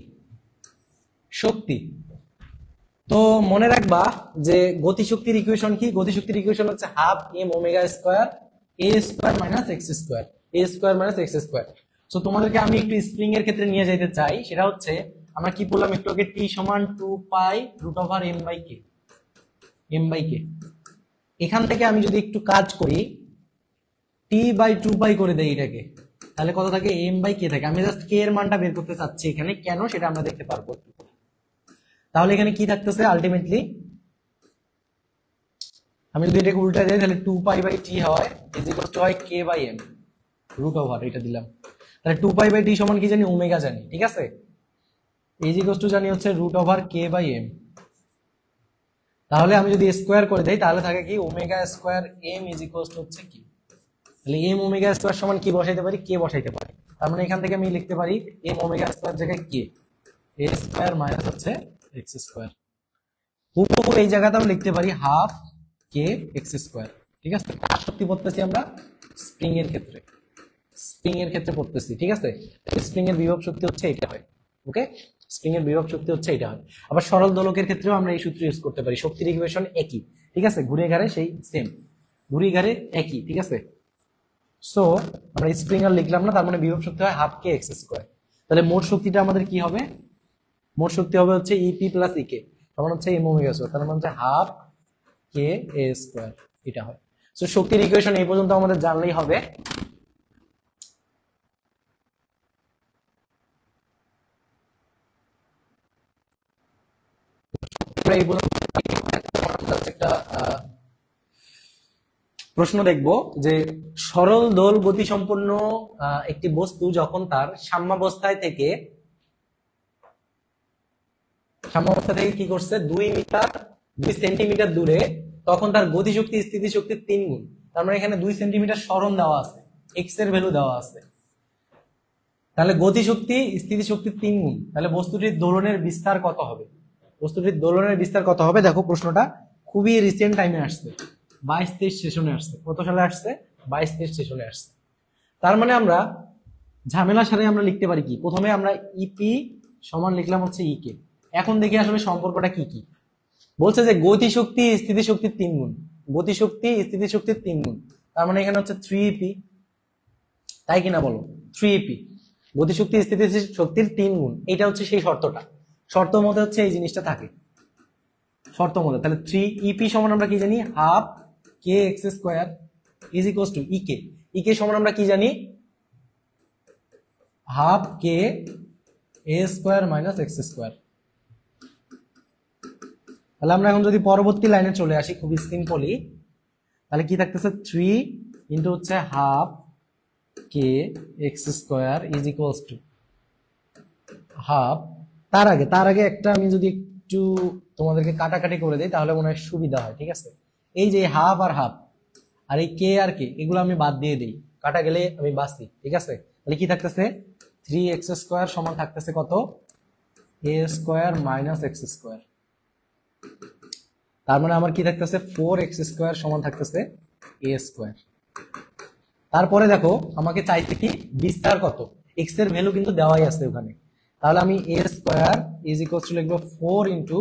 শক্তি তো মনে রাখবা যে গতিশক্তির ইকুয়েশন কি, গতিশক্তির ইকুয়েশন হচ্ছে half m omega square a square minus x square, a square minus x square. So তোমাদেরকে আমি একটু স্প্রিং এর ক্ষেত্রে নিয়ে যেতে চাই, সেটা হচ্ছে আমরা কি বললাম একটু আগে, টি সমান 2π√m/k, m/k। এখান থেকে আমি যদি একটু কাজ করি t/2π করে দেই এটাকে, তাহলে কত থাকে m/k থাকে। আমি জাস্ট k এর মানটা বের করতে চাচ্ছি এখানে, কেন সেটা আমরা দেখতে পারবো। তাহলে এখানে কি থাকতেছে আলটিমেটলি, আমি যদি এটাকে উল্টা দিই তাহলে 2π/t হয় ইজ ইকুয়াল টু হয় k/m √ওভার, এটা দিলাম। তাহলে 2π/t সমান কি জানি ওমেগা জানি, ঠিক আছে, ইজ ইকুয়াল টু জানি হচ্ছে √ওভার k/m। তাহলে আমি যদি স্কয়ার করে দেই তাহলে থাকে কি omega square m is equal to হচ্ছে কি, তাহলে m ওমেগা স্কয়ার সমান কি বসাইতে পারি, k বসাইতে পারি। তার মানে এখান থেকে আমি লিখতে পারি m ওমেগা স্কয়ার জায়গায় k, a স্কয়ার মাইনাস হচ্ছে x স্কয়ার। হুবহু এই জায়গাতে আমি লিখতে পারি হাফ কে এক্স স্কয়ার, ঠিক আছে। কার শক্তি পড়তেছি আমরা, স্প্রিং এর ক্ষেত্রে, স্প্রিং এর ক্ষেত্রে পড়তেছি, ঠিক আছে। স্প্রিং এর বিভব শক্তি হচ্ছে এটা হয়, ওকে, স্প্রিং এর বিভব শক্তি হচ্ছে এটা হয়। আবার সরল দোলকের ক্ষেত্রেও আমরা এই সূত্র ইউজ করতে পারি, শক্তির ইকুয়েশন একই, ঠিক আছে, ঘুরে ঘাড়ে সেই সেম, ঘুরে ঘাড়ে একই, ঠিক আছে। সো আমরা স্প্রিং আর লিখলাম না, তার মানে বিভব শক্তি হয় হাফ কে এক্স স্কয়ার। তাহলে মোট শক্তিটা আমাদের কি হবে, মোট শক্তি হবে হচ্ছে ইপি প্লাস ইকে সমান হচ্ছে এম ওমেগা স্কয়ার, তার মানে হচ্ছে হাফ কে এ স্কয়ার, এটা হয়। সো শক্তির ইকুয়েশন এই পর্যন্ত আমাদের জানলেই হবে। এই পর্যন্ত একটা প্রশ্ন দেখব যে সরল দোল গতি সম্পন্ন একটি বস্তু যখন তার সাম্যাবস্থায় থেকে কি করছে 2 সেন্টিমিটার দূরে, তখন তার গতিশক্তি স্থিতিশক্তির 3 গুণ। তার মানে এখানে 2 সেন্টিমিটার সরণ দেওয়া আছে, এক্স এর ভ্যালু দেওয়া আছে, তাহলে গতিশক্তি স্থিতিশক্তির 3 গুণ, তাহলে বস্তুটির দোলনের বিস্তার কত হবে। বস্তুটির দোলনের বিস্তার কত হবে? দেখো প্রশ্নটা খুবই রিসেন্ট টাইমে আসছে, 22-23 সেশনে আসছে। কত সালে আসছে? 22-23 সেশনে আসছে। তার মানে আমরা ঝামেলা সাথে আমরা লিখতে পারি কি, প্রথমে আমরা ইপি সমান লিখলাম হচ্ছে ইকে। এখন দেখি আসলে সম্পর্কটা কি কি বলছে, যে গতিশক্তি স্থিতিশক্তির 3 গুণ, গতিশক্তি স্থিতিশক্তির 3 গুণ, তার মানে এখানে হচ্ছে 3ep, তাই কিনা বলো? 3ep গতিশক্তি স্থিতিশক্তির 3 গুণ, এটা হচ্ছে সেই শর্তটা। শর্ত মতে হচ্ছে এই জিনিসটা থাকে শর্ত মতে। তাহলে 3ep সমান আমরা কি জানি? Half k x square is equals to e k. E k সমান আমরা কি জানি? Half k a square minus x square. তাহলে আমরা এখন যদি পরবর্তী লাইনে চলে আসি খুবই সিম্পলি, তাহলে কি থাকতেছে? 3 ইন্টু হচ্ছে half k x square is equals to half. তার আগে একটা আমি যদি একটু তোমাদেরকে কাটাকাটি করে দিই তাহলে মনে হয় সুবিধা হয়। ঠিক আছে, এই যে হাফ আর হাফ আর এই কে আর কে এগুলো আমি বাদ দিয়ে দিই, কাটা গেলে আমি বাঁচি। ঠিক আছে, তাহলে কি থাকতেছে? 3x স্কোয়ার সমান থাকতেছে কত? এ স্কোয়ার মাইনাস এক্স স্কোয়ার। তার মানে আমার কি থাকতেছে? 4x স্কোয়ার সমান থাকতেছে এ স্কোয়ার। তারপরে দেখো আমাকে চাইছে কি বিস্তার কত, এক্স এর ভ্যালু কিন্তু দেওয়াই আছে ওখানে। তাহলে আমি এ স্কোয়ার ইজ ইকুয়ালস টু লিখবো 4 ইন্টু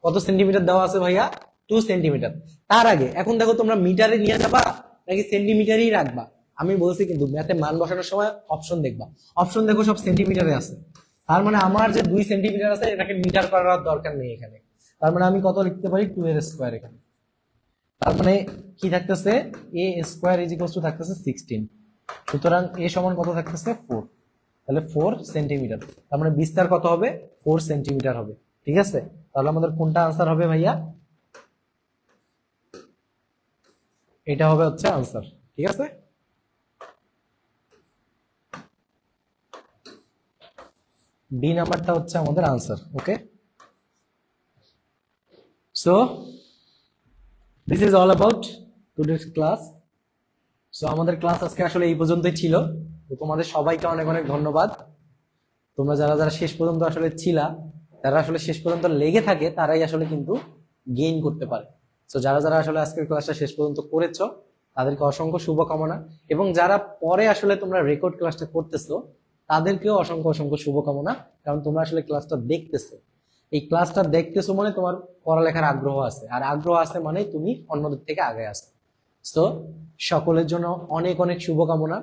কত সেন্টিমিটার দেওয়া আছে ভাইয়া? 2 সেন্টিমিটার। তার আগে এখন দেখো তোমরা মিটারে নিয়ে যাবা নাকি সেন্টিমিটারই রাখবা? আমি বলছি কিন্তু ম্যাথে মান বসানোর সময় অপশন দেখবা, অপশন দেখো সব সেন্টিমিটারে আছে। তার মানে আমার যে 2 সেন্টিমিটার আছে এটাকে মিটার করার দরকার নেই এখানে। তার মানে আমি কত লিখতে পারি? 2 এর স্কোয়ার এখানে। তার মানে কি থাকতেছে? এ স্কোয়ার ইজ ইকুয়ালস টু থাকতেছে 16। সুতরাং এ সমান কত থাকতেছে? 4। তাহলে 4 সেন্টিমিটার। তার মানে বিস্তার কত হবে? 4 সেন্টিমিটার হবে। ঠিক আছে, তাহলে আমাদের কোনটা আনসার হবে ভাইয়া? এটা হবে হচ্ছে আনসার। ঠিক আছে, ডি নাম্বারটা হচ্ছে আমাদের answer. Okay, so this is all about today's class. So আমাদের ক্লাস আজকে আসলে এই পর্যন্তই ছিল। তো তোমাদের সবাইকে অনেক অনেক ধন্যবাদ। তোমরা যারা যারা শেষ পর্যন্ত আসলে ছিলা, যারা আসলে শেষ পর্যন্ত লেগে থাকে তারাই আসলে কিন্তু গেইন করতে পারে। সো যারা যারা আসলে আজকের ক্লাসটা শেষ পর্যন্ত করেছো তাদেরকে অসংখ্য শুভকামনা, এবং যারা পরে আসলে তোমরা রেকর্ড ক্লাসটা করতেছো তাদেরকেও অসংখ্য অসংখ্য শুভকামনা, কারণ তোমরা আসলে ক্লাসটা দেখতেছো। এই ক্লাসটা দেখতেছো মানে তোমার পড়ালেখার আগ্রহ আছে, আর আগ্রহ আছে মানে তুমি অন্যদের থেকে আগে আসো। সো সকলের জন্য অনেক অনেক শুভকামনা।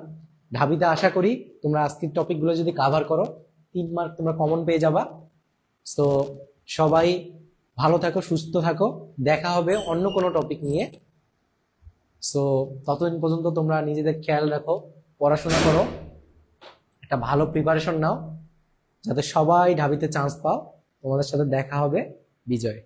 ঢাবিতে আশা করি তোমরা আজকের টপিকগুলো যদি কাভার করো 3 মার্ক তোমরা কমন পেয়ে যাবা। সো সবাই ভালো থাকো, সুস্থ থাকো, দেখা হবে অন্য কোনো টপিক নিয়ে। সো ততদিন পর্যন্ত তোমরা নিজেদের খেয়াল রাখো, পড়াশোনা করো, একটা ভালো প্রিপারেশন নাও, যাতে সবাই ঢাবিতে চান্স পাও। তোমাদের সাথে দেখা হবে বিজয়।